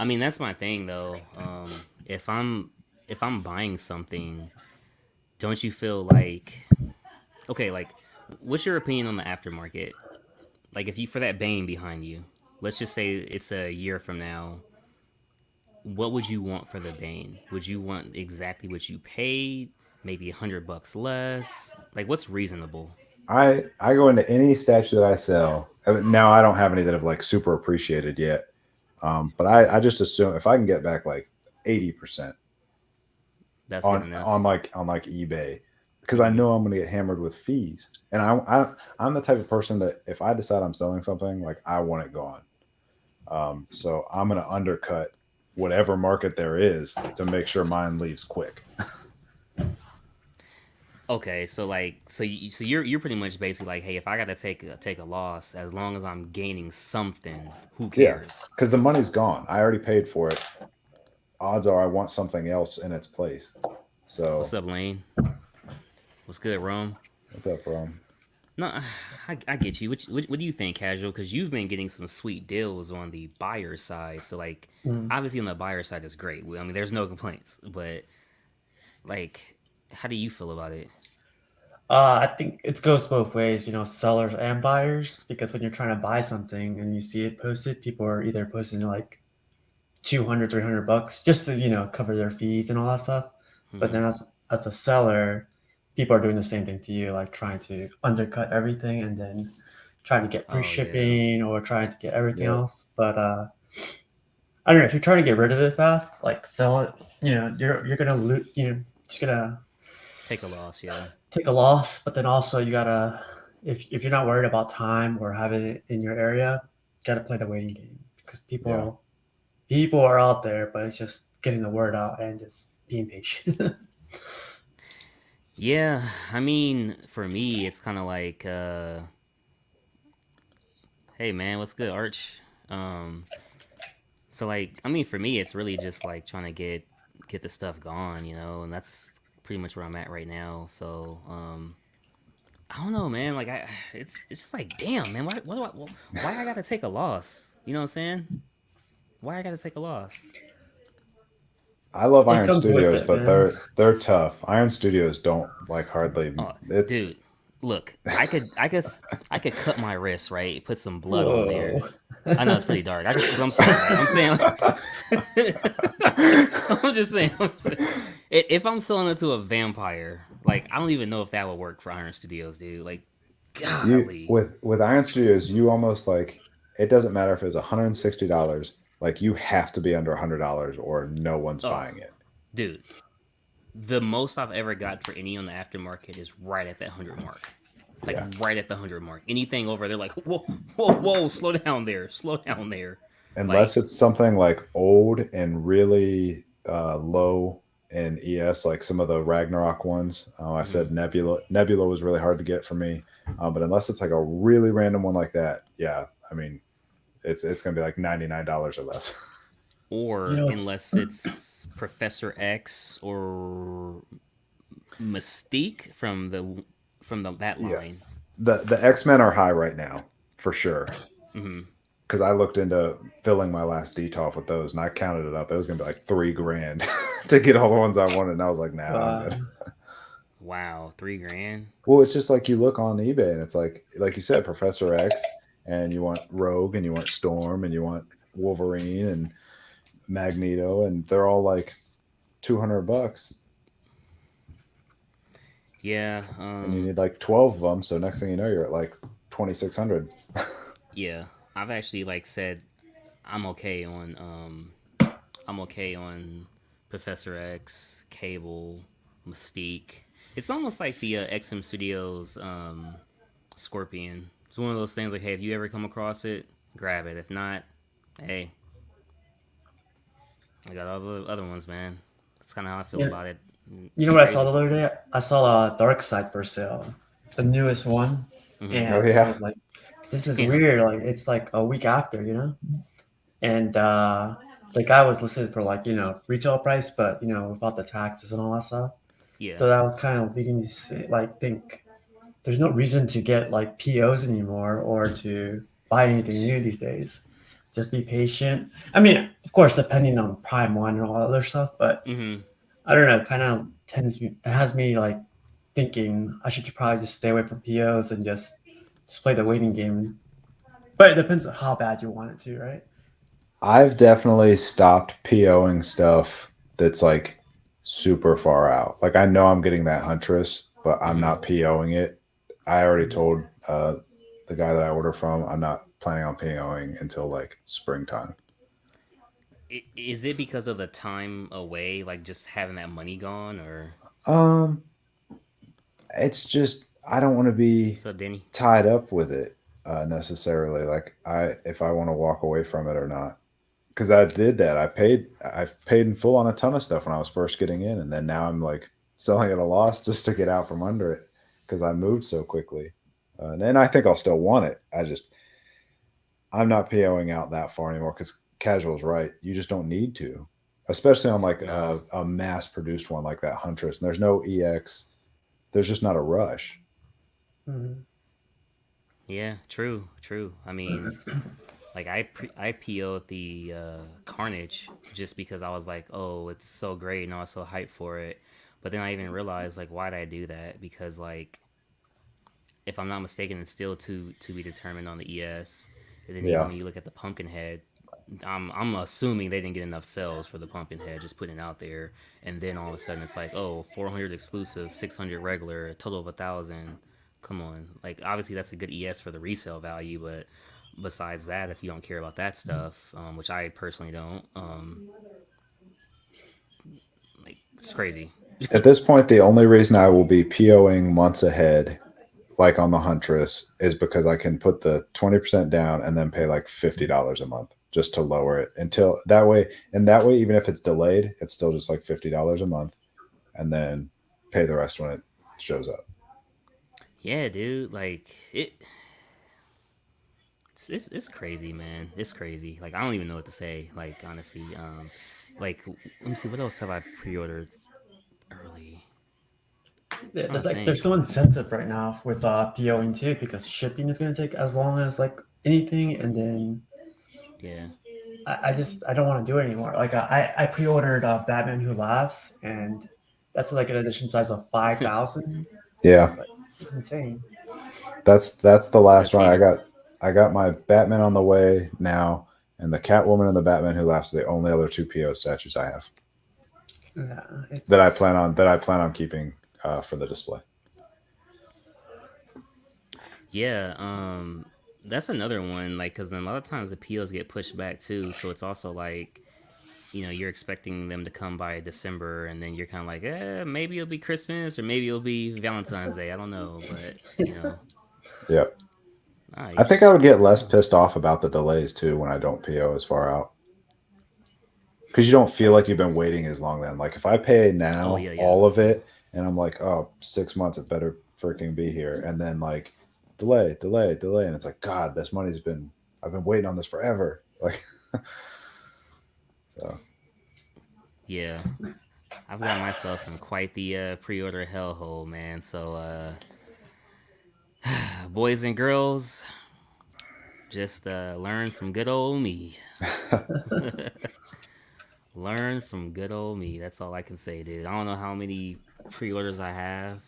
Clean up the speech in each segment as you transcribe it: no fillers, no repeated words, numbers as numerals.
I mean, that's my thing though. If I'm if I'm buying something, don't you feel like okay, like what's your opinion on the aftermarket? Like if you for that Bane behind you, let's just say it's a year from now, what would you want for the Bane? Would you want exactly what you paid? Maybe $100 less? Like what's reasonable? I go into any statue that I sell. Now I don't have any that have like super appreciated yet. But I just assume if I can get back like 80% That's good on enough. like eBay, because I Mm-hmm. know I'm gonna get hammered with fees. And I'm the type of person that if I decide I'm selling something, like I want it gone. So I'm gonna undercut whatever market there is to make sure mine leaves quick. Okay, so like, so you're pretty much basically like, hey, if I gotta take a loss, as long as I'm gaining something, who Yeah, cares? because the money's gone. I already paid for it. Odds are I want something else in its place. So What's up, Lane? What's good, Rome? what's up, bro? No, I get you. What do you think, Casual? Because you've been getting some sweet deals on the buyer side. So like, Mm. obviously on the buyer side is great. I mean, there's no complaints. But like, how do you feel about it? I think it goes both ways, sellers and buyers, because when you're trying to buy something and you see it posted, people are either posting like 200, $300 just to, cover their fees and all that stuff. But Hmm. then as a seller, people are doing the same thing to you, like trying to undercut everything and then trying to get free Oh yeah. shipping or trying to get everything Yep. else. But I don't know if you're trying to get rid of it fast, like sell it. You're gonna lose. Just gonna Take a loss. Yeah. take a loss. But then also you gotta, if you're not worried about time or having it in your area, gotta play the waiting game because Yeah. people are out there, but it's just getting the word out and just being patient. Yeah. I mean, for me, it's kind of like, hey man, what's good, Arch? Um, so like, I mean, for me, it's really just like trying to get the stuff gone, and that's pretty much where I'm at right now. So, I don't know, man. Like, it's just like, damn, man, why I gotta take a loss? You know what I'm saying? Why I gotta take a loss? I love It Iron comes with Studios, it, but man. they're tough. Iron Studios don't like hardly Oh, it. dude, look, I could cut my wrist, right? Put some blood on there. Whoa. I know it's pretty dark. But I'm saying, like, I'm saying, I'm just saying, if I'm selling it to a vampire, like, I don't even know if that would work for Iron Studios, dude. Like, You golly, with Iron Studios, you almost like it doesn't matter if it's $160. Like you have to be under $100 or no one's oh, buying it. dude, the most I've ever got for any on the aftermarket is right at that 100 mark. Like Yeah. right at the 100 mark. Anything over there, like whoa, whoa, whoa, slow down there. Unless Like, it's something like old and really low in ES, like some of the Ragnarok ones. I mhm. said Nebula. Nebula was really hard to get for me, but unless it's like a really random one like that, yeah, I mean, it's gonna be like $99 or less. You Or know, it's unless it's Professor X or Mystique from that Yeah, line. the X-Men are high right now for sure. Hmm. Because I looked into filling my last DTOF with those, and I counted it up. It was gonna be like 3 grand to get all the ones I wanted, and I was like, nah, I'm good. uh, Wow, 3 grand. Well, it's just like you look on eBay, and it's like you said, Professor X, and you want Rogue, and you want Storm, and you want Wolverine, and Magneto, and they're all like $200, Yeah. and you need like 12 of them. So next thing you know, you're at like 2,600. Yeah. I've actually like said I'm okay on Professor X, Cable, Mystique. It's almost like the XM Studios Scorpion. It's one of those things like, hey, if you ever come across it, grab it. If not, hey, I got all the other ones, man. That's kind of how I feel yeah. about it. You It's know what I saw the crazy. other day? I saw a Dark Side for sale, the newest one, Hmm. Oh and I yeah, was like, "This is Damn. weird." Like it's like a week after, and the guy was listed for like retail price, but without the taxes and all that stuff. Yeah. So that was kind of leading me to think there's no reason to get like POs anymore or to buy anything new these days. just be patient. I mean, of course, depending on Prime One and all that other stuff, but Mm-hmm. I don't know. Kind of it has me like thinking I should probably just stay away from POs and just play the waiting game. But it depends on how bad you want it to, right? I've definitely stopped POing stuff that's like super far out. Like I know I'm getting that Huntress, but I'm Mm-hmm. not POing it. I already Mhm. told the guy that I order from I'm not planning on POing until like springtime. Is it because of the time away, like just having that money gone, or Um, it's just I don't want to be what's up, Denny? tied up with it necessarily. Like I if I want to walk away from it or not. Because I did that. I've paid in full on a ton of stuff when I was first getting in, and then now I'm like selling at a loss just to get out from under it because I moved so quickly. And I think I'll still want it. I'm not POing out that far anymore because casual's right. You just don't need to, especially on like Nah. a mass produced one like that Huntress. And there's no EX. There's just not a rush. Mhm. Yeah, true, true. I mean, like I PO'd the Carnage just because I was like, oh, it's so great and I was so hyped for it. But then I even realized like why did I do that? Because like if I'm not mistaken, it's still to be determined on the ES. And then even Yeah. when you look at the Pumpkinhead, I'm assuming they didn't get enough sales for the Pumpkinhead, just putting it out there. And then all of a sudden it's like, oh, 400 exclusive, 600 regular, a total of 1,000. Come on, like obviously that's a good ES for the resale value, but besides that, if you don't care about that stuff, which I personally don't, like it's crazy. At this point, the only reason I will be POing months ahead like on the Huntress is because I can put the 20% down and then pay like $50 a month just to lower it until that way. And that way, even if it's delayed, it's still just like $50 a month and then pay the rest when it shows up. Yeah, dude, like it's crazy, man. It's crazy. Like I don't even know what to say. Like honestly, like let me see what else have I pre-ordered early. Yeah, Trying to there's think. no incentive right now with POing too because shipping is going to take as long as like anything, and then Yeah. I don't want to do it anymore. Like I pre-ordered Batman Who Laughs, and that's like an edition size of 5,000. Yeah, Like it's insane. that's the It's because last one. see the I got my Batman on the way now, and the Catwoman and the Batman Who Laughs are the only other two PO statues I have Yeah, that it's I plan on keeping for the display. yeah, that's another one. Like because then a lot of times the POs get pushed back too, so it's also like you're expecting them to come by December, and then you're kind of like, maybe it'll be Christmas or maybe it'll be Valentine's Day. I don't know, but Yep. you I think I just would get less oh, pissed off about the delays too when I don't PO as far out because you don't feel like you've been waiting as long. Then, like if I pay oh now yeah, yeah, all of it and I'm like, oh, 6 months, it better freaking be here, and then like delay, and it's like, God, this money's been I've been waiting on this forever. Like, so yeah. I've got myself in quite the pre-order hellhole, man. So, boys and girls, just learn from good old me. Learn from good old me. That's all I can say, dude. I don't know how many pre-orders I have.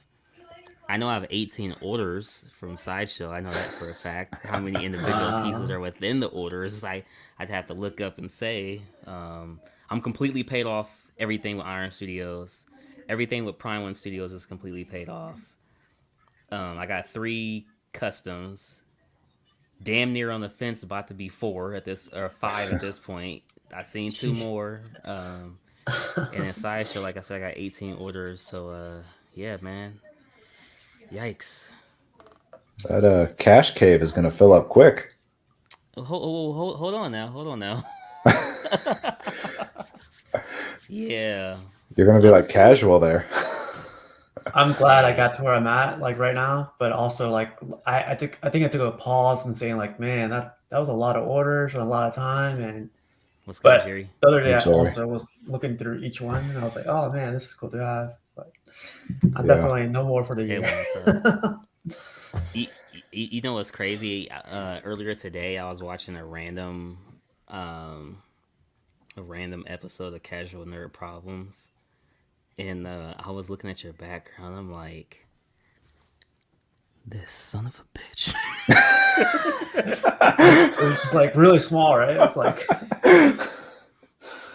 I know I have 18 orders from Sideshow. I know that for a fact. How many individual pieces wow. are within the orders? I'd have to look up and say. I'm completely paid off everything with Iron Studios. Everything with Prime One Studios is completely paid off. I got 3 customs. Damn near on the fence, about to be 4 at this or 5 at this point. I seen 2 Sheesh. more. And in Sideshow, like I said, I got 18 orders. So yeah, man. Yikes. that cash cave is gonna fill up quick. Hold on now. Hold on now. Yeah. You're gonna be like Honestly, casual there. I'm glad I hey, got to where I'm at like right now, but also like I think I took a pause and saying like, man, that was a lot of orders and a lot of time, and what's good, but Jerry? the other day Hey, I Jerry. also was looking through each one and I was like, oh man, this is cool to have. But I'm Yeah. definitely no more for the year. Halo, what's up? You, you know what's crazy? Earlier today, I was watching a random um a random episode of Casual Nerd Problems, and I was looking at your background. I'm like, this son of a bitch. It was just like really small, right? It's like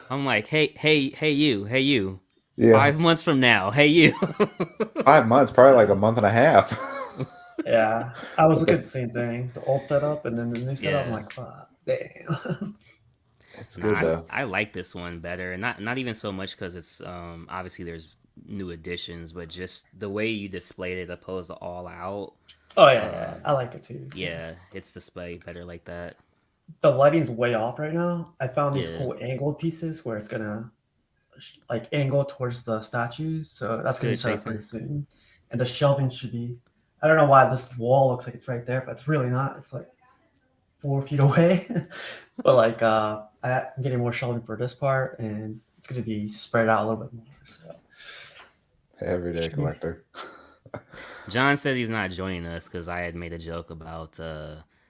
I'm like, hey, you. Yeah, 5 months from now, hey, you. 5 months, probably like a month and a half. yeah. I was looking at the same thing, the old setup and then the new setup. I'm Yeah. like, fuck, damn. It's Nah, good though. I like this one better, and not even so much because it's obviously there's new additions, but just the way you displayed it opposed to all out. Oh yeah, I like it too. Yeah, it's displayed better like that. The lighting's way off right now. I found these Yeah, cool angled pieces where it's gonna like angle towards the statues, so it's that's gonna be good, set up pretty Jason. soon. And the shelving should be. I don't know why this wall looks like it's right there, but it's really not. It's like 4 feet away. But like I'm getting more shelving for this part, and it's gonna be spread out a little bit more. So Everyday collector. John says he's not joining us because I had made a joke about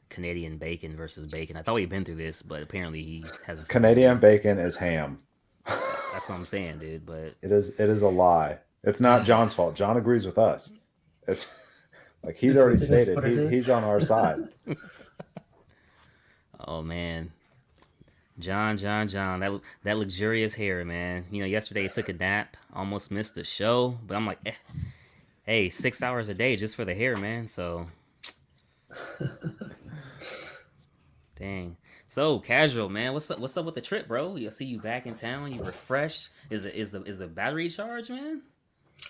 Canadian bacon versus bacon. I thought we'd been through this, but apparently he hasn't. Canadian bacon is ham. That's what I'm saying, dude. But It is a lie. It's not John's fault. John agrees with us. It's like he's It already is stated. what it is. He's on our side. oh man, John, that luxurious hair, man. You know, yesterday he took a nap, almost missed the show, but I'm like, hey, 6 hours a day just for the hair, man. So, dang. So casual, man. What's up? What's up with the trip, bro? I see you back in town. You refreshed. Is the battery charged, man?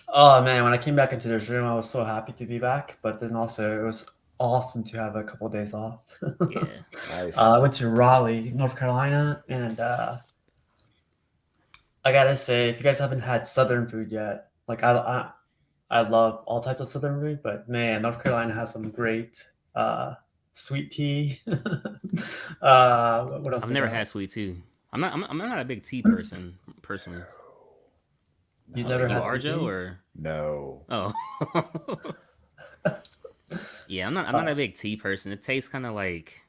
Oh man, when I came back into this room, I was so happy to be back. But then also it was awesome to have a couple of days off. Yeah. Nice. I went to Raleigh, North Carolina, and I gotta say, if you guys haven't had Southern food yet, like I love all types of Southern food, but man, North Carolina has some great sweet tea. What else? I've they never got? had sweet tea. I'm not a big tea person personally. You Oh, never you had are sweet Joe tea? or No. oh. Yeah, I'm not a big tea person. It tastes kind of like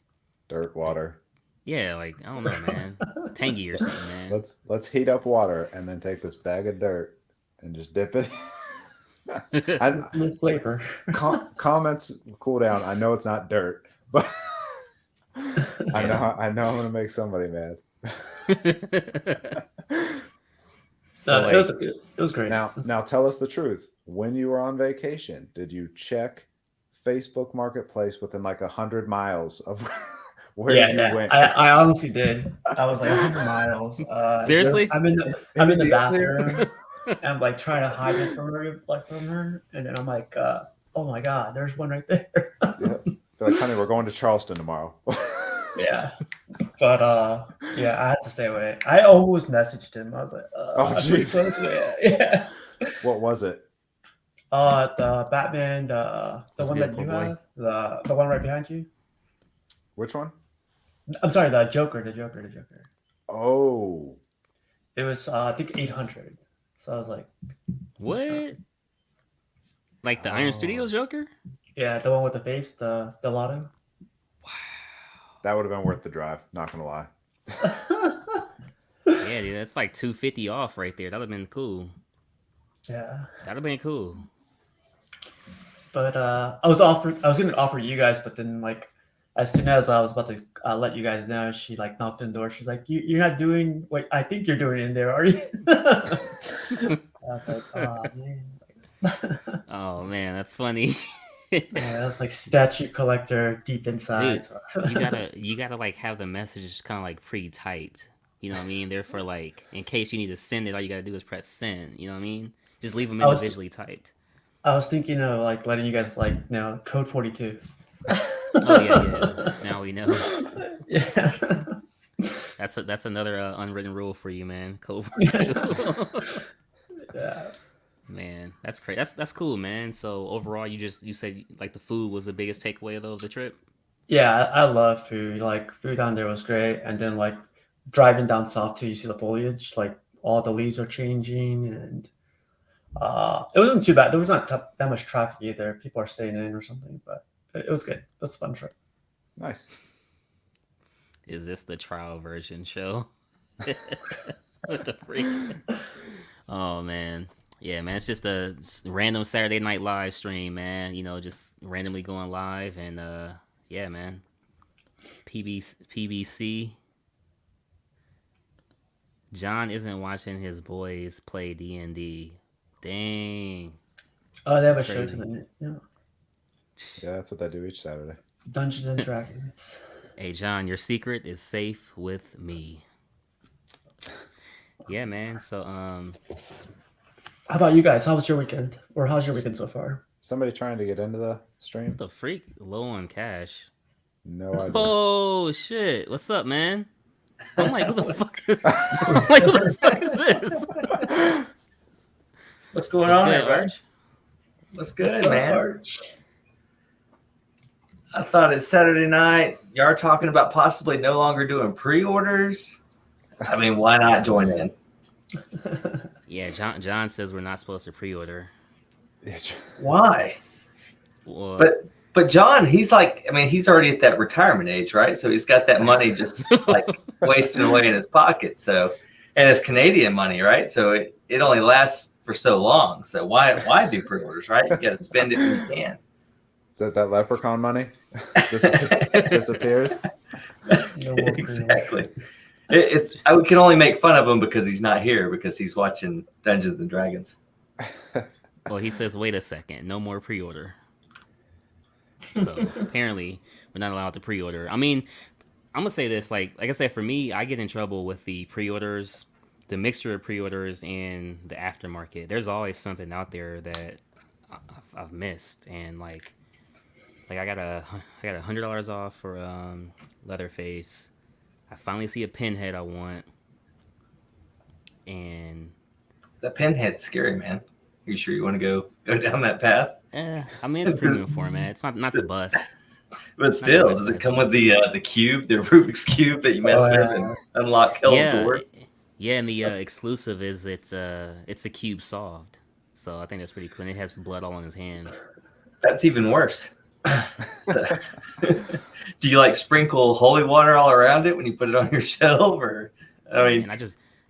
Dirt water. yeah, like I don't know, man, tangy or something, man. Let's heat up water and then take this bag of dirt and just dip it. I, No flavor. comments cool down. I know it's not dirt, but I know I'm gonna make somebody mad. So No, like, it was great. Now tell us the truth. When you were on vacation, did you check Facebook Marketplace within like 100 miles of where Yeah, you yeah. went? I honestly did. I was like 100 miles. Seriously? I'm in the Any deals bathroom. here? And I'm like trying to hide it from her, and then I'm like, oh my god, there's one right there. Yeah. They're like, honey, we're going to Charleston tomorrow. Yeah, but yeah, I had to stay away. I almost messaged him. I was like, Oh, I'm pretty jeez. close to it. Yeah. What was it? The Batman, the That's one good, that poor you boy. have, the one right behind you. Which one? I'm sorry, the Joker. Oh, It was I think 800. So I was like, what? Like the Iron Oh. Studios Joker? yeah, the one with the face, the lotto. that would have been worth the drive. Not gonna lie. Yeah, dude, that's like 250 off right there. That'd have been cool. Yeah, That'd have been cool. but I was gonna offer you guys, but then like as soon as I was about to let you guys know, she like knocked on the door. She's like, "You're not doing what I think you're doing in there, are you?" I was like, "Oh man." Oh man, that's funny. Yeah, that's like statue collector deep inside. Dude, you gotta like have the message kind of like pre-typed. You know what I mean? Therefore, like in case you need to send it, all you gotta do is press send. You know what I mean? Just leave them I was- individually typed. I was thinking of like letting you guys like code 42. Oh yeah. So now we know. Yeah. That's another unwritten rule for you, man. Code Yeah. Man, that's crazy. That's cool, man. So overall, you said like the food was the biggest takeaway though of the trip. Yeah, I love food. Like food down there was great, and then like driving down south too, you see the foliage, like all the leaves are changing, and it wasn't too bad. There was not that much traffic either. People are staying in or something, but it was good. It was a fun trip. Nice. Is this the trial version show? What the freak? Oh man. Yeah, man. It's just a random Saturday night live stream, man. You know, just randomly going live and yeah, man. PBC. John isn't watching his boys play D&D. Dang. Oh, they have That's a show crazy. tonight. Yeah. Yeah, that's what they do each Saturday. Dungeons and Dragons. Hey John, your secret is safe with me. Yeah, man. So How about you guys? How was your weekend? Or how's your weekend so far? Somebody trying to get into the stream? what the freak? Low on cash. No idea. Oh shit! What's up, man? I'm like, who the fuck is? I'm like, who the fuck is this? What's going What's on, good, everybody? Arch? What's good, What's up, man? Arch? I thought it's Saturday night. Y'all are talking about possibly no longer doing pre-orders. I mean, why not join in? Yeah, John says we're not supposed to pre-order. Why? Well, But John, he's like, I mean, he's already at that retirement age, right? So he's got that money just like wasting away in his pocket. So, and it's Canadian money, right? So it only lasts for so long. So why do pre-orders, right? You got to spend it when you can. Is that leprechaun money? Disappears? No more Exactly. I can only make fun of him because he's not here because he's watching Dungeons and Dragons. well, he says, wait a second, no more pre-order. So apparently, we're not allowed to pre-order. I mean, I'm gonna say this, like I said, for me, I get in trouble with the pre-orders, the mixture of pre-orders and the aftermarket. There's always something out there that I've missed, and like I got $100 off for Leatherface. I finally see a Pinhead I want, and The Pinhead's scary, man. You sure you want to go down that path? I mean it's premium format. It's not the bust. But still, the does best it come with the cube, the Rubik's cube that you mess with and unlock Hell's Yeah, doors? yeah, and the exclusive is it's a cube solved. So I think that's pretty cool. And it has blood all on his hands. That's even worse. So, do you like sprinkle holy water all around it when you put it on your shelf, or I mean, And I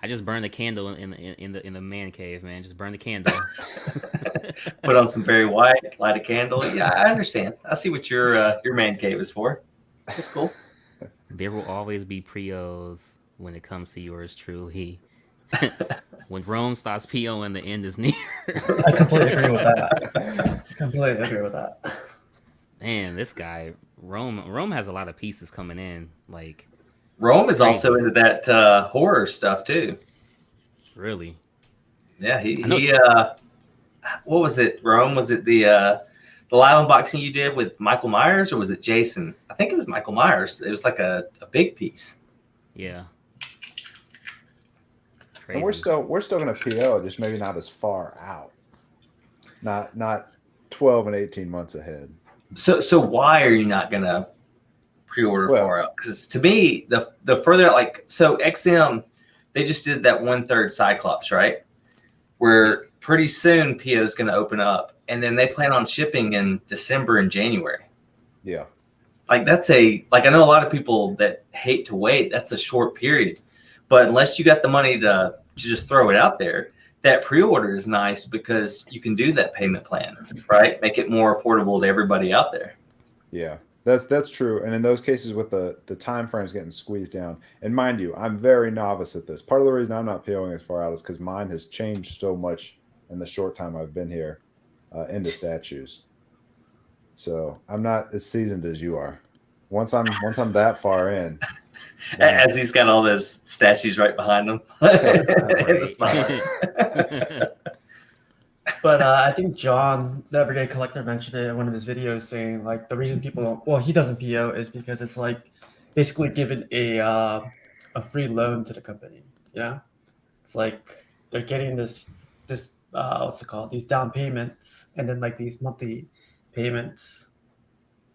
just burned the candle in the man cave, man. Just burn the candle. put on some Barry White, light a candle? Yeah, I understand. I see what your man cave is for. That's cool. There will always be Prios when it comes to yours truly. When Rome stops POing, the end is near. I completely agree with that. I completely agree with that. Man, this guy Rome has a lot of pieces coming in. Like Rome is also into that horror stuff too. really, Yeah, I know he what was it? Rome? Was it the live unboxing you did with Michael Myers, or was it Jason? I think it was Michael Myers. It was like a big piece. yeah. And we're still gonna PO, just maybe not as far out. Not 12 and 18 months ahead. So why are you not gonna pre-order Well- far out? Because to me, the further like so XM, they just did that 1/3 Cyclops, right? Where pretty soon PO is gonna open up, and then they plan on shipping in December and January. Yeah. Like I know a lot of people that hate to wait. That's a short period, but unless you got the money to just throw it out there, that pre-order is nice because you can do that payment plan, right? Make it more affordable to everybody out there. Yeah. That's true. And in those cases with the time frames getting squeezed down, and mind you, I'm very novice at this. Part of the reason I'm not POing as far out is because mine has changed so much in the short time I've been here into statues. So I'm not as seasoned as you are. Once I'm that far in, As he's got all those statues right behind him. In the spotlight. But I think John, the Everyday Collector, mentioned it in one of his videos, saying like the reason people don't, well, he doesn't PO is because it's like basically given a free loan to the company. Yeah, it's like they're getting this what's it called? These down payments, and then like these monthly payments.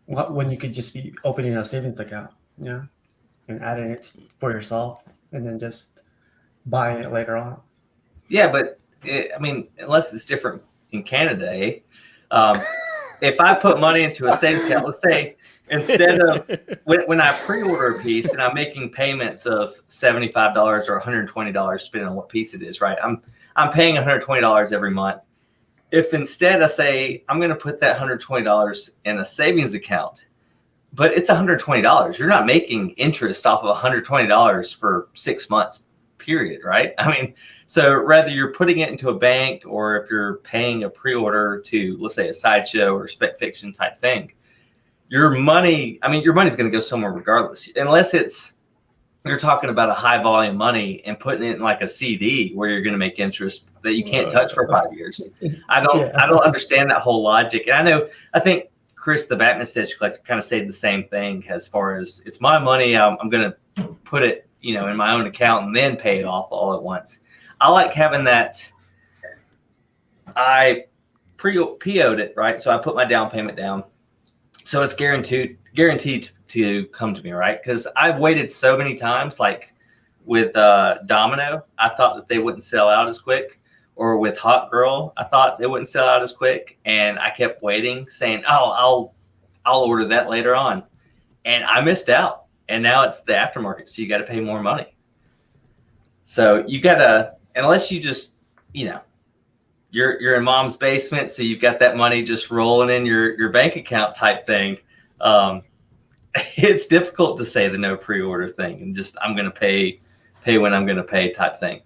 When you could just be opening a savings account, yeah, and adding it for yourself, and then just buying it later on. Yeah, but I mean, unless it's different in Canada, eh? If I put money into a savings account, let's say instead of when I pre-order a piece and I'm making payments of $75 or $120, depending on what piece it is, right? I'm paying $120 every month. If instead I say I'm going to put that $120 in a savings account, but it's $120, you're not making interest off of $120 for 6 months, period, right? I mean, so rather you're putting it into a bank, or if you're paying a pre-order to, let's say, a Sideshow or Spec Fiction type thing, your money's going to go somewhere regardless, unless you're talking about a high volume money and putting it in like a CD where you're going to make interest that you can't touch for 5 years. I don't understand that whole logic. And I think Chris, the Batman Statue Collector, kind of said the same thing as far as it's my money. I'm going to put it, in my own account and then pay it off all at once. I like having that. I PO'd it, right? So I put my down payment down. So it's guaranteed to come to me, right? Because I've waited so many times, like with Domino, I thought that they wouldn't sell out as quick, or with Hot Girl, I thought they wouldn't sell out as quick, and I kept waiting, saying, "Oh, I'll order that later on," and I missed out. And now it's the aftermarket, so you got to pay more money. So you gotta, unless you just, you're in mom's basement, so you've got that money just rolling in your bank account type thing. It's difficult to say the no pre-order thing and just I'm going to pay when I'm going to pay type thing.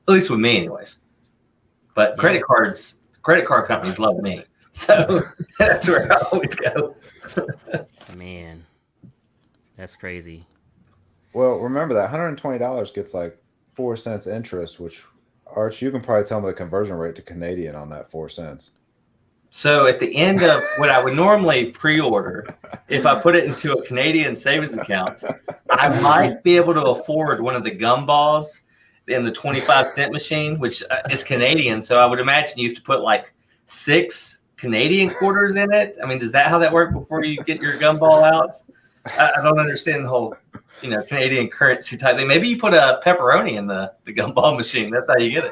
At least with me, anyways. But credit card companies love me, so that's where I always go. Man, that's crazy. Well, remember that $120 gets like 4 cents interest, which, Arch, you can probably tell me the conversion rate to Canadian on that 4 cents. So at the end of what I would normally pre-order, if I put it into a Canadian savings account, I might be able to afford one of the gumballs in the 25-cent machine, which is Canadian. So I would imagine you have to put like 6 Canadian quarters in it. I mean, does that how that work before you get your gumball out? I don't understand the whole, Canadian currency type thing. Maybe you put a pepperoni in the gumball machine. That's how you get it.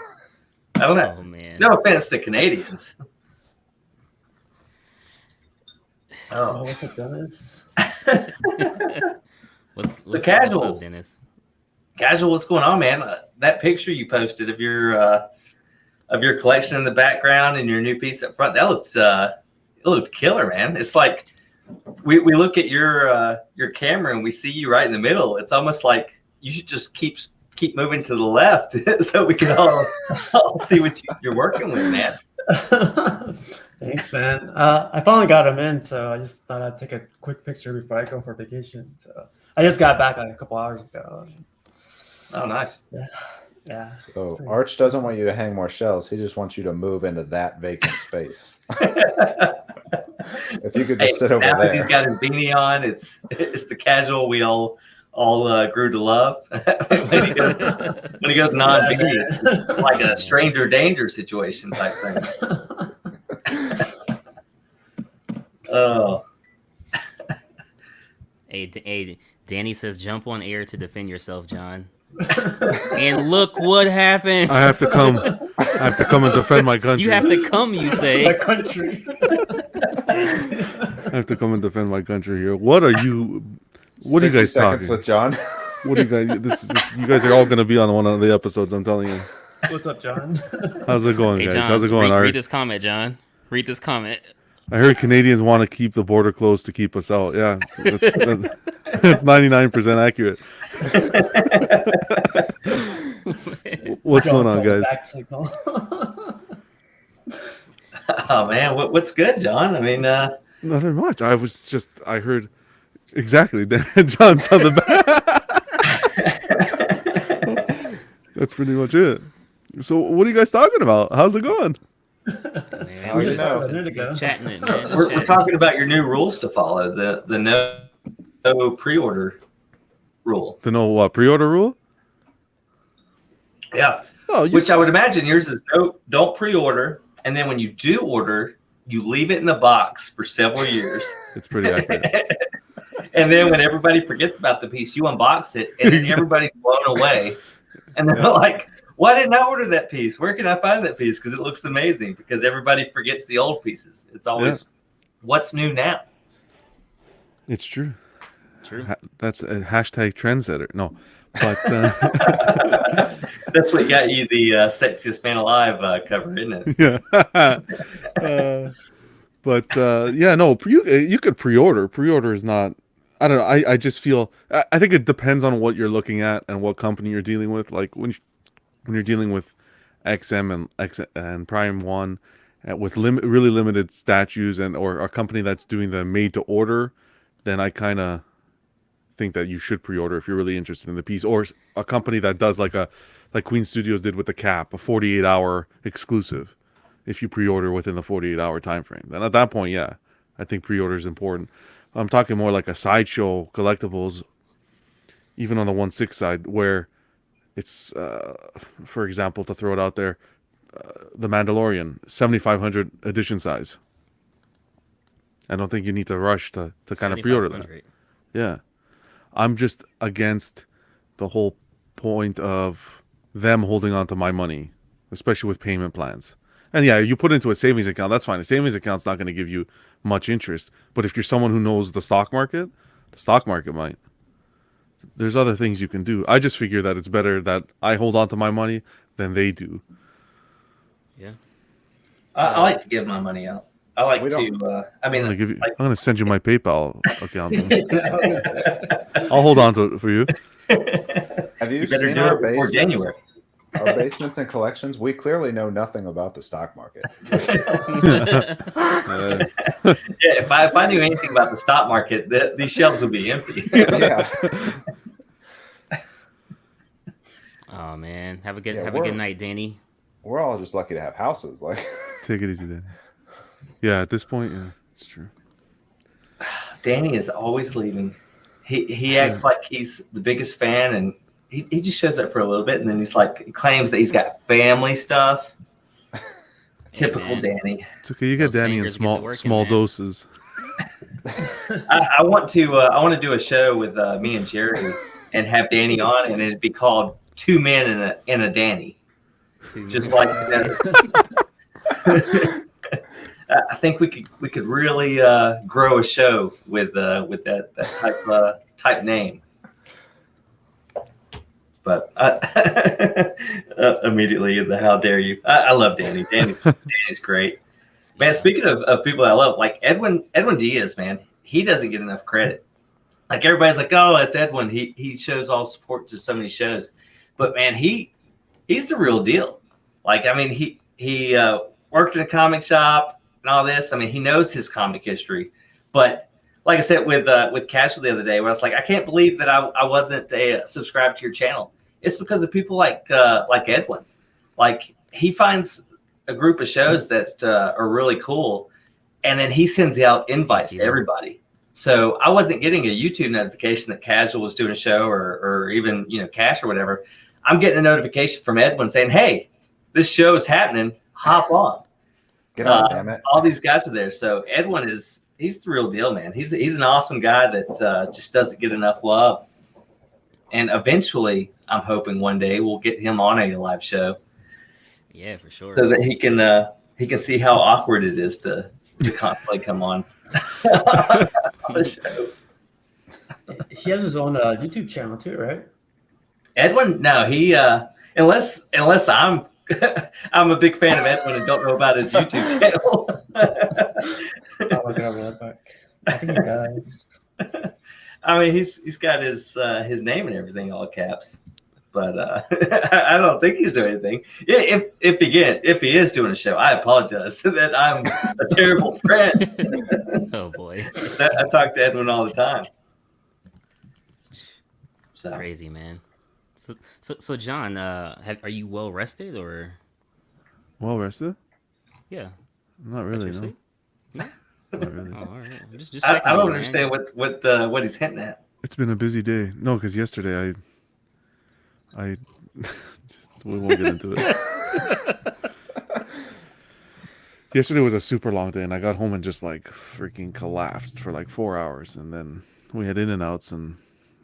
I don't know. Oh man. No offense to Canadians. Oh, what's up, Dennis? What's Casual. What's up, Dennis? Casual, what's going on, man? That picture you posted of your collection in the background and your new piece up front, it looked killer, man. It's like we look at your camera and we see you right in the middle. It's almost like you should just keep moving to the left so we can all see what you're working with, man. Thanks, man. I finally got him in, so I just thought I'd take a quick picture before I go for vacation. So I just got back like a couple hours ago. Oh, nice. Yeah. So Arch doesn't want you to hang more shelves. He just wants you to move into that vacant space. If you could just sit over there. He's got his beanie on. It's the casual we all grew to love. when he goes non-beanie, it's like a stranger danger situation type thing. Oh. Hey, Danny says, jump on air to defend yourself, John. And look what happened. I have to come and defend my country. You have to come, you say. My country. I have to come and defend my country here. What are you guys 60 seconds talking? with John. What do you guys? You guys are all going to be on one of the episodes. I'm telling you. What's up, John? How's it going, Hey, guys? John, How's it going? read this comment, John. Read this comment. I heard Canadians want to keep the border closed to keep us out. Yeah, that's 99% accurate. What's going on, guys? Oh man, what's good, John? I mean, Nothing much. I heard exactly. John's on the back. That's pretty much it. So, what are you guys talking about? How's it going? Man, We're we're just just chatting it, man. Just we're chatting. talking about your new rules to follow. The no pre-order rule. To know what pre-order rule? Yeah. Oh, Which I would imagine yours is don't pre-order, and then when you do order, you leave it in the box for several years. it's pretty accurate. And then when everybody forgets about the piece, you unbox it, and then everybody's blown away. And they're like, why didn't I order that piece? Where can I find that piece? Because it looks amazing. Because everybody forgets the old pieces. It's always, what's new now? It's true. True. That's a hashtag trendsetter. No, but That's what got you the sexiest man alive cover, isn't it? yeah. Yeah, no, you could pre-order. Pre-order is not. I don't know. I just feel. I think it depends on what you're looking at and what company you're dealing with. Like when you're dealing with XM and Prime One, with really limited statues or a company that's doing the made to order, then I kind of think that you should pre-order if you're really interested in the piece, or a company that does like Queen Studios did with the Cap, a 48-hour exclusive. If you pre-order within the 48-hour time frame, then at that point, yeah, I think pre-order is important. I'm talking more like a Sideshow collectibles, even on the 1/6 side, where it's, for example, to throw it out there, the Mandalorian 7,500 edition size. I don't think you need to rush to kind of pre-order that. 7,500. Yeah, I'm just against the whole point of them holding on to my money, especially with payment plans. And yeah, you put into a savings account, that's fine. A savings account's not going to give you much interest. But if you're someone who knows the stock market might. There's other things you can do. I just figure that it's better that I hold on to my money than they do. Yeah. I like to give my money out. I like We to. don't- I'm I'm going to send you my PayPal account. I'll hold on to it for you. Have you, You better seen do our it before basements? January. Our basements and collections? We clearly know nothing about the stock market. Yeah, if I knew anything about the stock market, these shelves would be empty. Yeah. Oh man, have a Yeah, good night, Danny. We're all just lucky to have houses. Like, Take it easy, then. Yeah, at this point, yeah, it's true. Danny is always leaving. He acts like he's the biggest fan, and he just shows up for a little bit, and then he's like claims that he's got family stuff. Typical man. Danny. It's okay. You get Those Danny in fingers get to working, small man. doses. I want to do a show with me and Jerry and have Danny on, and it'd be called Two Men and a Danny. Just like I think we could really grow a show with that type name. But immediately the how dare you? I love Danny. Danny's great. Man, speaking of people I love, like Edwin Diaz, man, he doesn't get enough credit. Like everybody's like, oh, it's Edwin. He shows all support to so many shows, but man, he's the real deal. Like, I mean, he worked in a comic shop and all this. I mean, he knows his comic history. But like I said with Casual the other day, where I was like, I can't believe that I wasn't subscribed to your channel. It's because of people like Edwin. Like, he finds a group of shows that are really cool, and then he sends out invites to everybody. So I wasn't getting a YouTube notification that Casual was doing a show or even, Cash or whatever. I'm getting a notification from Edwin saying, hey, this show is happening. Hop on. get on, damn it. All these guys are there. So Edwin he's the real deal, man. He's an awesome guy that just doesn't get enough love. And eventually, I'm hoping one day we'll get him on a live show. Yeah, for sure. So that he can see how awkward it is to constantly come on the show. He has his own YouTube channel too, right? Edwin, no, he unless I'm I'm a big fan of Edwin and don't know about his YouTube channel. I'll look it over that back. I think he does. I mean, he's got his name and everything all caps, but I don't think he's doing anything. Yeah, if he is doing a show, I apologize that I'm a terrible friend. Oh boy, I talk to Edwin all the time. So crazy man. So John, are you well rested or? Well rested? Yeah. Not really. No. Sleep? No. Not really. Oh, all right. Just I checking don't on you, man. understand what he's hinting at. It's been a busy day. No, because yesterday I we won't get into it. Yesterday was a super long day, and I got home and just like freaking collapsed for like 4 hours, and then we had in-and-outs, and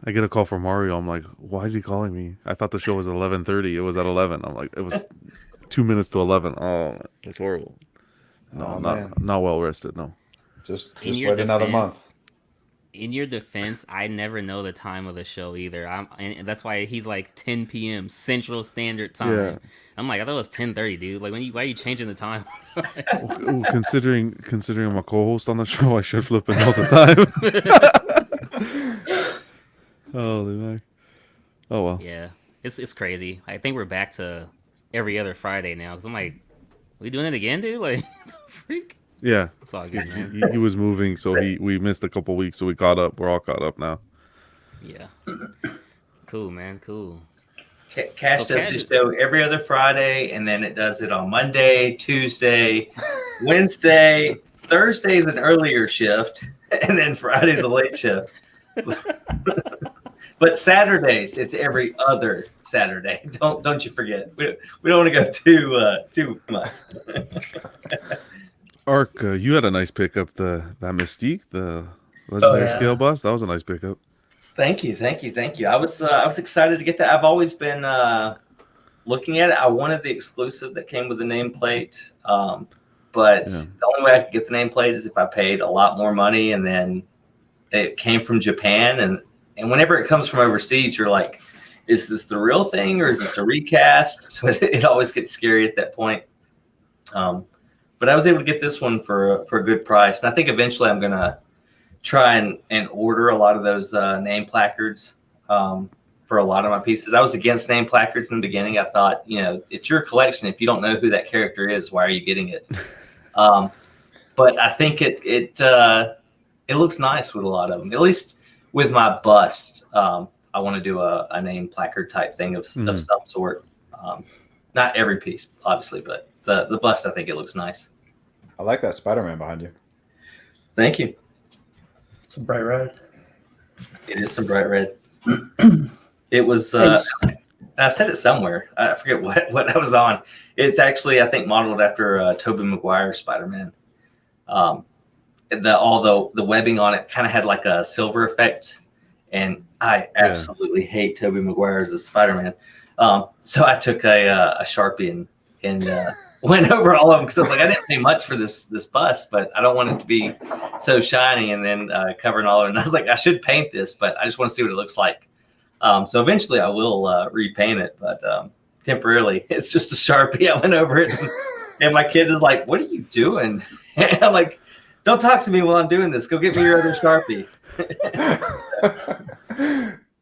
I get a call from Mario. I'm like, why is he calling me? I thought the show was 11:30. It was at 11. I'm like, it was 2 minutes to 11. Oh, it's horrible. No, Oh, man. not well rested. No. Just In wait your another month. in your defense, I never know the time of the show either. And that's why he's like 10 p.m. Central Standard Time. Yeah. I'm like, I thought it was 10:30, dude. Like, why are you changing the time? Well, considering I'm a co-host on the show, I should flip it all the time. Holy man. Oh well. Yeah, it's crazy. I think we're back to every other Friday now. Cause I'm like, we doing it again, dude? Like, the freak. Yeah. It's all good, man. He was moving, so we missed a couple weeks, so we caught up. We're all caught up now. Yeah. Cool, man. Cool. Cash So does Cash- his show every other Friday, and then it does it on Monday, Tuesday, Wednesday, Thursday's an earlier shift, and then Friday's a late shift. But Saturdays, it's every other Saturday. Don't you forget. We don't want to go too much. Ark, you had a nice pickup. That Mystique, the legendary yeah. scale bus. That was a nice pickup. Thank you. I was excited to get that. I've always been looking at it. I wanted the exclusive that came with the nameplate, but Yeah. the only way I could get the nameplate is if I paid a lot more money, and then it came from Japan, and whenever it comes from overseas, you're like, is this the real thing or is this a recast? So it always gets scary at that point. But I was able to get this one for a good price, and I think eventually I'm gonna try and order a lot of those name placards for a lot of my pieces. I was against name placards in the beginning. I thought, it's your collection. If you don't know who that character is, why are you getting it? But I think it looks nice with a lot of them. At least with my bust, I want to do a name placard type thing of some sort. Not every piece, obviously, but the bust, I think it looks nice. I like that Spider-Man behind you. Thank you. Some bright red. It is some bright red. It was. I said it somewhere. I forget what I was on. It's actually, I think, modeled after Tobey Maguire's Spider-Man. All the webbing on it kind of had like a silver effect, and I absolutely hate Tobey Maguire as a Spider-Man. So I took a Sharpie and went over all of them, because I was like, I didn't pay much for this bust, but I don't want it to be so shiny and then covering all of it. And I was like, I should paint this, but I just want to see what it looks like. So eventually I will repaint it, but temporarily it's just a Sharpie. I went over it, and my kid is like, what are you doing? And I'm like, don't talk to me while I'm doing this. Go get me your other Sharpie.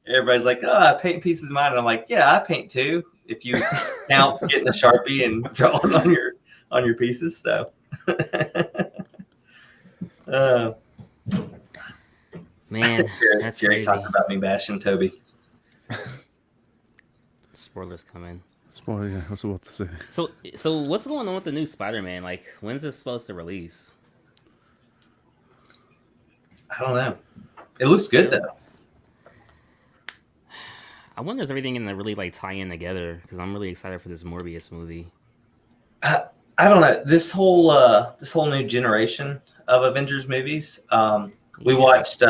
Everybody's like, oh, I paint pieces of mine. And I'm like, yeah, I paint too. If you count getting a Sharpie and drawing on your pieces. So Man, that's Jerry crazy. talking about me bashing Toby. Spoilers coming. Well, yeah, I was about to say. So what's going on with the new Spider-Man? Like, when's this supposed to release? I don't know. It looks good though. I wonder if everything going to really like tie in together, because I'm really excited for this Morbius movie. I don't know. This whole new generation of Avengers movies. We Yeah. watched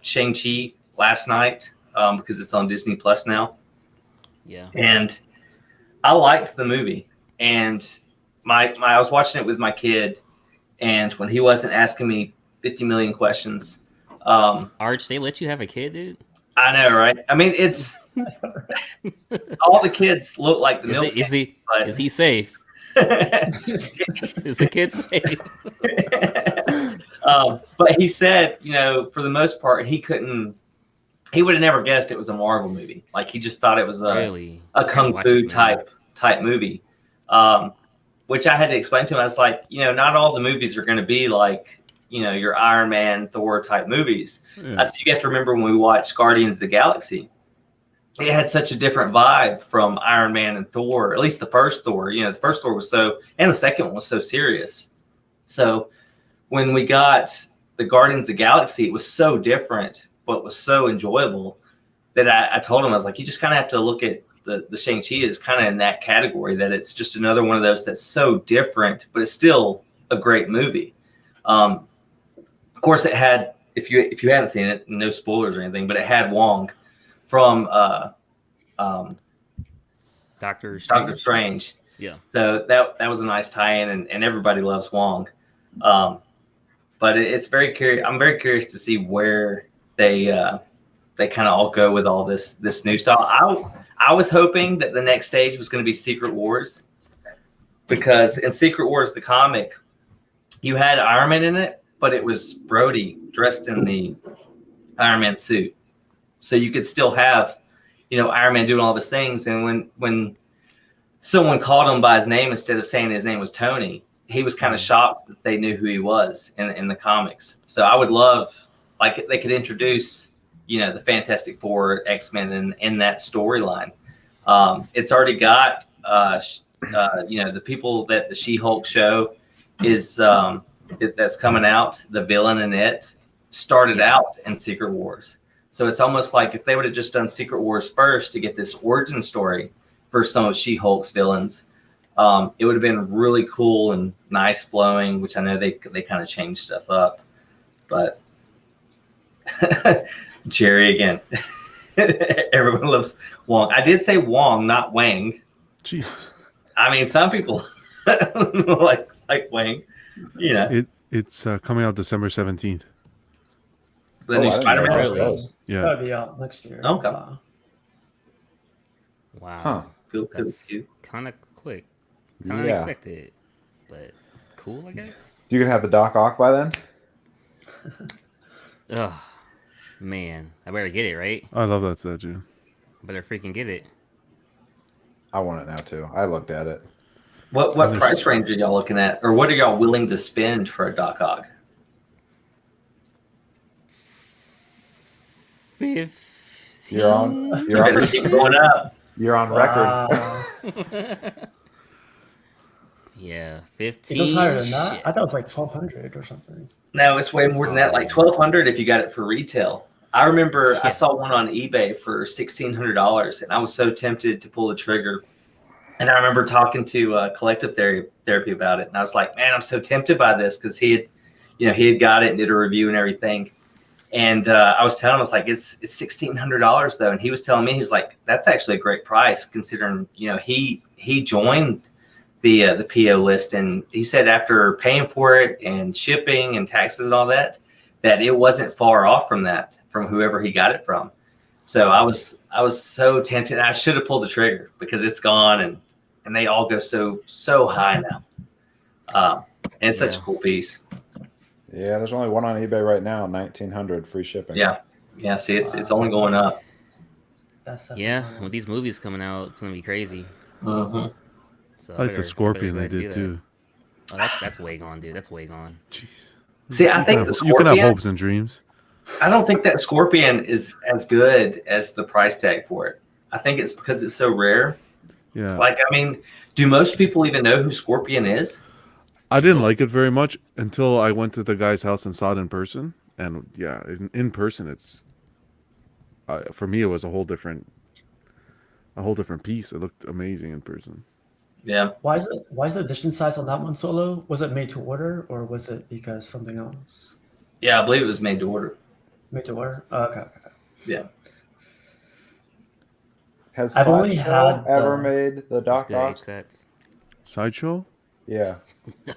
Shang-Chi last night because it's on Disney Plus now. Yeah. And I liked the movie, and I was watching it with my kid, and when he wasn't asking me 50 million questions, Arch, they let you have a kid, dude? I know, right? I mean, it's all the kids look like the milk. Is he safe? Is the kid safe? But he said, for the most part, he would have never guessed it was a Marvel movie. Like, he just thought it was Really? a kung Watch fu this movie. type movie, which I had to explain to him. I was like, not all the movies are going to be like, your Iron Man, Thor type movies. Yeah. I said, you have to remember when we watched Guardians of the Galaxy, it had such a different vibe from Iron Man and Thor, at least the first Thor. The first Thor was and the second one was so serious. So when we got the Guardians of the Galaxy, it was so different, but was so enjoyable that I told him, I was like, you just kind of have to look at the Shang-Chi is kind of in that category, that it's just another one of those that's so different, but it's still a great movie. Of course, it had, if you haven't seen it, no spoilers or anything, but it had Wong from Doctor Strange. Yeah. So that was a nice tie-in, and everybody loves Wong. But it's very curious. I'm very curious to see where they kind of all go with all this new style. I was hoping that the next stage was going to be Secret Wars, because in Secret Wars the comic, you had Iron Man in it, but it was Brody dressed in the Iron Man suit, so you could still have, Iron Man doing all of his things. And when someone called him by his name instead of saying his name was Tony, he was kind of shocked that they knew who he was in the comics. So I would love, like, they could introduce, the Fantastic Four, X-Men in that storyline. It's already got, the people that the She-Hulk show is that's coming out. The villain in it started out in Secret Wars. So it's almost like if they would have just done Secret Wars first to get this origin story for some of She-Hulk's villains, it would have been really cool and nice flowing, which I know they kind of changed stuff up. But Jerry again. Everyone loves Wong. I did say Wong, not Wang. Jeez. I mean, some people like Wang. It's coming out December 17th. The new I didn't know Spider-Man. that Really? was. Yeah. That'll be out next year. Okay. Wow. Huh. Cool. That's kind of quick. Kind of Yeah. unexpected, but cool, I guess. You can have the Doc Ock by then. Ugh, man, I better get it, right? I love that statue. I better freaking get it. I want it now too. I looked at it. What price range are y'all looking at, or what are y'all willing to spend for a Doc Ock? 15. You're on. You better keep going up. You're on record. Wow. Yeah, It 15. goes higher than that. Shit. I thought it was like 1,200 or something. No, it's way more than that. Like 1,200 if you got it for retail. I remember I Yeah. saw one on eBay for $1,600, and I was so tempted to pull the trigger. And I remember talking to Collective Therapy about it, and I was like, "Man, I'm so tempted by this," because he had got it and did a review and everything. And I was telling him, I was like, "It's $1,600 though," and he was telling me, he was like, "That's actually a great price considering he joined the PO list, and he said after paying for it and shipping and taxes and all that it wasn't far off from whoever he got it from." So I was so tempted. I should have pulled the trigger because it's gone, and they all go so high now. And it's such a cool piece. Yeah, there's only one on eBay right now, 1,900 free shipping. Yeah. See, it's only going up. That's Yeah, with these movies coming out, it's gonna be crazy. Mm-hmm. So I like the Scorpion they did too. Oh, that's way gone, dude. That's way gone. Jeez. See, I think the You can have Scorpion. hopes and dreams. I don't think that Scorpion is as good as the price tag for it. I think it's because it's so rare. Yeah. Like, I mean, do most people even know who Scorpion is? I didn't like it very much until I went to the guy's house and saw it in person. And yeah, in person, it's for me it was a whole different piece. It looked amazing in person. Yeah. Why is the edition size on that one solo? Was it made to order or was it because something else? Yeah, I believe it was made to order. Made to order? Oh, okay. Yeah. Has I've only Sideshow had ever the- made the That's Doc good Ock? age stats. Sideshow? Yeah. No.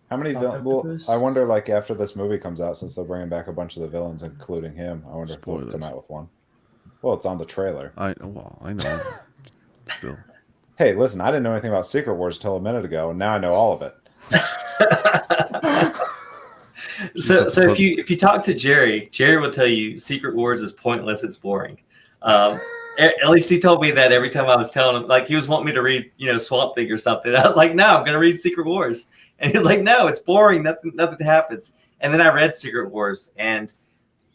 How many Doc villains? Octopus? I wonder, like, after this movie comes out, since they're bringing back a bunch of the villains, including him, I wonder if they'll come Spoilers. out with one. Well, it's on the trailer. I know. Still. Hey, listen, I didn't know anything about Secret Wars until a minute ago, and now I know all of it. So if you talk to Jerry will tell you Secret Wars is pointless. It's boring. At least he told me that every time I was telling him, like he was wanting me to read, Swamp Thing or something. I was like, no, I'm going to read Secret Wars. And he was like, no, it's boring. Nothing happens. And then I read Secret Wars, and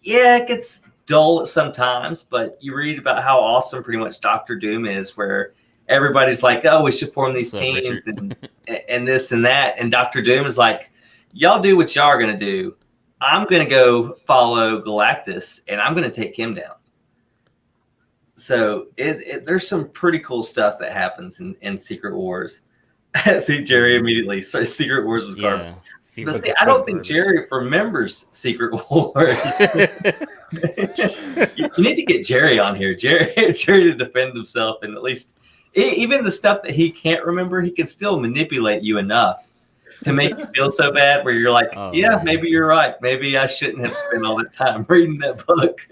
yeah, it gets dull sometimes, but you read about how awesome pretty much Doctor Doom is, where everybody's like, oh, we should form these What's up, teams Richard? and this and that. And Doctor Doom is like, y'all do what y'all are going to do. I'm going to go follow Galactus, and I'm going to take him down. So there's some pretty cool stuff that happens in Secret Wars. See, Jerry immediately. So Secret Wars was garbage. Yeah. But Secret see, I don't Wars think garbage. Jerry remembers Secret Wars. you need to get Jerry on here, Jerry to defend himself, and at least even the stuff that he can't remember, he can still manipulate you enough to make you feel so bad where you're like, Oh, yeah, man. maybe you're right. Maybe I shouldn't have spent all that time reading that book.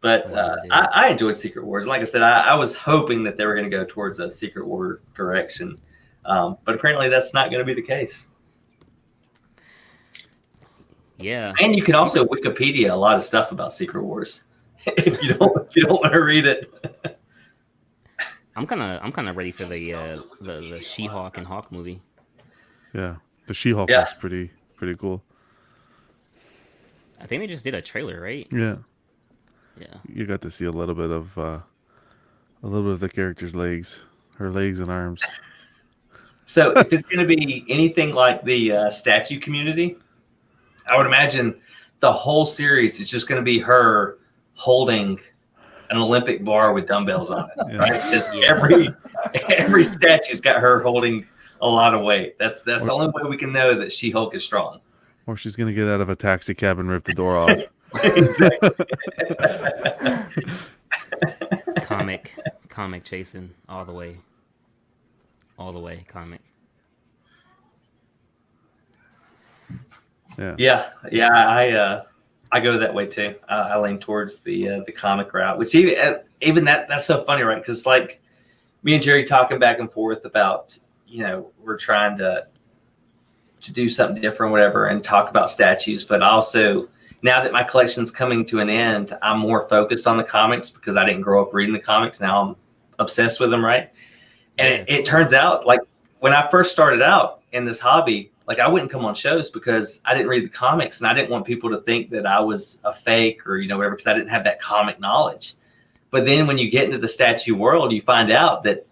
But Wow, dude. I enjoyed Secret Wars. Like I said, I was hoping that they were going to go towards a Secret War direction. But apparently that's not going to be the case. Yeah. And you can also Wikipedia a lot of stuff about Secret Wars if you don't want to read it. I'm kind of ready for the She-Hulk and Hawk movie. Yeah, the She-Hulk Yeah. looks pretty cool. I think they just did a trailer, right? Yeah, Yeah. you got to see a little bit of the character's legs, her legs and arms. So if it's going to be anything like the statue community, I would imagine the whole series is just going to be her holding an Olympic bar with dumbbells on it, Yeah. right? 'Cause every statue's got her holding a lot of weight. That's the only way we can know that She-Hulk is strong. Or she's gonna get out of a taxi cab and rip the door off. Comic chasing all the way. Comic. Yeah. Yeah. I go that way too. I lean towards the comic route, which even that's so funny, right? Because like me and Jerry talking back and forth about, we're trying to do something different, whatever, and talk about statues. But also now that my collection's coming to an end, I'm more focused on the comics because I didn't grow up reading the comics. Now I'm obsessed with them, right? And it turns out, like when I first started out in this hobby, like I wouldn't come on shows because I didn't read the comics and I didn't want people to think that I was a fake or, whatever, because I didn't have that comic knowledge. But then when you get into the statue world, you find out that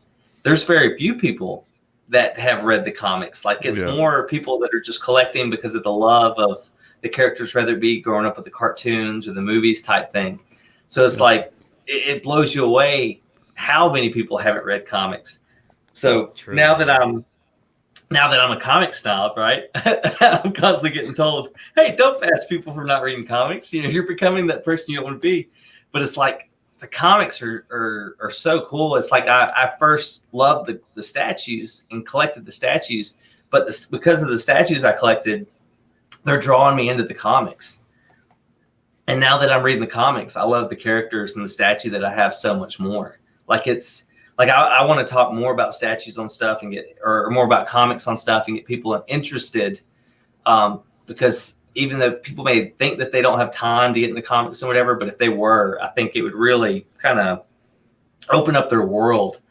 there's very few people that have read the comics. Like it's more people that are just collecting because of the love of the characters, whether it be growing up with the cartoons or the movies type thing. So it's like, it blows you away how many people haven't read comics. So True. now that I'm a comic snob, right? I'm constantly getting told, hey, don't bash people for not reading comics. You're becoming that person you don't want to be. But it's like the comics are so cool. It's like I first loved the statues and collected the statues. But because of the statues I collected, they're drawing me into the comics. And now that I'm reading the comics, I love the characters and the statue that I have so much more. Like it's like I want to talk more about statues on stuff and or more about comics on stuff and get people interested. Because even though people may think that they don't have time to get into comics and whatever, but if they were, I think it would really kind of open up their world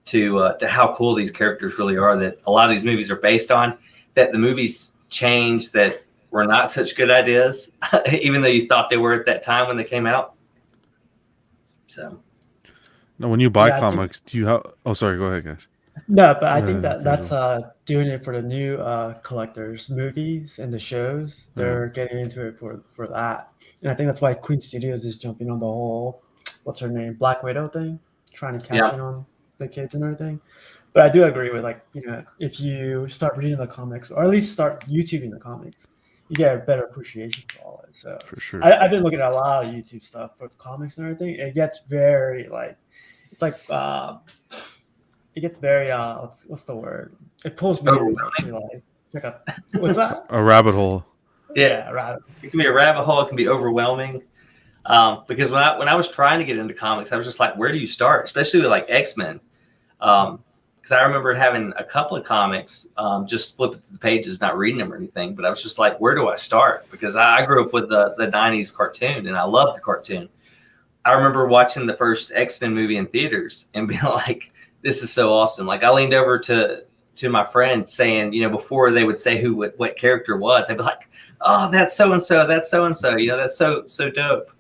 to how cool these characters really are that a lot of these movies are based on, that the movies changed that were not such good ideas, even though you thought they were at that time when they came out. So. Now, when you buy Yeah, I think- comics, do you have? Oh, sorry. Go ahead, guys. No, but I think Yeah, that's doing it for the new collectors, movies and the shows. They're getting into it for that, and I think that's why Queen Studios is jumping on the whole what's her name, Black Widow thing, trying to cash in on the kids and everything. But I do agree with if you start reading the comics or at least start YouTubing the comics, you get a better appreciation for all it. So For sure. I've been looking at a lot of YouTube stuff for comics and everything. It gets very it gets very what's the word? It pulls me in to check out what's that? A rabbit hole. Yeah, right. it can be a rabbit hole. It can be overwhelming. Because when I was trying to get into comics, I was just like, where do you start? Especially with like X-Men. Because I remember having a couple of comics, just flipping through the pages, not reading them or anything. But I was just like, where do I start? Because I grew up with the 90s cartoon and I loved the cartoon. I remember watching the first X-Men movie in theaters and being like, this is so awesome. Like I leaned over to my friend saying, before they would say what character was, they'd be like, oh, that's so-and-so, that's so-and-so, that's so dope.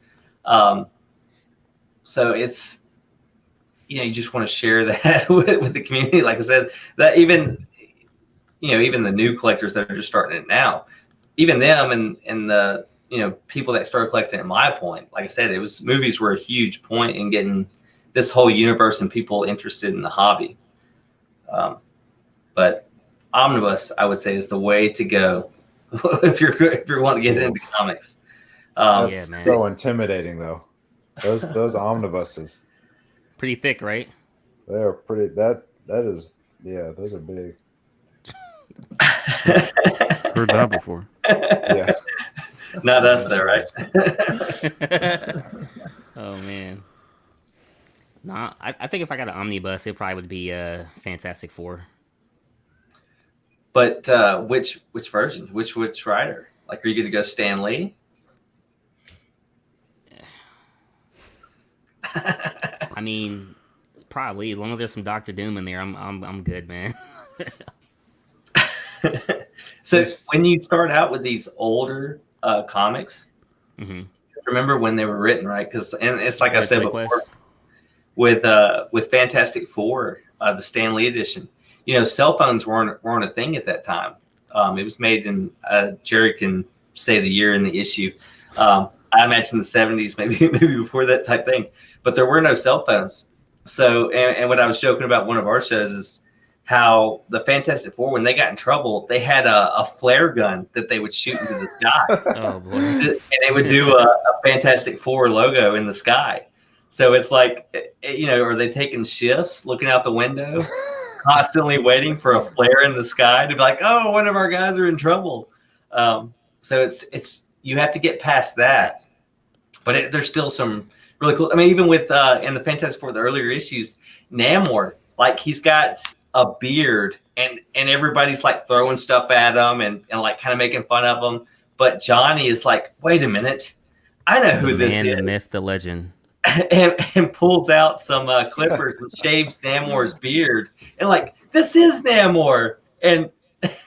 So it's, you just want to share that with the community. Like I said, that even the new collectors that are just starting it now, even them and the, people that started collecting at my point, like I said, movies were a huge point in getting this whole universe and people interested in the hobby. But omnibus, I would say, is the way to go if you want to get into comics. That's man. so intimidating, though. Those omnibuses, Pretty thick, right? they are pretty. That is Yeah, those are big. Heard that before. Yeah. Not us, though, right? Oh man. Nah, I think if I got an omnibus, it probably would be Fantastic Four. But which version? Which writer? Like, are you going to go Stan Lee? I mean, probably as long as there's some Doctor Doom in there, I'm good, man. So when you start out with these older comics, hmm remember when they were written, right? Because and it's like I've said before, Quest. with Fantastic Four, the Stan Lee edition. You know, cell phones weren't a thing at that time. It was made in Jerry can say the year and the issue. I imagine the 70s, maybe before that type thing. But there were no cell phones. So, and what I was joking about one of our shows is how the Fantastic Four, when they got in trouble, they had a flare gun that they would shoot into the sky. Oh boy. And they would do a Fantastic Four logo in the sky. So it's like, you know, are they taking shifts, looking out the window, constantly waiting for a flare in the sky to be like, oh, one of our guys are in trouble. So it's you have to get past that. But there's still some really cool. I mean, even with in the Fantastic Four, the earlier issues, Namor, like he's got a beard and everybody's like throwing stuff at him and like kind of making fun of him. But Johnny is like, wait a minute, I know who The this man, is. the myth, the legend. And pulls out some clippers and shaves Namor's beard. And like, this is Namor. And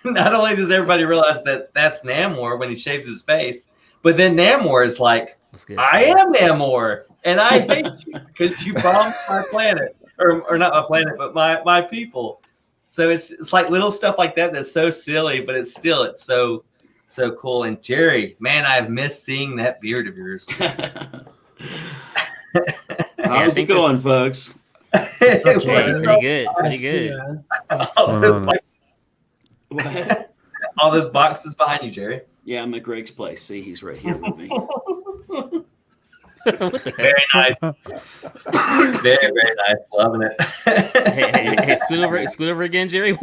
not only does everybody realize that that's Namor when he shaves his face, but then Namor is like, What's good, I Spice? am Namor, and I hate you because you bombed my planet, or not my planet, but my people. So it's like little stuff like that that's so silly, but it's so cool. And Jerry, man, I've missed seeing that beard of yours. I How's it think going, this- folks? Hey, pretty good, pretty good. All those boxes behind you, Jerry. Yeah, I'm at Greg's place. See, he's right here with me. What the Very heck? nice. Very nice. Loving it. Hey, scoot over again, Jerry.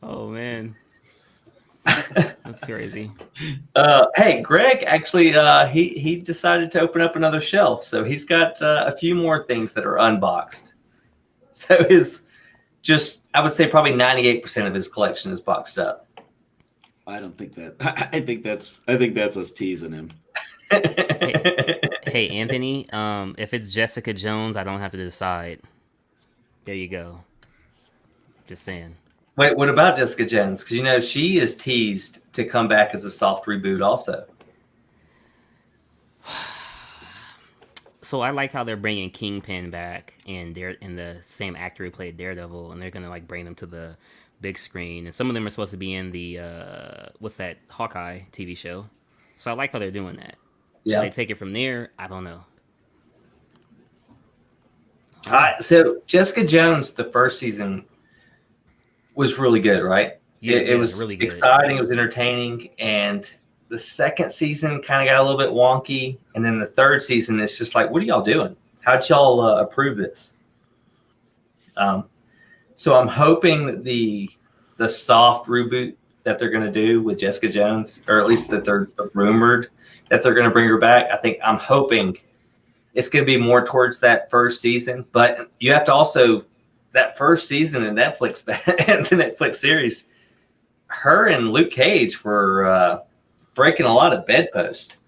Oh man, that's crazy. Hey, Greg actually he decided to open up another shelf, so he's got a few more things that are unboxed. So I would say probably 98% of his collection is boxed up. I don't think that. I think that's us teasing him. Hey, Anthony. If it's Jessica Jones, I don't have to decide. There you go. Just saying. Wait, what about Jessica Jones? Because you know she is teased to come back as a soft reboot, also. So I like how they're bringing Kingpin back, and they're in the same actor who played Daredevil, and they're gonna like bring them to the big screen. And some of them are supposed to be in the what's that Hawkeye TV show. So I like how they're doing that. Yeah. They take it from there. I don't know. So Jessica Jones, the first season was really good, right? Yeah, It was really good. exciting. It was entertaining, and the second season kind of got a little bit wonky, and then the third season, it's just like, what are y'all doing? How'd y'all approve this? So I'm hoping that the soft reboot that they're going to do with Jessica Jones, or at least that they're rumored that they're going to bring her back. I'm hoping it's going to be more towards that first season, but you have to also that first season in Netflix, the Netflix series, her and Luke Cage were breaking a lot of bedposts,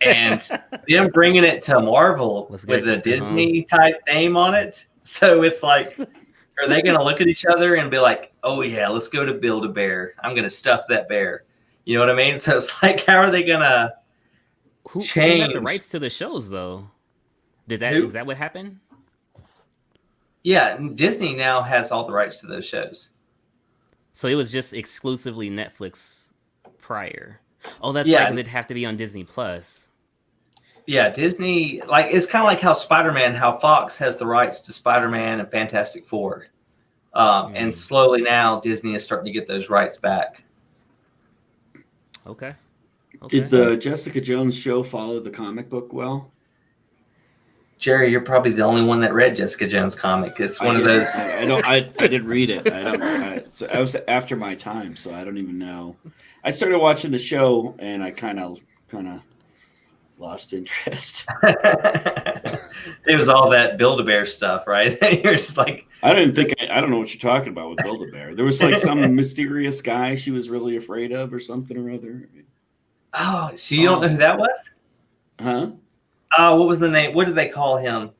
and them bringing it to Marvel What's with good? a Disney type name on it. So it's like, are they going to look at each other and be like, "Oh yeah, let's go to Build-A-Bear. I'm going to stuff that bear." You know what I mean? So it's like, how are they going to? Who got the Change. rights to the shows though? Is Who? that what happened? Yeah, Disney now has all the rights to those shows. So it was just exclusively Netflix prior. Oh, that's Yeah. right, because it'd have to be on Disney Plus. Yeah, Disney, like, it's kind of like how Spider-Man, how Fox has the rights to Spider-Man and Fantastic Four. And slowly now Disney is starting to get those rights back. Okay. Did the Jessica Jones show follow the comic book well? Jerry, you're probably the only one that read Jessica Jones comic. It's one of those. I don't. I didn't read it. I don't. So I was after my time, so I don't even know. I started watching the show, and I kind of lost interest. It was all that Build-A-Bear stuff, right? You're just like, I don't know what you're talking about with Build-A-Bear. There was like some mysterious guy she was really afraid of, or something or other. oh, so you don't know who that was? Huh? What was the name? What did they call him?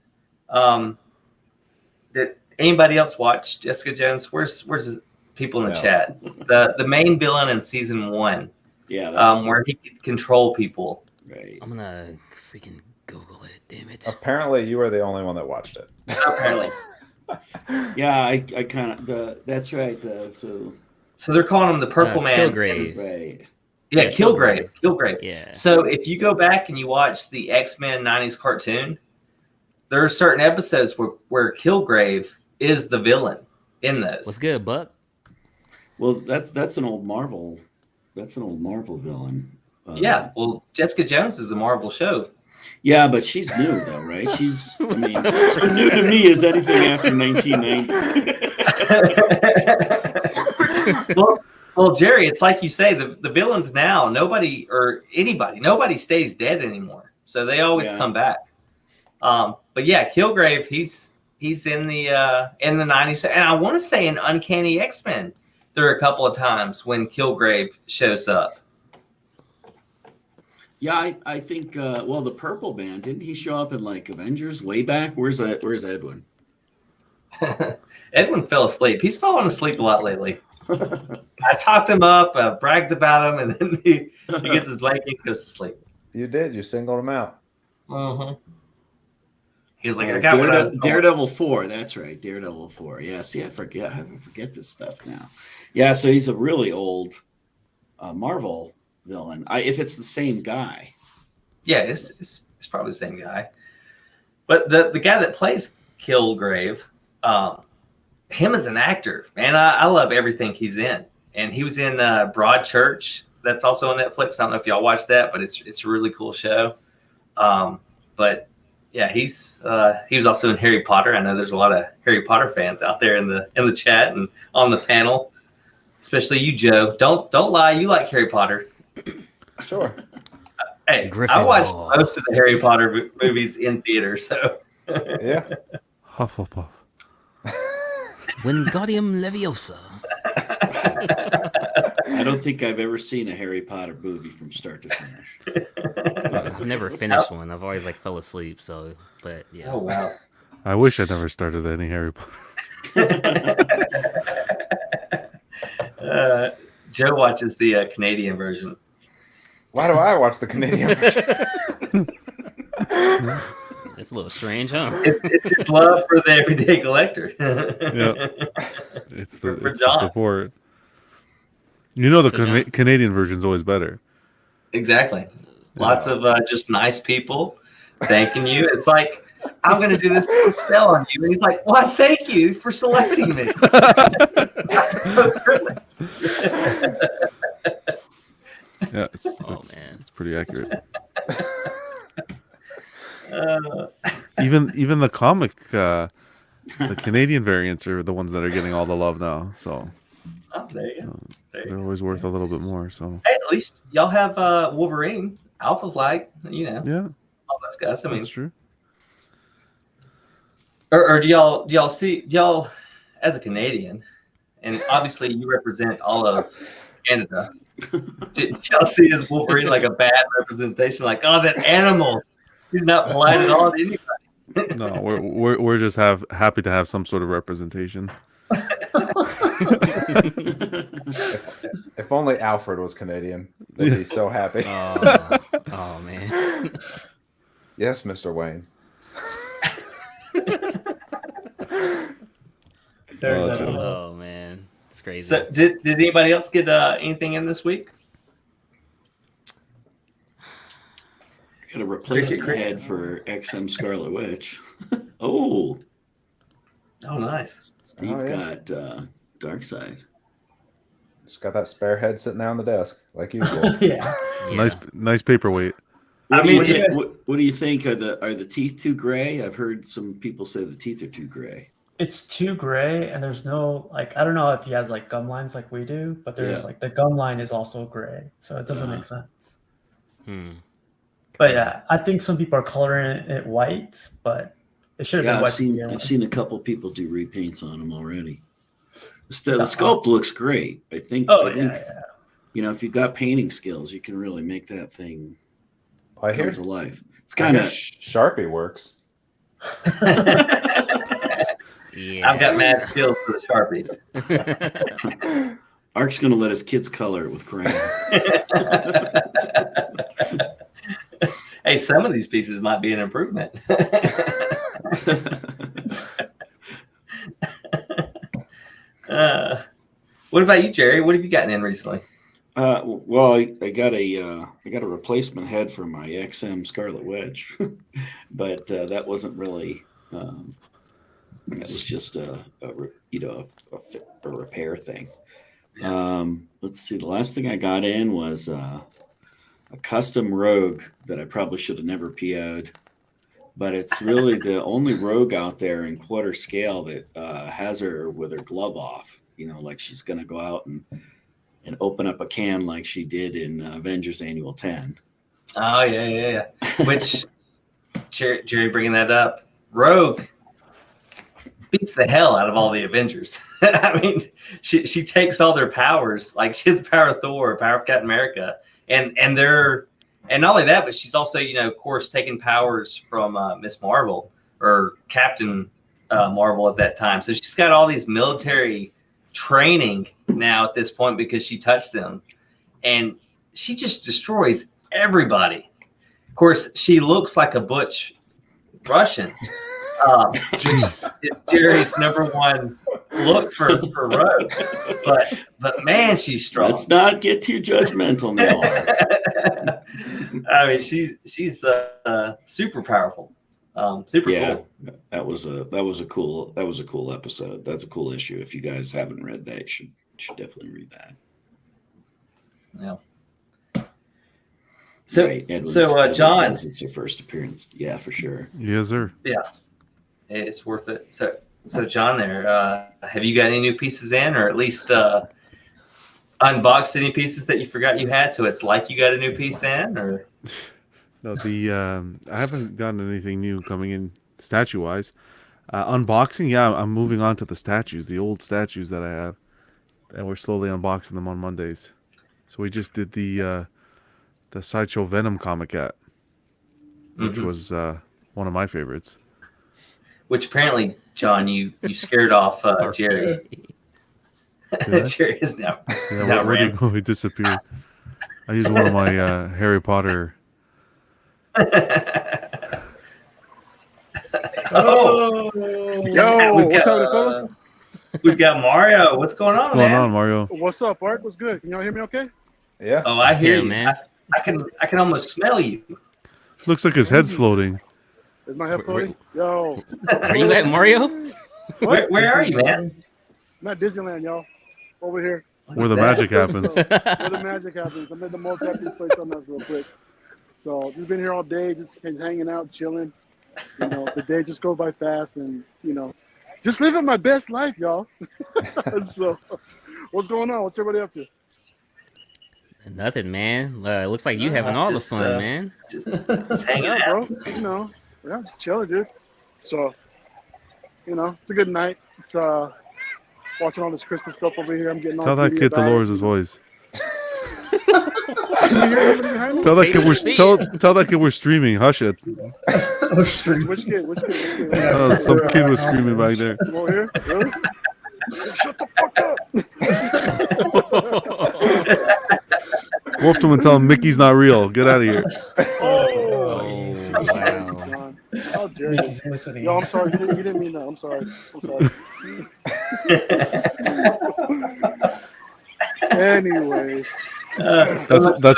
Did anybody else watch Jessica Jones? Where's the people in the No. chat? The main villain in season 1, Yeah. That's where he could control people. right. I'm gonna freaking Google it. Damn it. Apparently, you were the only one that watched it. Apparently, Yeah, I kind of. That's right. So so they're calling him the Purple Man. Kilgrave. right. Yeah, Yeah, Kilgrave. Kilgrave. Yeah. So if you go back and you watch the X-Men 90s cartoon, there are certain episodes where Kilgrave is the villain in those. What's good, Buck? Well, that's an old Marvel. That's an old Marvel villain. Yeah, well, Jessica Jones is a Marvel show. Yeah, but she's new though, right? She's. I mean, she's new to me as anything after 1990. well, Jerry, it's like you say, the villains now, nobody stays dead anymore. So they always Yeah. come back. But yeah, Kilgrave, he's in the 90s, and I want to say in Uncanny X-Men, there are a couple of times when Kilgrave shows up. Yeah, I think. Well, the Purple Man, didn't he show up in like Avengers way back? Where's Edwin? Edwin fell asleep. He's fallen asleep a lot lately. I talked him up, bragged about him, and then he gets his blanket and goes to sleep. You did. You singled him out. Mm-hmm. He was like, I got Daredevil 4. That's right, Daredevil 4. Yeah, see, I forget this stuff now. Yeah, so he's a really old Marvel villain. If it's the same guy. Yeah, it's probably the same guy. But the guy that plays Kilgrave, him as an actor, man, I love everything he's in. And he was in Broadchurch. That's also on Netflix. I don't know if y'all watched that, but it's a really cool show. But yeah, he was also in Harry Potter. I know there's a lot of Harry Potter fans out there in the chat and on the panel, especially you, Joe. Don't lie, you like Harry Potter. Sure. Hey, I Gryffindor. watched most of the Harry Potter movies in theater, so Yeah. Hufflepuff. Wingardium Leviosa. I don't think I've ever seen a Harry Potter movie from start to finish. I've never finished one. I've always like fell asleep. So, but yeah. oh wow. I wish I never started any Harry Potter. Joe watches the Canadian version. Why do I watch the Canadian version? It's a little strange, huh? It's his love for the everyday collector. It's For the John. support. You know, the So John- Canadian version's always better. Exactly. Lots of just nice people thanking you. It's like, I'm going to do this spell on you. And he's like, why, thank you for selecting me. I'm so privileged. Yeah, Oh man. it's pretty accurate. Uh, Even the comic, the Canadian variants are the ones that are getting all the love now. So oh, there you go. There you they're go. always worth a little bit more. So Hey, at least y'all have Wolverine, Alpha Flight, you know, yeah, all those guys. I mean, that's true. or do y'all see y'all as a Canadian, and obviously you represent all of Canada. Did y'all see his Wolverine like a bad representation? Like, oh, that animal, he's not polite at all to anybody. No, we're just happy to have some sort of representation. If only Alfred was Canadian, they'd be so happy. Oh man. Yes, Mr. Wayne. Joe. Oh man. It's crazy. So, did anybody else get anything in this week? Got a replacement head for XM Scarlet Witch. Oh, Oh, nice. Steve Oh, yeah. got Darkseid. Just got that spare head sitting there on the desk, like usual. Yeah. Yeah. Nice paperweight. What I do mean, you if you think? guys- What do you think? Are the teeth too gray? I've heard some people say the teeth are too gray. It's too gray, and there's no like I don't know if he has like gum lines like we do, but there's Yeah. like the gum line is also gray, so it doesn't Uh-huh. make sense. Hmm. But yeah, I think some people are coloring it white, but it should have Yeah, been I've white. to seen begin I've with. seen a couple people do repaints on them already. The Uh-uh. sculpt looks great. I think. Oh I think yeah. if you've got painting skills, you can really make that thing I come hear, to life. It's I kind hear of Sharpie works. Yeah. I've got mad skills for the Sharpie. Ark's going to let his kids color it with crayon. Hey, some of these pieces might be an improvement. What about you, Jerry? What have you gotten in recently? Well, I got a replacement head for my XM Scarlet Wedge, but that wasn't really. That was just a repair thing. Let's see. The last thing I got in was a custom Rogue that I probably should have never PO'd, but it's really the only Rogue out there in quarter scale that has her with her glove off. Like she's going to go out and open up a can like she did in Avengers Annual 10. Oh yeah. Which Jerry bringing that up, Rogue beats the hell out of all the Avengers. I mean, she takes all their powers. Like she has the power of Thor, power of Captain America, and not only that, but she's also of course taking powers from Miss Marvel or Captain Marvel at that time. So she's got all these military training now at this point because she touched them, and she just destroys everybody. Of course, she looks like a butch Russian. Jeez. It's Jerry's number one look for Rogue, but man, she's strong. Let's not get too judgmental now. I mean, she's super powerful, super Yeah, cool. that was a cool episode. That's a cool issue. If you guys haven't read that, you should definitely read that. Yeah. So, Right, Edwin John, says it's her first appearance. Yeah, for sure. Yes, sir. it's worth it. So John, there, have you got any new pieces in, or at least unboxed any pieces that you forgot you had? So it's like you got a new piece in, or No, I haven't gotten anything new coming in statue wise. Unboxing, yeah, I'm moving on to the statues, the old statues that I have, and we're slowly unboxing them on Mondays. So we just did the Sideshow Venom comic cat, which was one of my favorites. which apparently, John, you scared off Jerry. Jerry is now. Yeah, where did he go? He disappeared. I used one of my Harry Potter. Oh, Yo, We've what's got- up, fellas? we've got Mario. What's going What's on, going man? on, Mario? What's up, Art? What's good? Can y'all hear me okay? Yeah. Oh, I hear Yeah, you, man. I can almost smell you. Looks like his head's floating. Is my head Where- floating? Yo, Where you at, Mario? Where are you, man? I'm at Disneyland, y'all. Over here. Where the That- magic happens. So, where the magic happens. I'm at the most happiest place on earth real quick. So we've been here all day, just hanging out, chilling. The day just goes by fast, and just living my best life, y'all. So, what's going on? What's everybody up to? Nothing, man. Looks like you having all the just, fun, man. Just hanging Yeah, out. bro. Yeah, just chilling, dude. So, it's a good night. It's watching all this Christmas stuff over here. I'm getting all Tell that giddy kid to about lower it. his voice. Can you hear anybody behind me? Tell that They kid can see tell that kid we're streaming. Hush it. Which kid? Some kid was screaming back there. You won't hear? Really? Shut the fuck up! Go up to him and tell him Mickey's not real. Get out of here. Oh, wow. John. How dare you? Mickey's listening. Yo, I'm sorry. You didn't mean that. I'm sorry. Anyways, That's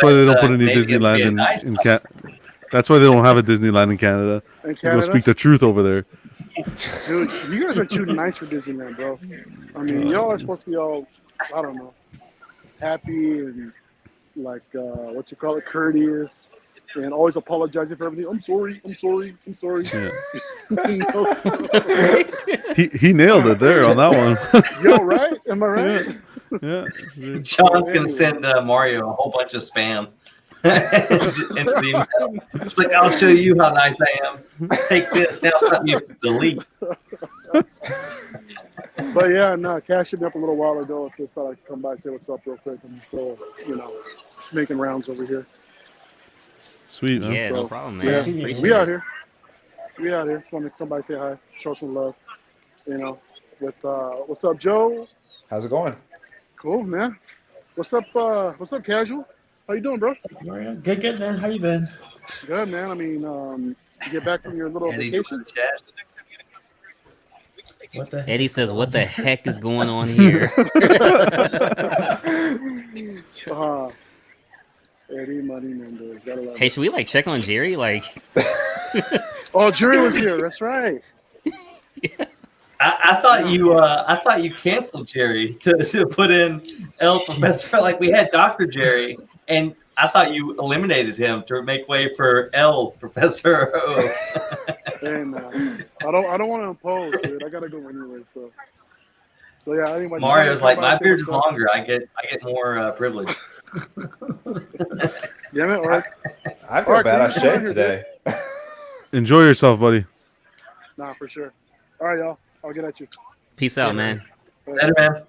why they don't put any Maybe Disneyland it'd be a nice in Canada. That's why they don't have a Disneyland in Canada. in They go Canada, speak the truth over there. dude, you guys are too nice for Disneyland, bro. I mean, y'all are supposed to be all, I don't know, happy and like what you call it, courteous. and always apologizing for everything. I'm sorry. Yeah. You know? He nailed it there on that one. Yo, right? Am I right? Yeah. Sean's gonna send Mario a whole bunch of spam. Into the email. It's like, I'll show you how nice I am. Take this. Now it's not you to delete. But yeah, no, Cash hit me up a little while ago. Just thought I'd come by and say what's up real quick. I'm still, just making rounds over here. Sweet, man. Yeah, no So, problem, Yeah, man. Appreciate we it. out here. We out here. Just wanted to come by, say hi, show some love. With what's up, Joe? How's it going? Cool, man. What's up, Casual? How you doing, bro? Mario, good, man. How you been? Good, man. I mean, you get back from your little Eddie vacation? joined the chat. What the heck? Eddie says, "What the heck is going on here?" Eddie Money Mendes. Gotta love Hey, it. should we check on Jerry? Oh, Jerry was here. That's right. I thought you canceled Jerry to put in El Professor. Like we had Dr. Jerry, and I thought you eliminated him to make way for El Professor O. And I don't want to impose, dude. I gotta go anyway. So yeah. Anyway, Mario's like, my beard is is longer. I get more privilege. Yeah, man. All right. I feel All right, bad. I can you come shaved in today. Enjoy yourself, buddy. Nah, for sure. All right, y'all. I'll get at you. Peace out, man. Better man.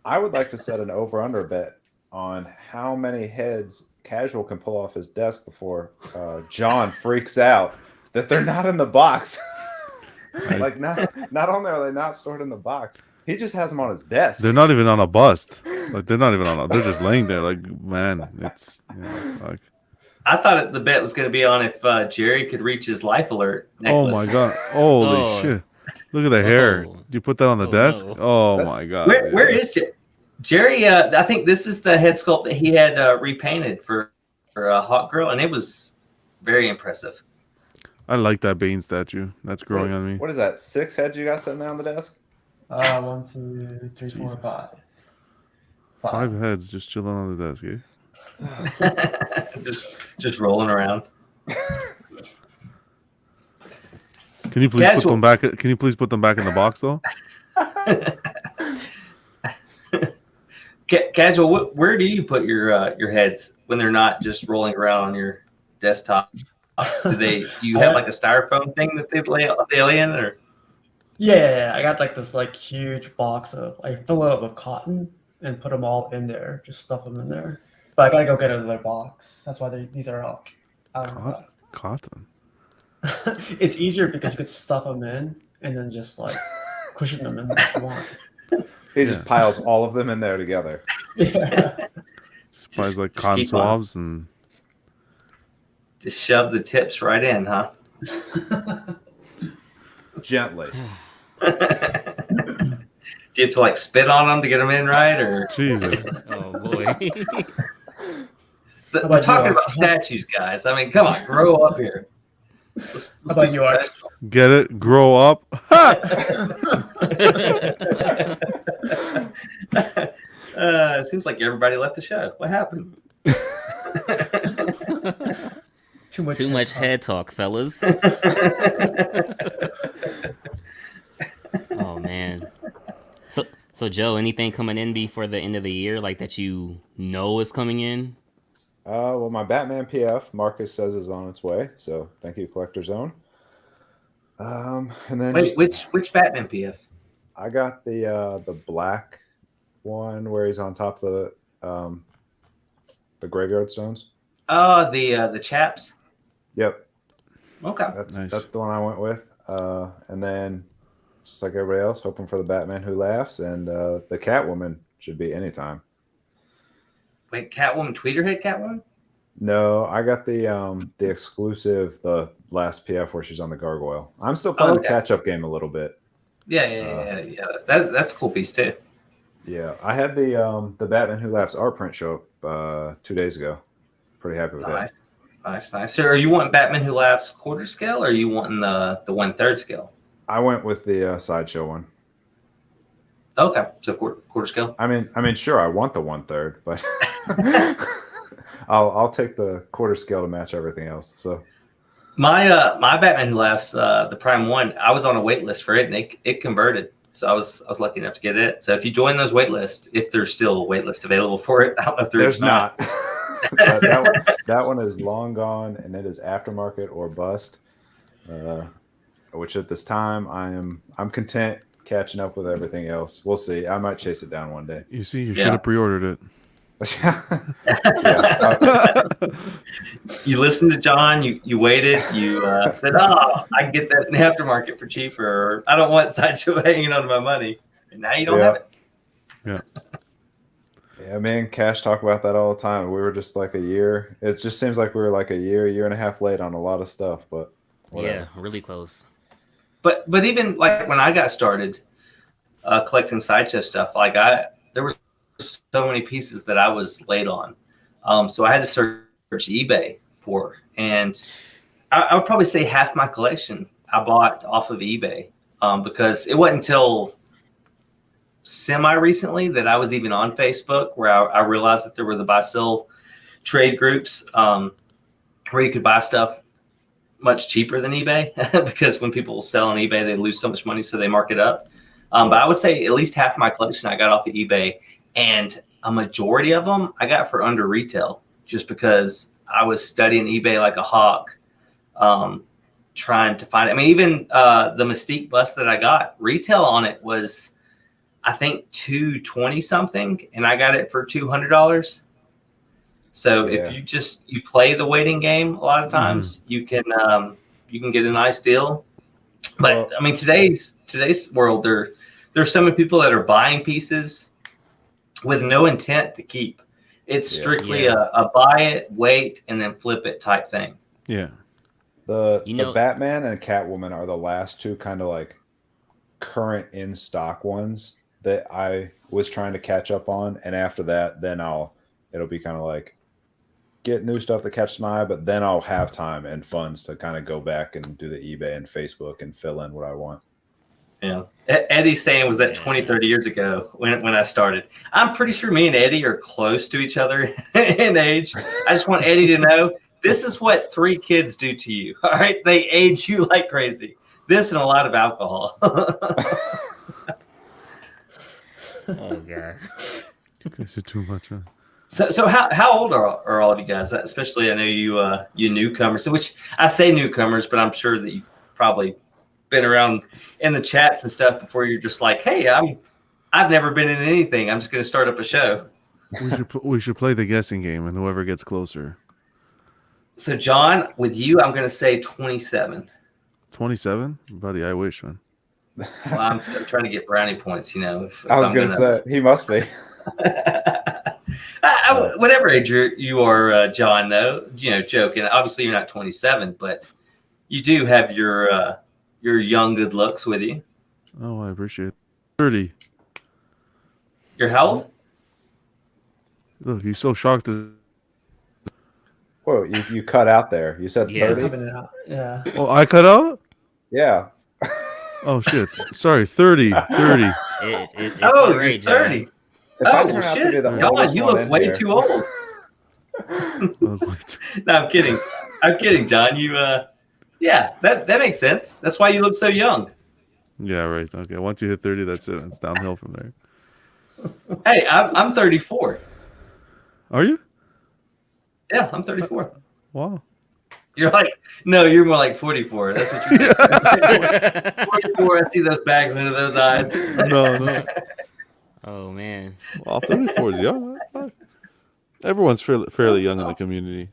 I would like to set an over/under bet on how many heads Casual can pull off his desk before John freaks out that they're not in the box. Not only are they not stored in the box, he just has them on his desk. They're not even on a bust. They're not even on. They're just laying there. Man, it's I thought the bet was going to be on if Jerry could reach his life alert necklace. Oh my god! Holy Oh. shit! Look at the hair. Oh. Did you put that on the Oh, desk? no. Oh That's- my god! Where is Jerry? I think this is the head sculpt that he had repainted for Hawk Girl, and it was very impressive. I like that Bane statue. That's growing on me. What is that? 6 heads you got sitting there on the desk? 1, 2, 3, 4, 5. 5 heads just chilling on the desk. Eh? just rolling around. Can you please put Casual. them back? Can you please put them back in the box though? Casual, where do you put your heads when they're not just rolling around on your desktop? Do you have a styrofoam thing that they lay in, or? Yeah, I got this huge box of I fill it up with cotton and put them all in there, just stuff them in there. But I gotta go get another box. That's why these are all. Cotton. It's easier because you could stuff them in and then just cushion them in if you want. He just piles all of them in there together. Yeah. Supplies Just cotton keep on. swabs and Just shove the tips right in, huh? Gently. Do you have to spit on them to get them in right, or Jesus. Oh boy. about we're you, talking Art? about statues, guys? I mean, come on, grow up here. Let's How about be you, Art? professional. Get it? Grow up. It seems like everybody left the show. What happened? Too much head talk, fellas. Oh man. So Joe, anything coming in before the end of the year that you know is coming in? Well, my Batman PF, Marcus says, is on its way. So thank you, Collector Zone. And then Wait, which Batman PF? I got the black one where he's on top of the graveyard stones. Oh, the chaps. Yep, Okay. that's Nice. the one I went with. And then just like everybody else, hoping for the Batman Who Laughs, and the Catwoman should be anytime. Wait, Catwoman, Tweeterhead Catwoman? No, I got the exclusive, the last PF where she's on the gargoyle. I'm still playing the Okay. catch-up game a little bit. Yeah. That's a cool piece too. Yeah, I had the Batman Who Laughs art print show up 2 days ago. Pretty happy with that. Nice. So, are you wanting Batman Who Laughs quarter scale, or are you wanting the 1/3 scale? I went with the sideshow one. Okay, so quarter scale. I mean, sure, I want the 1/3, but I'll take the quarter scale to match everything else. So My Batman Who Laughs, the Prime One, I was on a wait list for it, and it converted. So I was lucky enough to get it. So if you join those wait lists, if there's still a wait list available for it, I don't know if there's not. But that one is long gone, and it is aftermarket or bust. Which at this time I'm content catching up with everything else. We'll see. I might chase it down one day. You see, you should have pre-ordered it. You listened to John. You waited. You said, "Oh, I can get that in the aftermarket for cheaper." Or, I don't want Sideshow hanging on to my money. And now you don't have it. Yeah, man. Cash talk about that all the time. We were just like a year. It just seems like we were like a year and a half late on a lot of stuff. But whatever. Yeah, really close. But even like when I got started collecting Sideshow stuff, like there were so many pieces that I was late on. So I had to search eBay for, and I would probably say half my collection I bought off of eBay because it wasn't until semi-recently that I was even on Facebook where I realized that there were the buy-sell trade groups where you could buy stuff much cheaper than eBay because when people sell on eBay, they lose so much money, so they mark it up. But I would say at least half my collection I got off of eBay, and a majority of them I got for under retail just because I was studying eBay like a hawk, trying to find it. I mean, even the Mystique bus that I got, retail on it was, I think, $220 something, and I got it for $200. So if you play the waiting game, a lot of times you can get a nice deal. But I mean, today's world, there's so many people that are buying pieces with no intent to keep. It's strictly a buy it, wait, and then flip it type thing. Yeah. The Batman and Catwoman are the last two kind of like current in stock ones that I was trying to catch up on. And after that, then it'll be kind of like get new stuff that catches my eye, but then I'll have time and funds to kind of go back and do the eBay and Facebook and fill in what I want. Yeah. Eddie's saying was that 20, 30 years ago when I started. I'm pretty sure me and Eddie are close to each other in age. I just want Eddie to know this is what 3 kids do to you. All right. They age you like crazy. This and a lot of alcohol. Oh, God. This is too much, huh? So how old are all of you guys? Especially, I know you newcomers, which I say newcomers, but I'm sure that you've probably been around in the chats and stuff before. You're just like, hey, I've never been in anything. I'm just going to start up a show. We should play the guessing game, and whoever gets closer. So John, with you, I'm going to say 27. 27, buddy. I wish, man. Well, I'm trying to get brownie points. If I was going to say he must be. Whatever age you are, John, though, joking. Obviously, you're not 27, but you do have your young good looks with you. Oh, I appreciate it. 30. You're how old? Look, he's so shocked. Whoa, you cut out there. You said 30? Yeah. Oh, I cut out? Yeah. Oh, shit. Sorry, 30. 30. It's Oh, all you're right, John. 30. If I turn out to be the John, oldest you one look in way here- too old. No, I'm kidding. I'm kidding, John. You, that makes sense. That's why you look so young. Yeah, right. Okay, once you hit 30, that's it. It's downhill from there. Hey, I'm 34. Are you? Yeah, I'm 34. Wow. You're like, no, you're more like 44. That's what you're saying. 44, I see those bags under those eyes. No. Oh, man. Well, 34 is young. Everyone's fairly young in the community.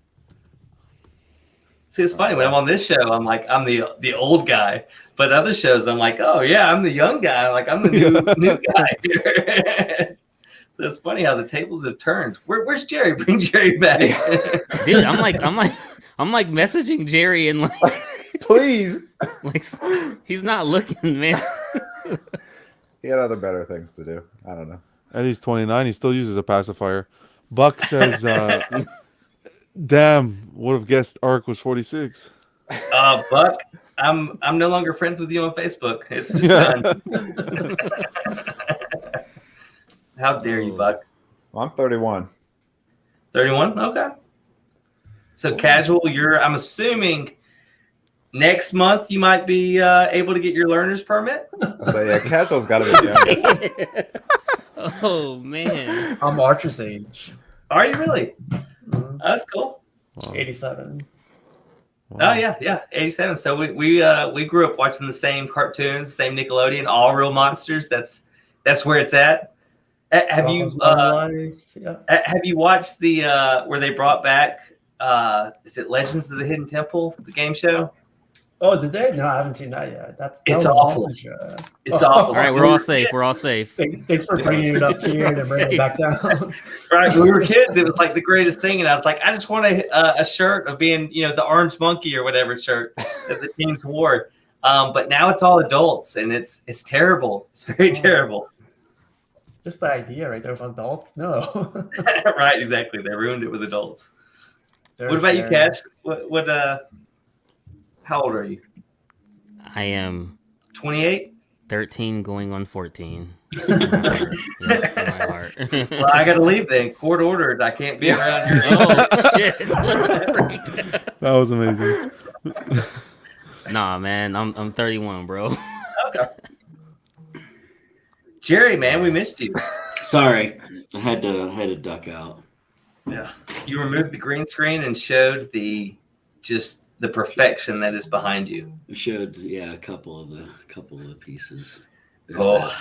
See, it's funny when I'm on this show, I'm like, I'm the old guy, but other shows, I'm like, oh yeah, I'm the young guy. Like I'm the new guy here. So it's funny how the tables have turned. Where's Jerry? Bring Jerry back. Dude, I'm like messaging Jerry and like Please. he's not looking, man. He had other better things to do. I don't know. Eddie's 29. He still uses a pacifier. Buck says, damn, would have guessed Ark was 46. Buck, I'm no longer friends with you on Facebook. It's just done. How dare you, Buck? Well, I'm 31. 31? Okay. So casual, I'm assuming next month you might be able to get your learner's permit. So yeah, casual's got to be the youngest. Oh man. I'm Archer's age. Are you really? Mhm. That's cool. Wow. 87. Oh yeah, 87. So we grew up watching the same cartoons, same Nickelodeon, All Real Monsters. That's where it's at. Have you Yeah. have you watched the where they brought back is it Legends of the Hidden Temple, the game show? Oh, did they? No, I haven't seen that yet. That It's was an awful. awesome show. It's Oh, awful. All right, we're all safe. We're all safe. Thanks for bringing it up here and then bringing it back down. Right, when we were kids, it was like the greatest thing, and I was like, I just want a shirt of being, the orange monkey or whatever shirt that the teams wore. But now it's all adults, and it's terrible. It's very terrible. Just the idea right there with adults. No. Right, exactly. They ruined it with adults. They're What about you, scary. Cash? What how old are you? I am 28? 13 going on 14. In my heart. Yeah, in my heart. Well, I got to leave then. Court ordered. I can't be around here. Oh shit. What the freak? That was amazing. Nah, man, I'm 31, bro. Jerry, man, we missed you. Sorry, I had to duck out. Yeah. You removed the green screen and showed the perfection that is behind you. I showed a couple of the pieces. There's Oh.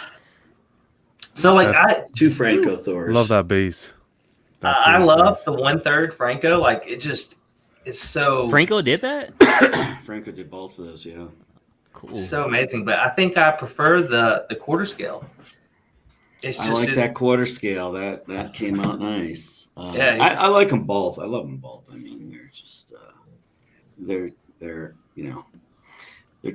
So like two Franco Thors. Love that bass. I love the 1/3 Franco. Like it just is so Franco did that? Franco did both of those. Yeah. Cool. so amazing. But I think I prefer the quarter scale. It's I just like it's- that quarter scale. That came out nice. Yeah, it's- I like them both. I love them both. I mean, they're just they're they're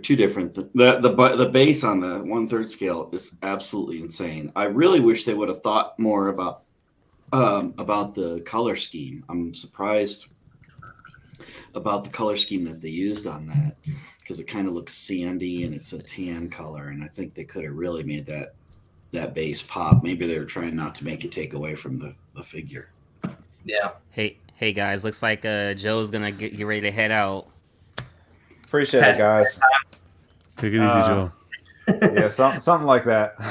two different. The bass on the 1/3 scale is absolutely insane. I really wish they would have thought more about the color scheme. I'm surprised about the color scheme that they used on that because it kind of looks sandy and it's a tan color, and I think they could have really made that bass pop. Maybe they were trying not to make it take away from the figure. yeah. Hey guys, looks like Joe's gonna get ready to head out. Appreciate it, guys. Take it easy, Joe. Yeah, something like that.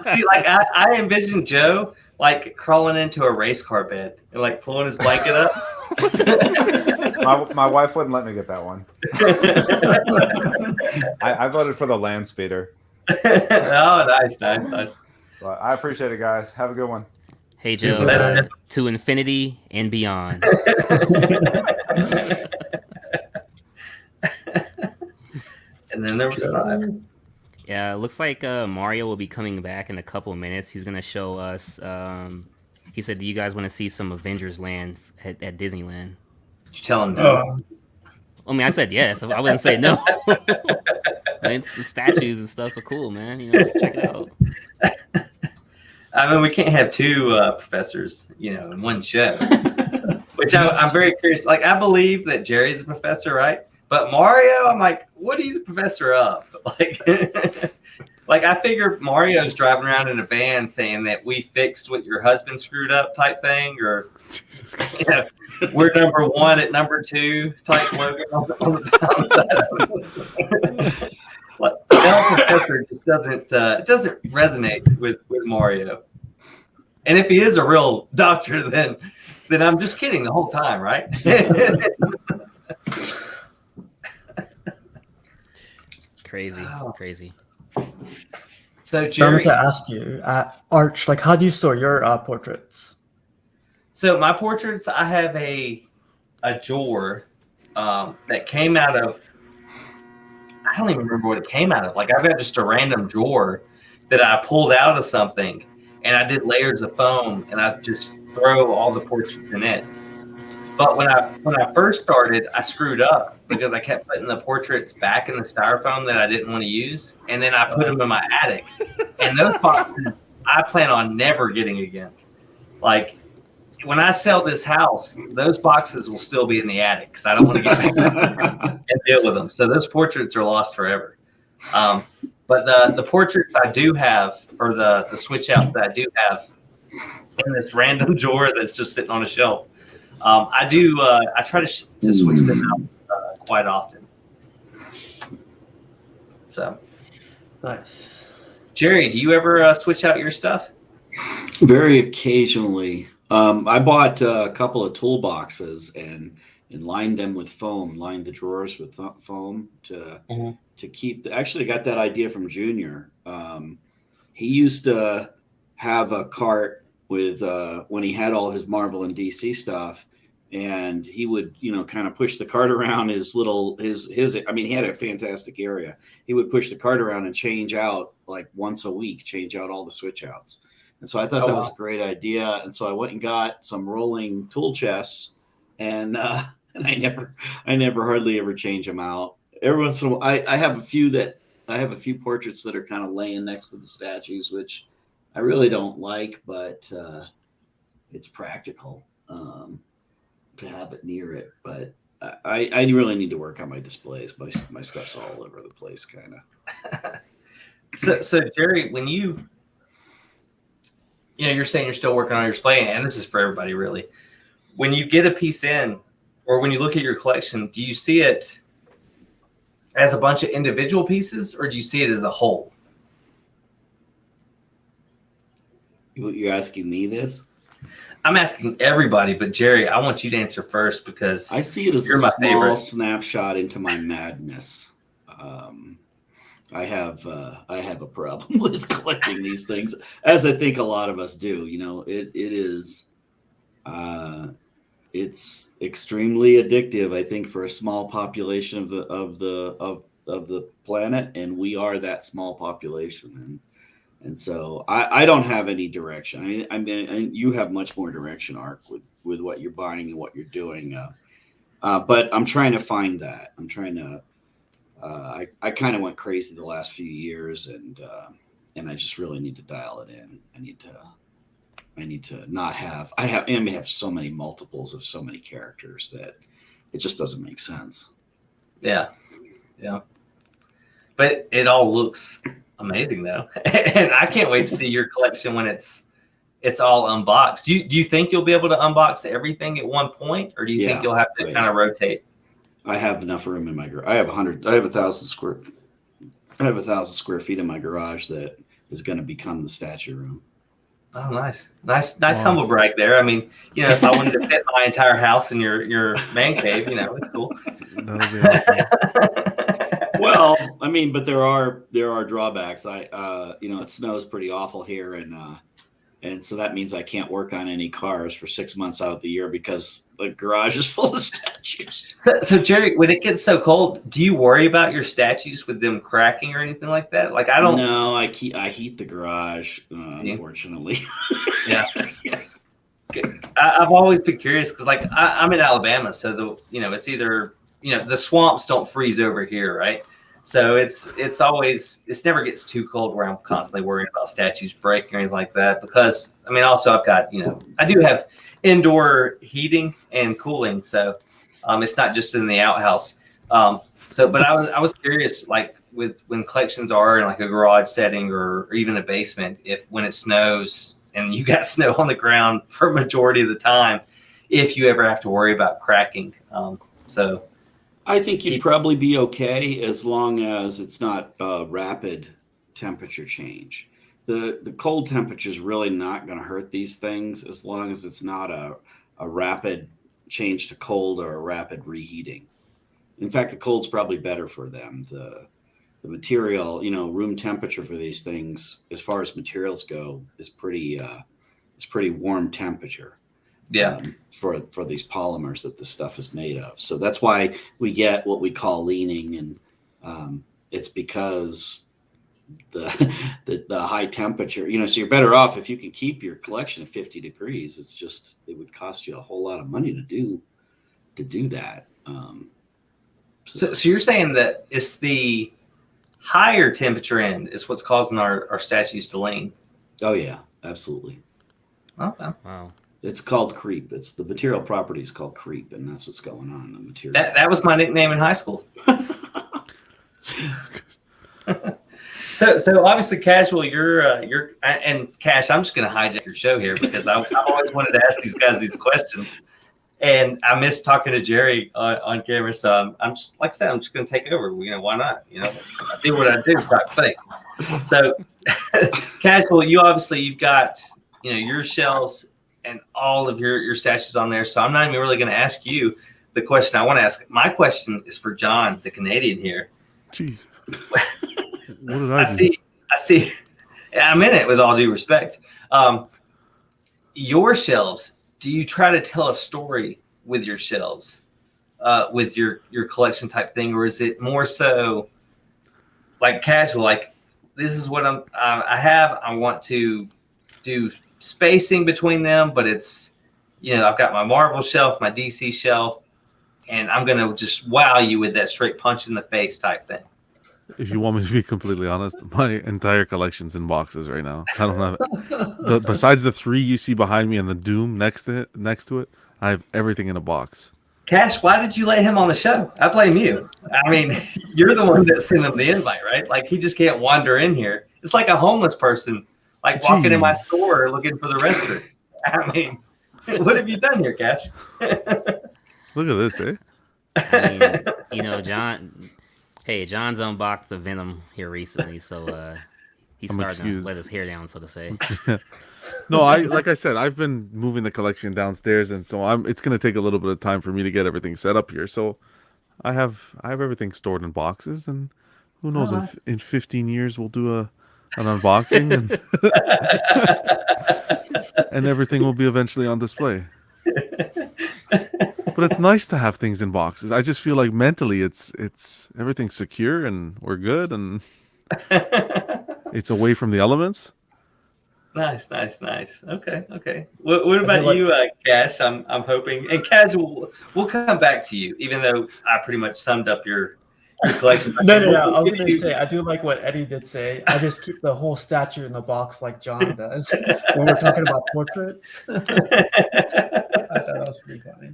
See, like I envision Joe like crawling into a race car bed and like pulling his blanket up. my wife wouldn't let me get that one. I voted for the land speeder. Oh, nice. But I appreciate it, guys. Have a good one. Hey Joe, later. to infinity and beyond. And then there was 5. Yeah, it looks like Mario will be coming back in a couple of minutes. He's gonna show us. He said, "Do you guys want to see some Avengers Land at Disneyland?" Did you tell him no? I mean, I said yes. I wouldn't say no. I mean, it's the statues and stuff so cool, man. Let's check it out. I mean, we can't have two professors, in one show. Which I'm very curious. Like, I believe that Jerry's a professor, right? But Mario, I'm like, what are you the professor of? Like, I figure Mario's driving around in a van saying that we fixed what your husband screwed up type thing, or we're number 1 at number 2 type logo on the downside. Like, that professor just doesn't resonate with Mario. And if he is a real doctor, then I'm just kidding the whole time, right? Crazy. So So I'm Jerry, to ask you, Arch, like, how do you store your portraits? so my portraits, I have a drawer that came out of, I don't even remember what it came out of. Like, I've got just a random drawer that I pulled out of something, and I did layers of foam, and I just throw all the portraits in it. But when I first started, I screwed up because I kept putting the portraits back in the styrofoam that I didn't want to use, and then I put them in my attic. And those boxes, I plan on never getting again. Like, when I sell this house, those boxes will still be in the attic because I don't want to get back and deal with them. So those portraits are lost forever. But the portraits I do have, or the switch outs that I do have in this random drawer that's just sitting on a shelf, I do. I try to switch them out quite often. So, Nice. Jerry, do you ever switch out your stuff? Very occasionally. I bought a couple of toolboxes and lined them with foam, lined the drawers with foam to keep. Actually, I got that idea from Junior. He used to have a cart with when he had all his Marvel and DC stuff, and he would kind of push the cart around his. I mean, he had a fantastic area. He would push the cart around and change out like once a week, change out all the switch outs. And so I thought that was a great idea. And so I went and got some rolling tool chests, and I never hardly ever change them out. Every once in a while, I have a few portraits that are kind of laying next to the statues, which I really don't like, but it's practical to have it near it. But I really need to work on my displays. My stuff's all over the place, kind of. So Jerry, when you're saying you're still working on your display, and this is for everybody really. When you get a piece in, or when you look at your collection, do you see it as a bunch of individual pieces, or do you see it as a whole? You're asking me this? I'm asking everybody, but Jerry, I want you to answer first because I see it as you're a my small favorite. snapshot into my madness. I have a problem with collecting these things, as I think a lot of us do. It's extremely addictive, I think, for a small population of the planet, and we are that small population. And so I don't have any direction. I mean, you have much more direction, Ark, with what you're buying and what you're doing. But I'm trying to find that. I'm trying to. I kind of went crazy the last few years, and I just really need to dial it in. I need to not have. I have so many multiples of so many characters that it just doesn't make sense. Yeah. But it all looks amazing though, and I can't wait to see your collection when it's all unboxed. Do you think you'll be able to unbox everything at one point, or do you think you'll have to kind of rotate? I have enough room in my garage. I have 1,000 square feet in my garage that is going to become the statue room. Oh, nice humble brag there. I mean, if I wanted to fit my entire house in your man cave, it's cool. That'll be awesome. Well, I mean, but there are drawbacks. It snows pretty awful here, and so that means I can't work on any cars for 6 months out of the year because the garage is full of statues. So Jerry, when it gets so cold, do you worry about your statues with them cracking or anything like that? Like I don't. No, I heat the garage. Unfortunately. Yeah. I've always been curious because, like, I'm in Alabama, so it's either the swamps don't freeze over here, right? So it's never gets too cold where I'm constantly worrying about statues breaking or anything like that. Because also I've got I do have indoor heating and cooling, so it's not just in the outhouse. But I was curious, like when collections are in like a garage setting or even a basement, if when it snows and you got snow on the ground for a majority of the time, if you ever have to worry about cracking. I think you'd probably be okay as long as it's not a rapid temperature change. The cold temperature is really not going to hurt these things as long as it's not a rapid change to cold or a rapid reheating. In fact, the cold's probably better for them. The material, room temperature for these things, as far as materials go, is pretty warm temperature. Yeah. For these polymers that this stuff is made of. So that's why we get what we call leaning, and it's because the high temperature, so you're better off if you can keep your collection at 50 degrees. It would cost you a whole lot of money to do that. So you're saying that it's the higher temperature end is what's causing our statues to lean? Oh yeah, absolutely. Okay. Wow. It's called creep. It's the material property is called creep, and that's what's going on in the material. That was my nickname in high school. So obviously, Casual, you're and Cash. I'm just going to hijack your show here because I always wanted to ask these guys these questions. And I miss talking to Jerry on camera, so I'm just like I said, I'm just going to take over. Why not? I do what I do type thing. So, Casual, you've got your shelves and all of your stashes on there. So I'm not even really going to ask you the question I want to ask. My question is for John, the Canadian here. Jesus. What did I do? I see. I'm in it with all due respect. Your shelves. Do you try to tell a story with your shelves, with your collection type thing, or is it more so like casual? Like this is what I have. I want to do spacing between them, but it's I've got my Marvel shelf, my DC shelf, and I'm gonna just wow you with that straight punch in the face type thing. If you want me to be completely honest, my entire collection's in boxes right now. I don't have besides the 3 you see behind me and the Doom next to it, I have everything in a box. Cash, why did you let him on the show? I blame you. I mean, you're the one that sent him the invite, right? Like he just can't wander in here. It's like a homeless person, like walking in my store looking for the restroom. I mean, what have you done here, Cash? Look at this, eh? I mean, John. Hey, John's unboxed the Venom here recently, so he's starting to let his hair down, so to say. No, like I said, I've been moving the collection downstairs, and so it's going to take a little bit of time for me to get everything set up here. So I have everything stored in boxes, and who knows, in 15 years we'll do an unboxing, and everything will be eventually on display. But it's nice to have things in boxes. I just feel like mentally it's everything's secure and we're good and it's away from the elements. Nice. Okay. What about you, Cash? I'm hoping, and Casual, we'll come back to you, even though I pretty much summed up your collection. No. I was going to say, I do like what Eddie did say. I just keep the whole statue in the box like John does when we're talking about portraits. I thought that was pretty funny.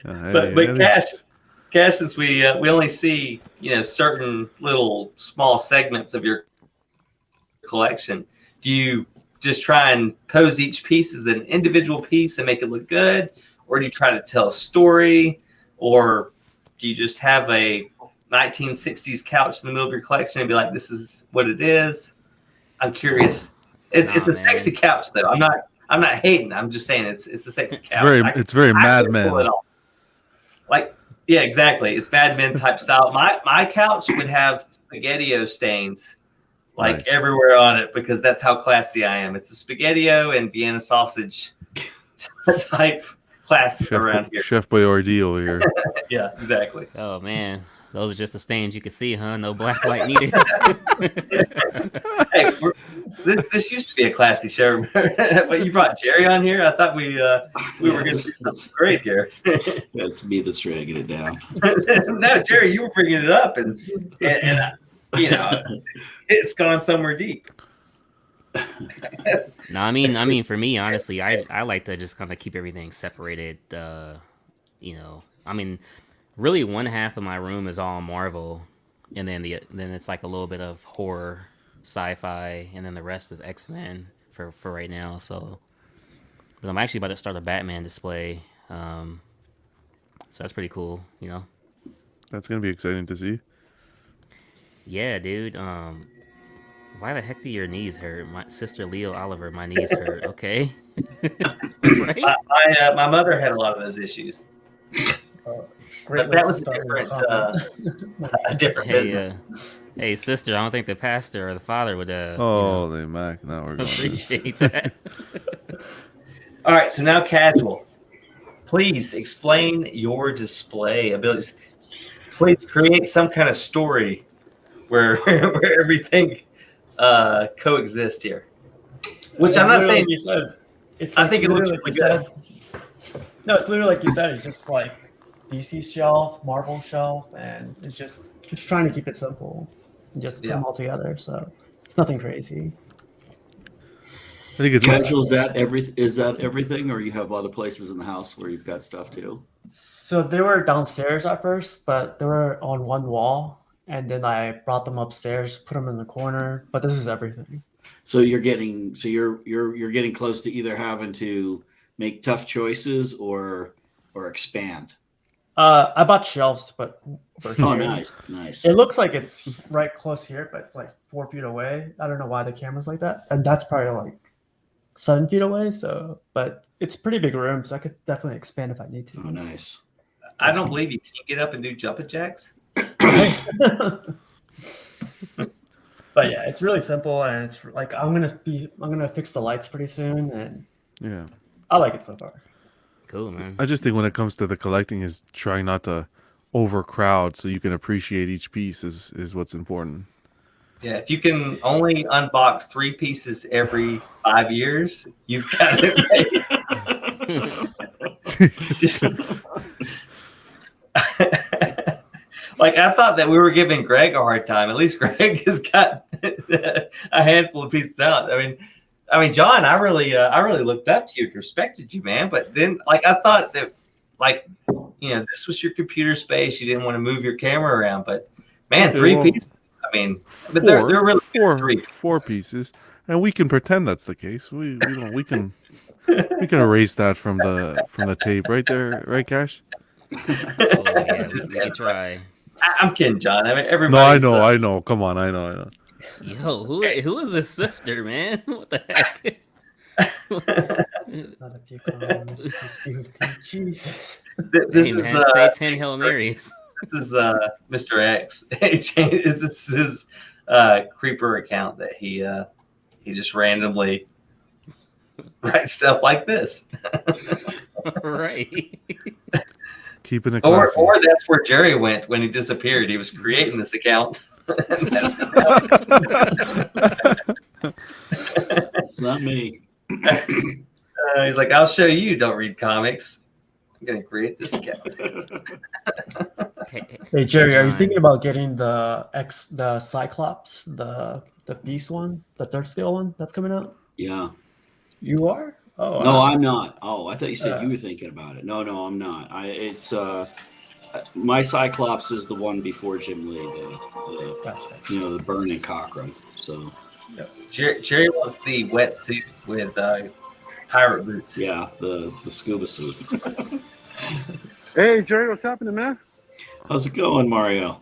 But Cash, since we only see certain little small segments of your collection, do you just try and pose each piece as an individual piece and make it look good, or do you try to tell a story, or do you just have a 1960s couch in the middle of your collection and be like, this is what it is? I'm curious. It's a sexy couch though. I'm not hating. I'm just saying it's a sexy couch. It's very Mad Men. Like, yeah, exactly. It's Mad Men type style. My couch would have SpaghettiO stains like everywhere on it because that's how classy I am. It's a SpaghettiO and Vienna sausage type class around here. Chef Boyardee over here. Yeah, exactly. Oh man, those are just the stains you can see, huh? No black light needed. Hey, this used to be a classy show. But you brought Jerry on here. I thought we were going to do something great here. That's me that's dragging it down. No, Jerry, you were bringing it up, and it's gone somewhere deep. No, I mean, for me, honestly, I like to just kind of keep everything separated. I mean, really, one half of my room is all Marvel, and then it's like a little bit of horror, sci-fi, and then the rest is X-Men for right now. So, but I'm actually about to start a Batman display, so that's pretty cool. That's gonna be exciting to see. Yeah, dude. Why the heck do your knees hurt? My sister Leo Oliver, my knees hurt. Okay. Right? My mother had a lot of those issues. But that was a different business. Hey, sister, I don't think the pastor or the father would. Holy Mac! Now we're going. Appreciate that. All right, so now Casual. Please explain your display abilities. Please create some kind of story where everything coexists here. Which I'm not saying. You said. I think it looks really good. No, it's literally like you said. It's just like DC shelf, Marvel shelf, and it's just trying to keep it simple and just put them all together. So it's nothing crazy. I think it's Casual. Is that everything, or you have other places in the house where you've got stuff too? So they were downstairs at first, but they were on one wall, and then I brought them upstairs, put them in the corner. But this is everything. So you're getting close to either having to make tough choices or or expand? I bought shelves, but for Oh, here. nice. It looks like it's right close here, but it's like 4 feet away. I don't know why the camera's like that, and that's probably like 7 feet away. So, but it's a pretty big room, so I could definitely expand if I need Oh, to. nice. I don't believe you. Can you get up and do jumping jacks? But yeah, it's really simple, and it's like I'm gonna fix the lights pretty soon, and Yeah. I like it so far. Cool, man. I just think when it comes to the collecting is trying not to overcrowd so you can appreciate each piece is what's important. Yeah, if you can only unbox 3 pieces every 5 years, you've got it made. Just like I thought that we were giving Greg a hard time. At least Greg has got a handful of pieces out. I mean, John, I really looked up to you, respected you, man. But then, like, I thought that, like, this was your computer space. You didn't want to move your camera around, but man, Okay, 3 well, pieces. I mean, but they're really three. Four pieces, and we can pretend that's the case. We can erase that from the tape right there, right, Cash? Oh yeah, we can try. I'm kidding, John. I mean, No, everybody. I know. Come on, I know. Yo, who is his sister, man? What the heck? Not a few comments. Jesus. This Hey, is man, say 10 Hail Marys. this is Mr. X. This is his creeper account that he just randomly writes stuff like this. Right. Keeping it Or classy. that's where Jerry went when he disappeared. He was creating this account. It's not me. He's like, I'll show you. Don't read comics. I'm gonna create this account. Hey Jerry, are you John. thinking about getting the Cyclops, the beast one, the third scale one that's coming out? Yeah. You are? Oh No, wow. I'm not. Oh, I thought you said you were thinking about it. No, I'm not. It's my Cyclops is the one before Jim Lee, the Gotcha. the burning Cockrum. So Jerry wants the wetsuit with pirate boots. yeah, the scuba suit. Hey, Jerry, what's happening, man? How's it going, Mario?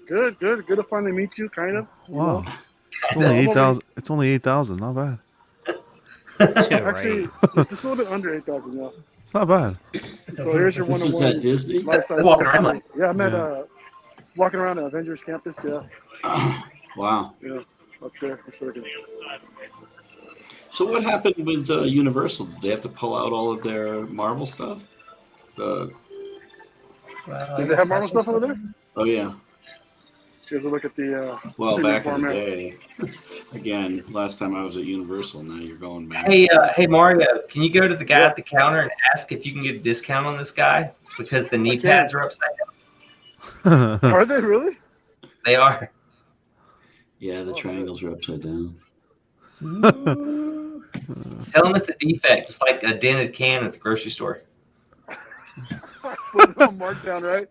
Good to finally meet you, kind of. Wow, it's only 8,000. It's only 8,000. Not bad. Yeah, Actually, right. it's just a little bit under 8,000 now. It's not bad. So here's your This was one-on-one at Disney. life-size Walking photo. around. Yeah, I'm at Yeah. walking around at Avengers campus. Yeah, Wow. up there. That's where I can- So what happened with Universal? Did they have to pull out all of their Marvel stuff? Well, Did they have Marvel stuff over there? Oh yeah. Here's a look at the. Well, premium back in the format. day. Again, last time I was at Universal. Now you're going back. Hey Mario, can you go to the guy at the counter and ask if you can get a discount on this guy because the knee can. pads are upside down? Are they really? They are. Yeah, the triangles are upside down. Tell them it's a defect, just like a dented can at the grocery store. Put it on markdown, right?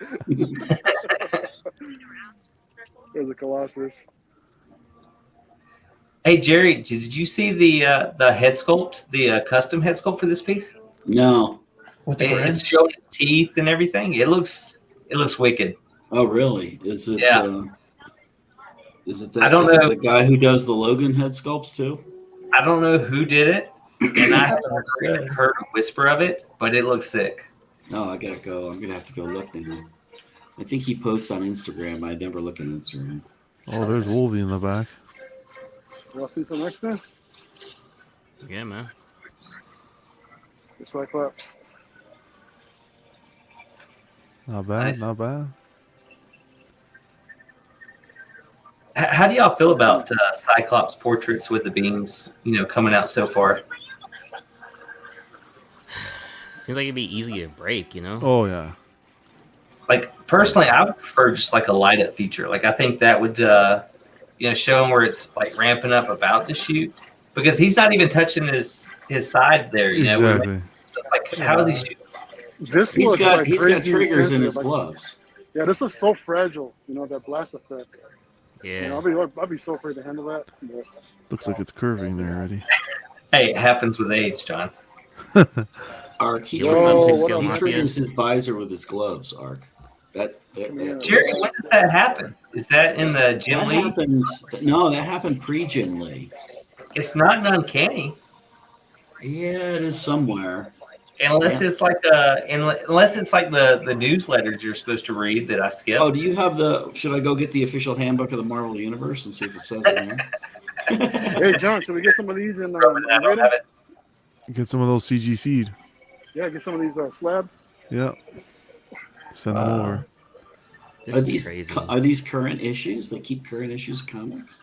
There's a Colossus. Hey Jerry, did you see the head sculpt, the custom head sculpt for this piece? No. with the It's grin? showing his teeth and everything. It looks wicked. Oh, really? Is it? Yeah. Is it? I don't is it know. the guy who does the Logan head sculpts too? I don't know who did it, and I haven't Good. heard a whisper of it, but it looks sick. No, I gotta go. I'm gonna have to go look now. I think he posts on Instagram. I never look at Instagram. Oh, there's Wolvie in the back. You want to see some X-Men? Yeah, man. The Cyclops. Not bad. Nice. Not bad. How do y'all feel about Cyclops portraits with the beams, coming out so far? Seems like it'd be easy to break, Oh yeah. Like personally, I would prefer just like a light up feature. Like I think that would, show him where it's like ramping up about to shoot because he's not even touching his side there. Exactly. It's like how is he shooting? This He's looks got like he's got crazy triggers in sensitive. his Like, gloves. yeah, this looks so fragile. That blast effect. Yeah. I'd be so afraid to handle that. But Looks like it's curving there already. Hey, it happens with age, John. Arc, he Yo, what's up, Yo, Six what Skill up, man? Mafia? triggers his visor with his gloves. Arc. That Jerry, when does that happen? Is that in the Jim that Lee? happened. No, that happened pre-Jim Lee. It's not an uncanny. Yeah, it is somewhere. Unless it's like the newsletters you're supposed to read that I skip. Oh, do you have the? Should I go get the official handbook of the Marvel Universe and see if it says in there? Hey, John, should we get some of these in I don't Reddit? have it. Get some of those CG seed. Yeah, get some of these slab. Yeah. Send them over. This Are is these crazy. are these current issues? They keep current issues of comics.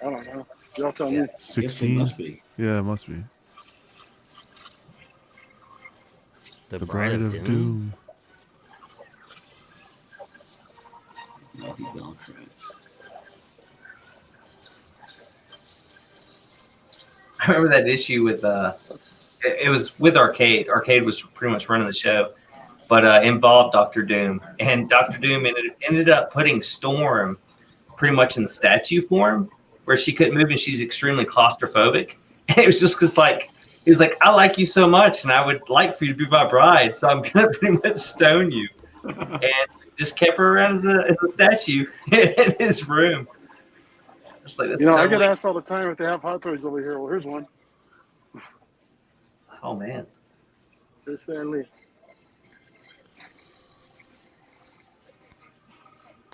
I don't know. Y'all tell me. Yes, they 16. must be. Yeah, it must be. The The Bride of Doom. Mighty Velcros. I remember that issue with it was with Arcade. Arcade was pretty much running the show, but involved Doctor Doom, and Doctor Doom ended up putting Storm pretty much in statue form, where she couldn't move and she's extremely claustrophobic. And it was just because he was like, I like you so much, and I would like for you to be my bride, so I'm gonna pretty much stone you, and just kept her around as a statue in his room. Just like that's You know, I totally- get asked all the time if they have hot toys over here. Well, here's one. Oh man. There's Stan Lee.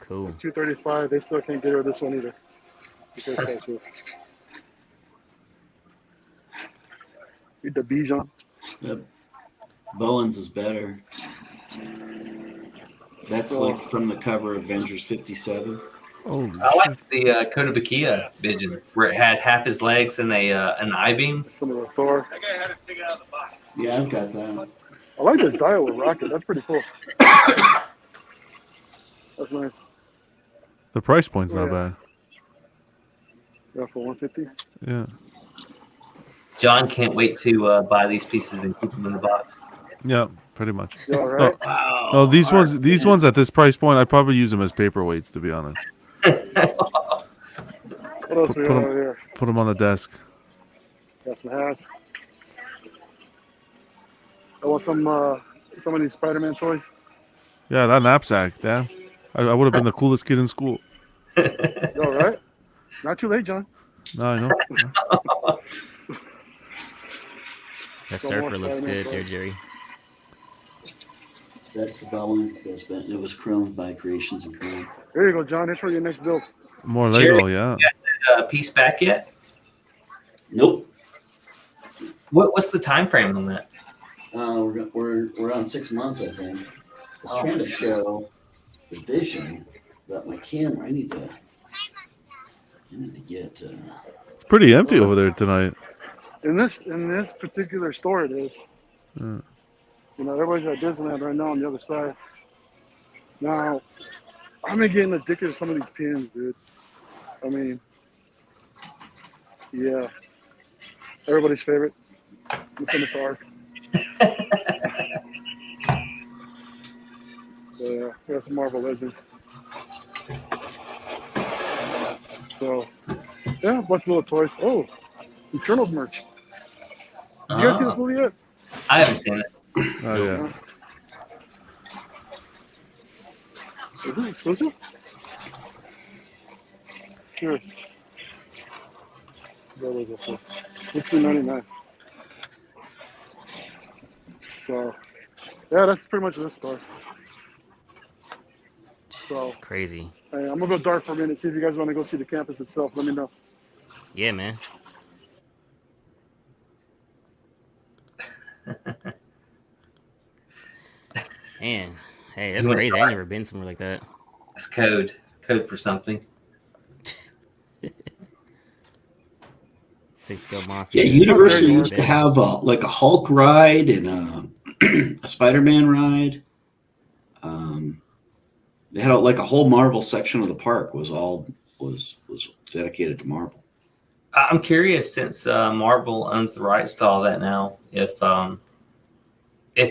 Cool. 235. They still can't get rid of this one either. Because that's it. Read the Bijan. Yep. Bowen's is better. That's So- like from the cover of Avengers 57. Holy I shit. liked the Kotobukiya vision where it had half his legs and an I-beam. Some of the Thor. Yeah, I've got that. I like this dial with Rocket. That's pretty cool. That's nice. The price point's not Yeah. bad. Yeah, for 150. Yeah. John can't wait to buy these pieces and keep them in the box. Yeah, pretty much. You all right? Wow. No, these Arc, ones man. at this price point, I'd probably use them as paperweights, to be honest. What else we put got 'em- over here? Put them on the desk. Got some hats. I want some of these Spider-Man toys. Yeah, that knapsack, damn. I would have been the coolest kid in school. You all right? Not too late, John. No, I know. That Some more surfer looks Spider-Man good there, toys. Jerry. That's the Bowen. It was Chrome by Creations and Chrome. There you go, John. Here's for your next build. More Jerry, Lego, yeah. Piece back yet? Nope. What's the time frame on that? We're on 6 months, I think. I was trying to show the vision, but my camera. I need to get. It's pretty empty over there tonight. In this particular store, it is. Yeah. You know, everybody's at Disneyland right now on the other side. Now, I'm getting addicted to some of these pins, dude. I mean, yeah. Everybody's favorite. Mr. Arc. Yeah, we got some Marvel Legends. So, yeah, a bunch of little toys. Oh, Eternals merch. Did you guys see this movie yet? I haven't seen it. Oh, yeah. Is this exclusive? Curious. What was this for? $15.99. So, yeah, that's pretty much this store. So, Crazy. hey, I'm gonna go dark for a minute. See if you guys want to go see the campus itself. Let me know. Yeah, man. Man, hey, that's You wanna crazy. try? I never been somewhere like that. It's code for something. Six Skill Mafia. Yeah, Universal very used to have like a Hulk ride and a Spider-Man ride. They had like a whole Marvel section of the park was dedicated to Marvel. I'm curious, since Marvel owns the rights to all that now, if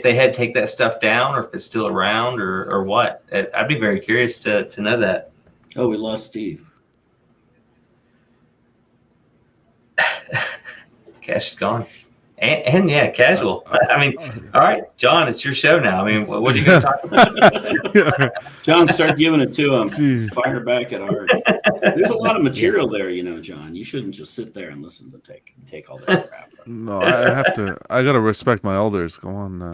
they had to take that stuff down, or if it's still around, or what. I'd be very curious to know that. Oh, we lost Steve. Cash is gone. And yeah, casual. I mean, all right, John, it's your show now. I mean, what are you going to talk about? John, start giving it to him. Jeez. Fire back at Art. There's a lot of material there, John. You shouldn't just sit there and listen to take all that crap. No, I have to. I gotta respect my elders. Go on.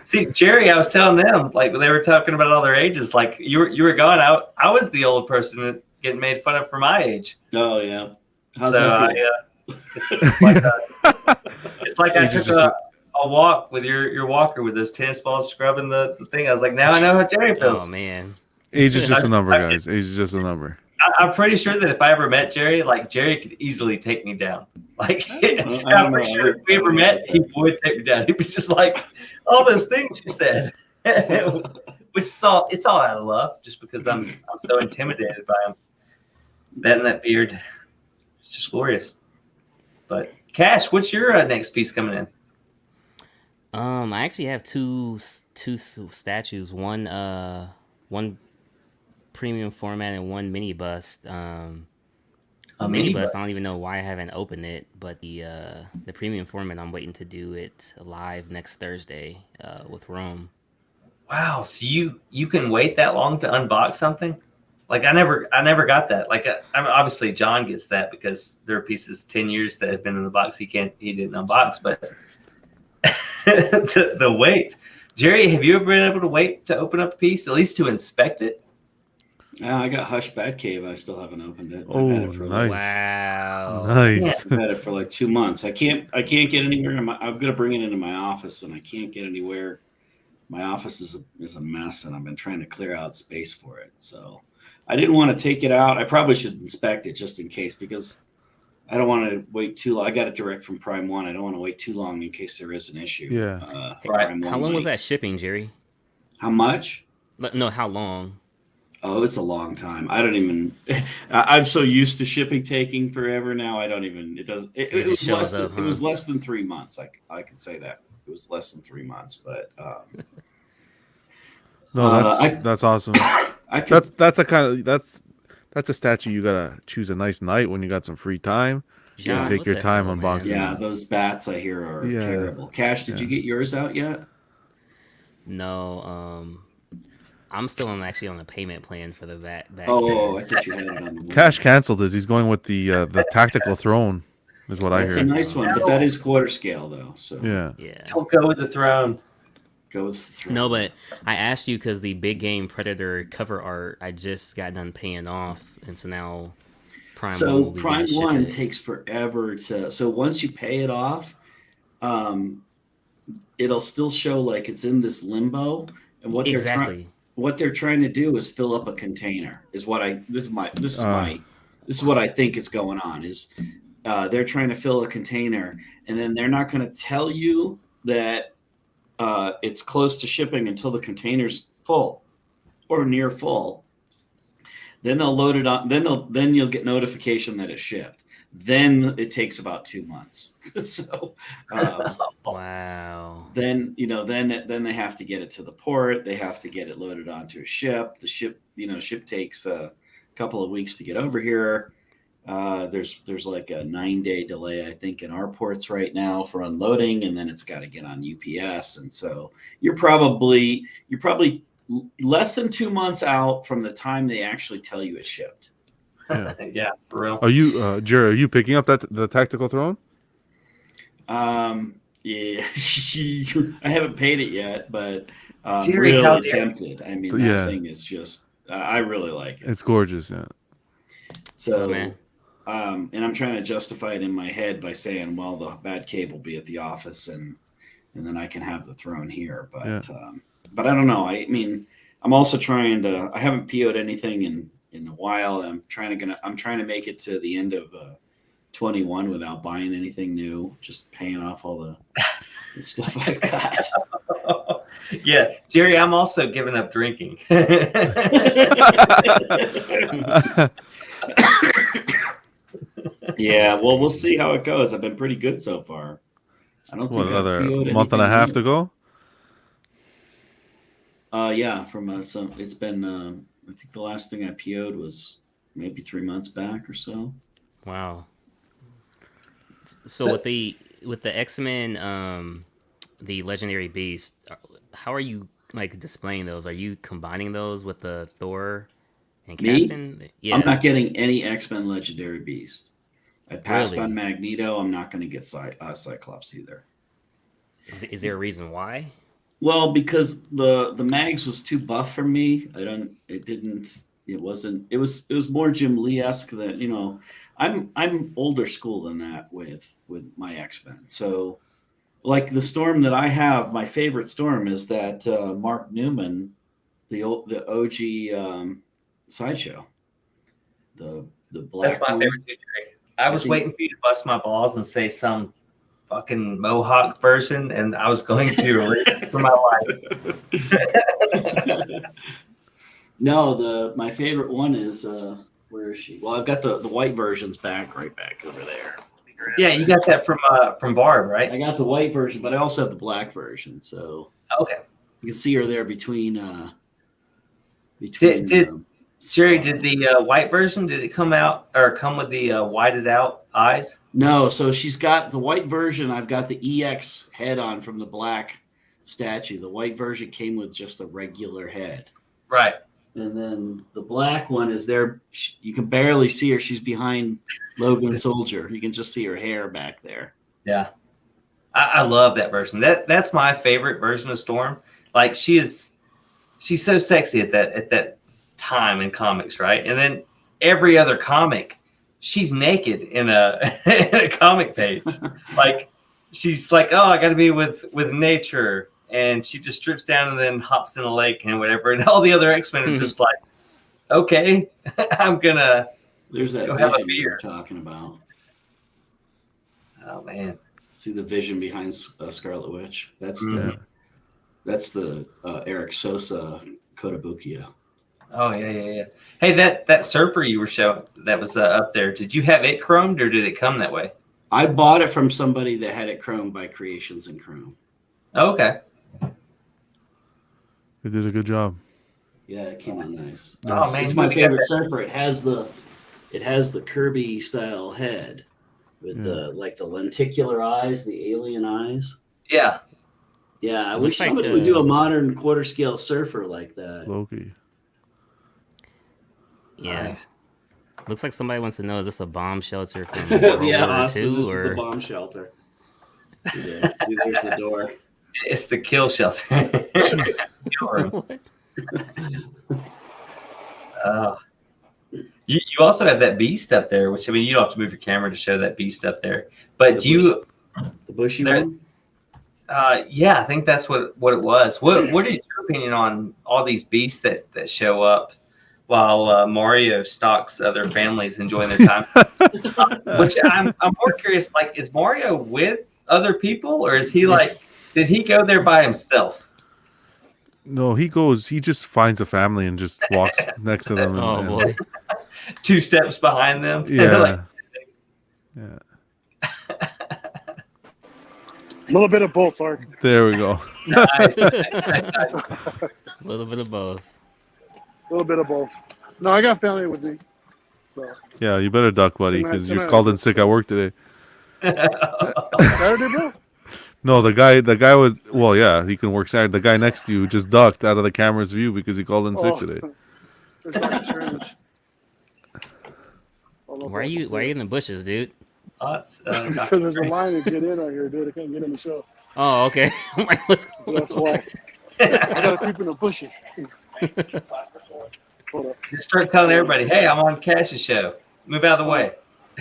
See, Jerry, I was telling them, like, when they were talking about all their ages, like, you were gone. I was the old person getting made fun of for my age. Oh, yeah. How's So that feel? it's like I took a walk with your walker with those tennis balls scrubbing the thing. I was like, now I know how Jerry feels. Oh man, Age is just a number, guys. Age is just a number. I'm pretty sure that if I ever met Jerry, like, Jerry could easily take me down. Like, I'm pretty sure if we ever met, he would take me down. He was just like, all those things you said, which it's all out of love, just because I'm so intimidated by him. That beard, it's just glorious. But Cash, what's your next piece coming in? I actually have two statues. One premium format and one mini bust. A mini bust, I don't even know why I haven't opened it, but the premium format, I'm waiting to do it live next Thursday with Rome. Wow, so you can wait that long to unbox something? Like, I never got that. Like, obviously John gets that because there are pieces 10 years that have been in the box he didn't unbox, but the wait. Jerry, have you ever been able to wait to open up a piece, at least to inspect it? I got Hush Batcave. I still haven't opened it. Oh, I've had it for nice. Wow. Nice. I've had it for like 2 months. I can't get anywhere. I'm gonna bring it into my office, and I can't get anywhere. My office is a mess, and I've been trying to clear out space for it. So I didn't want to take it out. I probably should inspect it just in case, because I don't want to wait too long. I got it direct from Prime One. I don't want to wait too long in case there is an issue. Yeah. Right. How long was that shipping, Jerry? How much? No, how long? Oh, it's a long time. I don't even. I'm so used to shipping taking forever now. I don't even. It doesn't. It just was shows less. up, It was huh? less than 3 months. I can say that it was less than 3 months. But No, that's awesome. I could. That's a statue you gotta choose a nice night when you got some free time. John, take what your the time hell, unboxing. man? Yeah, those bats I hear are Yeah. terrible. Cash, did you get yours out yet? No, I'm still actually on the payment plan for the back. Oh, I thought you had it on the Cash canceled this. He's going with the tactical throne, is what I That's a heard. nice one, but that is quarter scale though. So Yeah. Yeah. Don't go with the throne. go with the throne. No, but I asked you because the Big Game Predator cover art I just got done paying off, and so now Prime One So will be Prime gonna ship One it. takes forever to. So once you pay it off, it'll still show like it's in this limbo. And Exactly. what they're trying to do is fill up a container. Is what I this is what I think is going on. Is they're trying to fill a container, and then they're not going to tell you that it's close to shipping until the container's full or near full. Then they'll load it on. Then you'll get notification that it's shipped. Then it takes about 2 months. So Wow. then then they have to get it to the port. They have to get it loaded onto a ship. The ship takes a couple of weeks to get over here. There's like a 9-day delay, I think, in our ports right now for unloading, and then it's got to get on UPS. And so you're probably less than 2 months out from the time they actually tell you it's shipped. Yeah, for real. Are you, Jerry? Are you picking up the tactical throne? Yeah, I haven't paid it yet, but Jerry, how really dare you. tempted. I mean, Yeah. that thing is just, I really like it. It's gorgeous. Yeah. So, man. And I'm trying to justify it in my head by saying, well, the Batcave will be at the office, and then I can have the throne here. But but I don't know. I mean, I'm also trying to. I haven't PO'd anything in a while. I'm trying to make it to the end of 21 without buying anything new. Just paying off all the stuff I've got. Yeah, Jerry, I'm also giving up drinking. Yeah, well, we'll see how it goes. I've been pretty good so far. I don't What, think I've another PO'd month and a anything half new. to go? Yeah, from some. It's been. I think the last thing I PO'd was maybe 3 months back or so. Wow. So with the X-Men, the Legendary Beast, how are you like displaying those? Are you combining those with the Thor and Me? Captain? Yeah, I'm not getting any X-Men Legendary Beast. I passed on really. Magneto. I'm not going to get Cyclops either. Is there a reason why? Well, because the Mags was too buff for me. I don't. It didn't. It wasn't. It was more Jim Lee esque than I'm older school than that with my X-Men. So like the Storm that I have, my favorite Storm is that Mark Newman, the OG Sideshow, the That's black my one. favorite too, Jerry. I was think- waiting for you to bust my balls and say some fucking Mohawk version, and I was going to erase it for my life. No, my favorite one is where is she? Well, I've got the white versions right back over there. Yeah, you got that from Barb, right? I got the white version, but I also have the black version, so Okay. you can see her there between. Did Sherry, did the white version, did it come out or come with the whited out eyes? No, so she's got the white version. I've got the EX head on from the black statue. The white version came with just a regular head. Right. And then the black one is there. You can barely see her. She's behind Logan Soldier. You can just see her hair back there. Yeah. I love that version. That's my favorite version of Storm. Like she's so sexy at that time in comics, right? And then every other comic, she's naked in a in a comic page. Like she's like, oh, I got to be with nature, and she just strips down and then hops in a lake and whatever. And all the other X-Men are just like, okay, I'm gonna. There's that Go have a vision you were beer. talking about. Oh man. See the vision behind Scarlet Witch? That's Mhm. the Eric Sosa Kotobukiya. Oh yeah. Hey, that surfer you were showing that was up there. Did you have it chromed or did it come that way? I bought it from somebody that had it chromed by Creations in Chrome. Oh, okay. They did a good job. Yeah, it came out nice. Oh man, It's you my gotta get favorite that. surfer. It has the Kirby style head with the lenticular eyes, the alien eyes. Yeah. Yeah, I Looks wish like somebody would do a modern quarter scale surfer like that. Loki. Yeah. Nice. Looks like somebody wants to know: is this a bomb shelter from World Yeah, War Austin, II, this is or the bomb shelter. Yeah, see, there's the door. It's the kill shelter. Kill room. You also have that beast up there, which I mean, you don't have to move your camera to show that beast up there. But The bushy there- one? yeah, I think that's what it was. What is your opinion on all these beasts that show up while Mario stalks other families enjoying their time? Which I'm more curious. Like, is Mario with other people, or is he like? Did he go there by himself? No, he just finds a family and just walks next to them. oh and, boy, 2 steps behind them. Yeah. Like, Yeah. A little bit of both, Ark. There we go. nice. a little bit of both. A little bit of both. No, I got family with me. So Yeah, you better duck, buddy, Tonight- because you're tonight- called in sick at work today. Saturday, bro. No, the guy was yeah, he can work Saturday. The guy next to you just ducked out of the camera's view because he called in sick today. It's Doctor Strange. Why are you in the bushes, dude? Because there's a line to get in out here, dude. I can't get in the show. Oh, okay. I'm like, what's going That's why. I gotta creep in the bushes. Hold up. Just start telling everybody, "Hey, I'm on Cash's show. Move out of the way."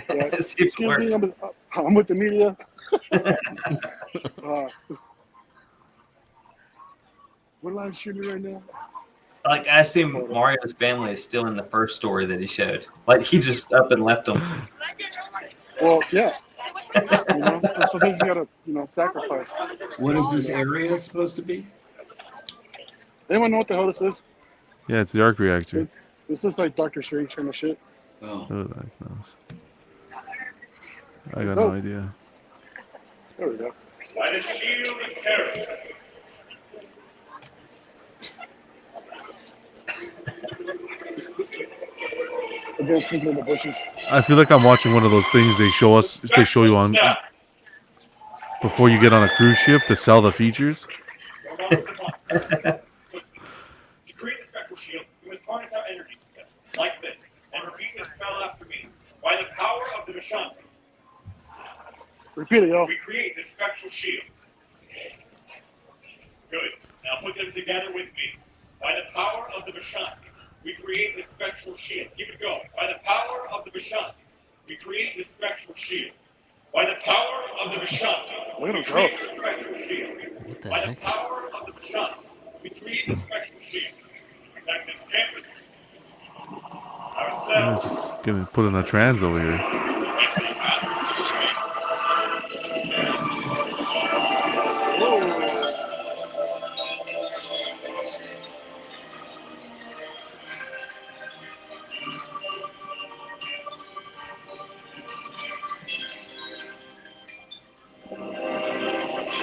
Yeah. See if it Excuse me, works. I'm with the media. We're live streaming right now. Like, I assume Mario's family is still in the first story that he showed. Like, he just up and left them. Well, yeah. Sometimes you gotta, sacrifice. What is this area supposed to be? Anyone know what the hell this is? Yeah, it's the arc reactor. This is like Doctor Strange kind of shit. Oh, Oh, that knows. I got no idea. There we go. been sleeping in the bushes. I feel like I'm watching one of those things they show us. They show you on before you get on a cruise ship to sell the features. To create the spectral shield, you must harness our energies together, like this, and repeat the spell after me. By the power of the Vishanti, Repeat it, yo. we create the spectral shield. Good. Now put them together with me. By the power of the Vishanti, we create the spectral shield. Keep it going. By the power of the Vishanti, we create the spectral shield. By the power of the Vishanti, Look at we him go. create the spectral shield. What the By the heck? power of the Vishanti, we create the spectral shield. Protect this campus. I'm Ourselves. just gonna put in a trans over here.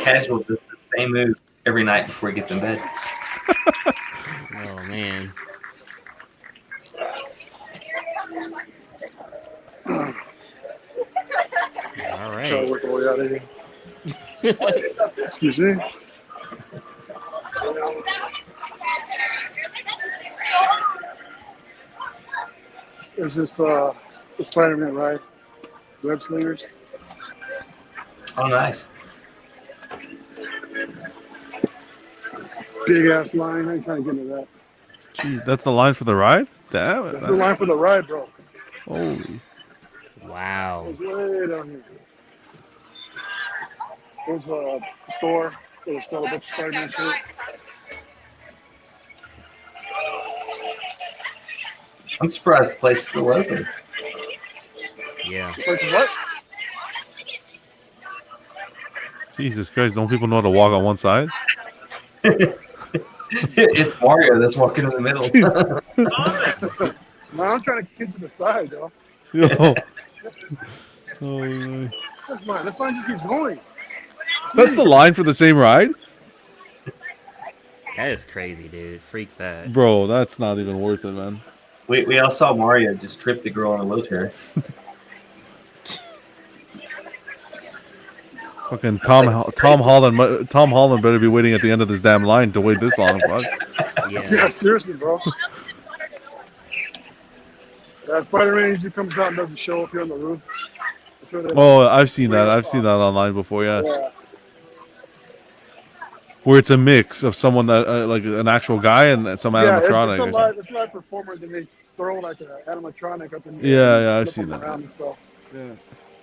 Casual does the same move every night before he gets in bed. Oh man. All Try to right. work the way out of here. Excuse me. Is this the Spider-Man ride? Web slingers. Oh, nice. Big ass line. I ain't trying to get into that. Jeez, that's the line for the ride. Damn it! That's the line for the ride, bro. Holy. Wow. It's way down here. There's a store. There's still a bunch of Spider-Man shit. I'm surprised the place is still open. Yeah. Which is what? Jesus Christ! Don't people know how to walk on one side? It's Mario that's walking in the middle. Man, I'm trying to get to the side, though. Yo. Oh, my. That's fine. This line just keeps going. That's the line for the same ride, That is crazy, dude. Freak that. bro. That's not even worth it, man. We all saw Mario just trip the girl in a wheelchair. Fucking Tom Holland better be waiting at the end of this damn line to wait this long. Fuck. Yeah, Yeah. seriously, bro. Spider-Man usually comes out and does a show up here on the roof. I'm sure that- Oh, I've seen that. I've seen that online before. Yeah, yeah. where it's a mix of someone that like an actual guy and some Yeah, animatronic. it's or a something. live performer that they throw like an animatronic up in the Yeah, air yeah, I've and flip seen them that. around and stuff. Yeah.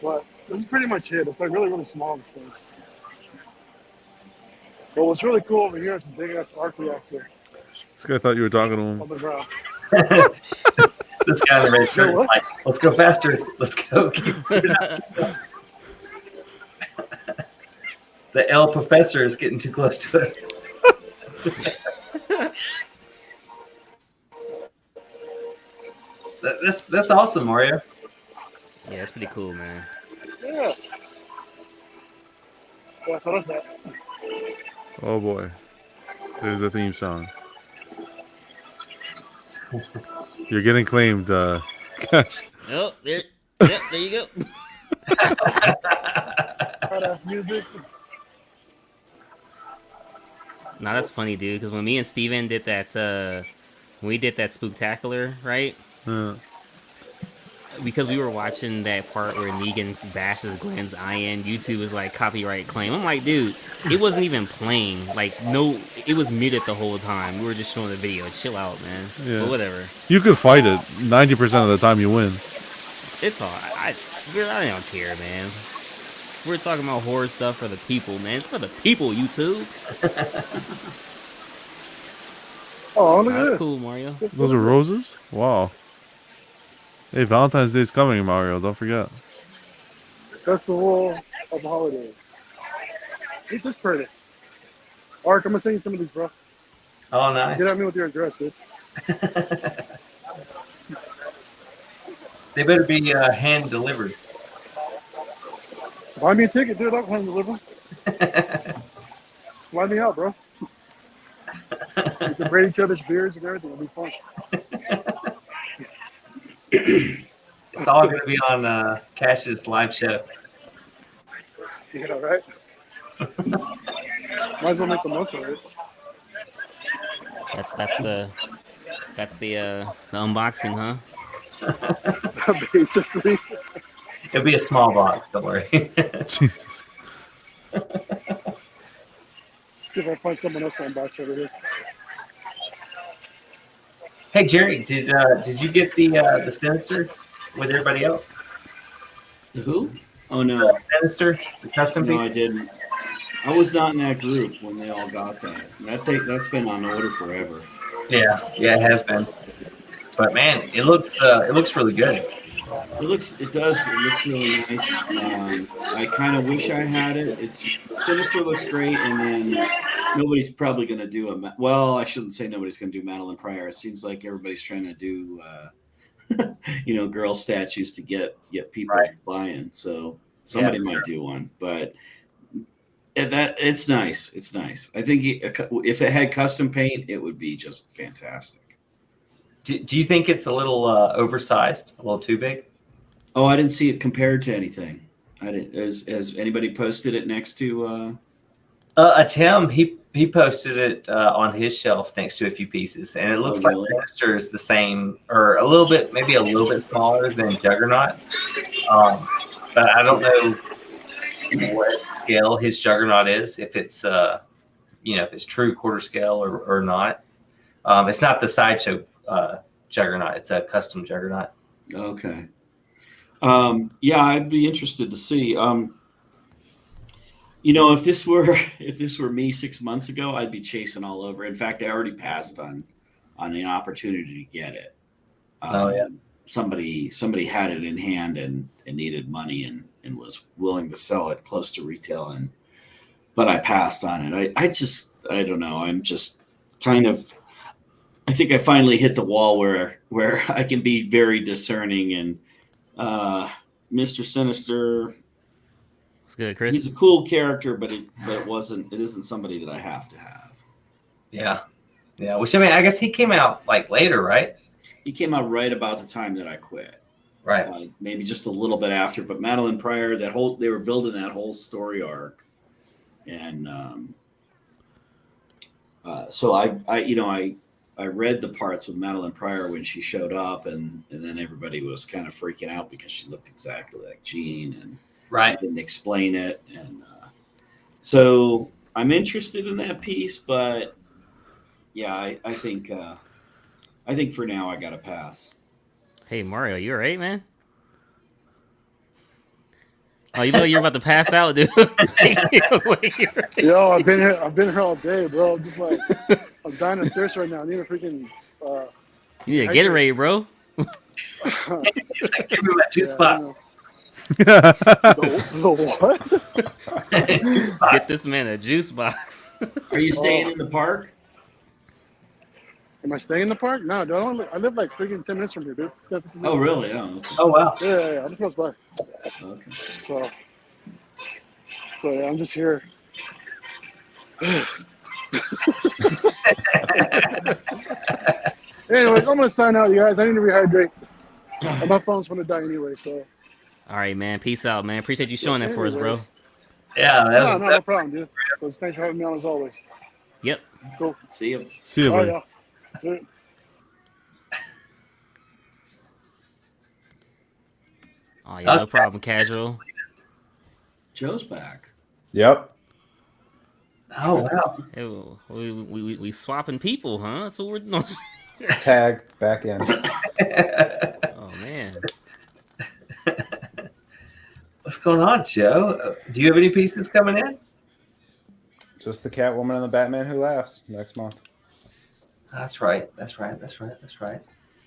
But this is pretty much it. It's like really, really small, this place. But what's really cool over here is the big ass arc reactor This guy thought you were talking to him. on the ground. This guy in the red shirt is what? like, let's go faster. Let's go. Keep moving up. The L professor is getting too close to us. That's awesome, Mario. Yeah, that's pretty cool, man. Yeah. Yeah, so that's that. Oh boy, there's the theme song. You're getting claimed, Cash. Oh, there. Yep, there you go. Badass music. Nah, that's funny, dude. Because when me and Steven did that, when we did that spooktacular, right? Yeah. Because we were watching that part where Negan bashes Glenn's eye in, YouTube was like copyright claim. I'm like, dude, it wasn't even playing. Like, no, it was muted the whole time. We were just showing the video. Chill out, man. Yeah. But whatever. You could fight it. 90% of the time you win. It's all right. I don't care, man. We're talking about horror stuff for the people, man. It's for the people, YouTube. Oh, look Nah, at that's this. cool, Mario. Those are roses? Wow. Hey, Valentine's Day's coming, Mario. Don't forget. Festival of the Holidays. Eat this pretty. Ark, I'm gonna send you some of these, bro. Oh, nice. Get at me with your address, dude. They better be hand delivered. Buy me a ticket, dude. I'll come deliver. Fly me out, bro. We can rate each other's beers and everything. It'll be fun. It's all going to be on Cash's live show. Yeah, right. Might as well make the most of it. That's the unboxing, huh? Basically. It'll be a small box. Don't worry. Jesus. See if I find someone else on box over here. Hey Jerry, did you get the Sinister with everybody else? The who? Oh no, Sinister, the custom no, piece. I didn't. I was not in that group when they all got that. That's been on order forever. Yeah, it has been. But man, it looks really good. It looks really nice. I kind of wish I had it. It's Sinister looks great, and then nobody's probably going to do well, I shouldn't say nobody's going to do Madeline Pryor. It seems like everybody's trying to do, girl statues to get people buying. So somebody might do one, but it's nice. It's nice. I think if it had custom paint, it would be just fantastic. Do you think it's a little oversized, a little too big? Oh, I didn't see it compared to anything. I didn't. Has anybody posted it next to? Tim, he posted it on his shelf next to a few pieces, and it looks like Sinister is the same, or maybe a little bit smaller than Juggernaut. But I don't know what scale his Juggernaut is. If it's if it's true quarter scale or not. It's not the Sideshow Juggernaut. It's a custom Juggernaut. Okay. Yeah, I'd be interested to see. If this were me 6 months ago, I'd be chasing all over. In fact, I already passed on the opportunity to get it. Somebody had it in hand and needed money and was willing to sell it close to retail, but I passed on it. I don't know. I'm just kind of. I think I finally hit the wall where I can be very discerning, and Mr. Sinister. It's good, Chris. He's a cool character, but it isn't somebody that I have to have. Yeah. Which I guess he came out like later, right? He came out right about the time that I quit. Right. Maybe just a little bit after, but Madeline Pryor, they were building that whole story arc, and so I read the parts with Madeline Pryor when she showed up, and then everybody was kind of freaking out because she looked exactly like Jean, and I didn't explain it, and so I'm interested in that piece, but yeah, I think for now I got to pass. Hey Mario, you alright, man? Oh, you feel like you're about to pass out, dude? Yo, I've been here all day, bro. I'm just like, I'm dying of thirst right now. I need a freaking. You need to get it ready, bro. Give me my juice box. The what? Get this man a juice box. Are you staying in the park? Am I staying in the park? No, dude, I live like freaking 10 minutes from here, dude. Oh, really? Oh, okay. Oh, wow. Yeah, I'm close by. Okay. So yeah, I'm just here. Anyways, I'm gonna sign out, you guys. I need to rehydrate. My phone's gonna die anyway, so. All right, man. Peace out, man. Appreciate you showing that for us, bro. Yeah, no problem, dude. So thanks for having me on as always. Yep. Cool. See you. See you, All right, buddy. y'all. See you. Oh yeah, no problem. Casual. Joe's back. Yep. Oh wow. Hey, we swapping people, huh? That's what we're doing. Tag back in. Oh man. What's going on, Joe? Do you have any pieces coming in? Just the Catwoman and the Batman Who Laughs next month. That's right.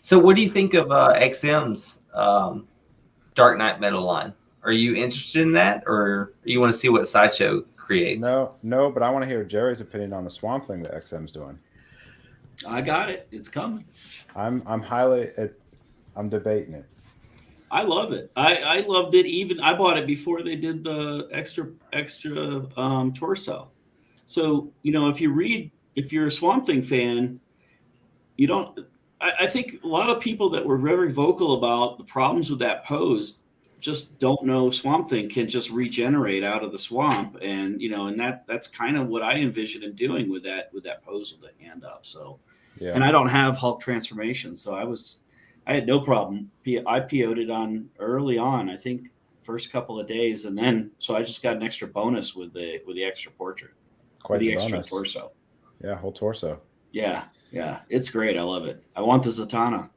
So, what do you think of XM's Dark Knight Metal line? Are you interested in that, or you want to see what Sideshow creates? No, but I want to hear Jerry's opinion on the Swamp Thing that XM's doing. I got it. It's coming. I'm debating it. I love it. I loved it. Even I bought it before they did the extra torso. So if you're a Swamp Thing fan, I think a lot of people that were very vocal about the problems with that pose just don't know Swamp Thing can just regenerate out of the swamp, and that's kind of what I envisioned him doing with that pose with the hand up. So, Yeah. and I don't have Hulk transformation, so I had no problem. I PO'd it on early on, I think first couple of days, and then so I just got an extra bonus with the extra portrait, Quite with the the extra bonus. torso. Yeah, whole torso. Yeah, it's great. I love it. I want the Zatanna.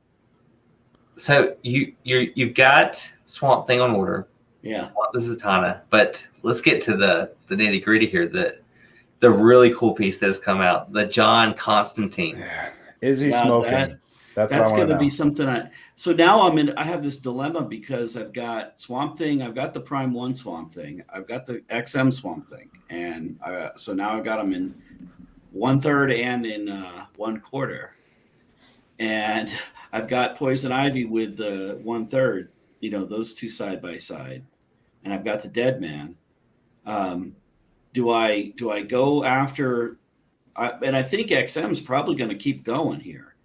So you've got Swamp Thing on order. Yeah. Want the Zatanna, but let's get to the nitty gritty here. The really cool piece that has come out, the John Constantine. Is he Yeah, smoking? That's That's what I going to want be to know. something. So now I have this dilemma because I've got Swamp Thing, I've got the Prime 1 Swamp Thing, I've got the XM Swamp Thing, and so now I've got them in 1/3 and in 1/4, and I've got Poison Ivy with the 1/3. Those two side by side, and I've got the Dead Man. Do I go after? And I think XM's probably going to keep going here.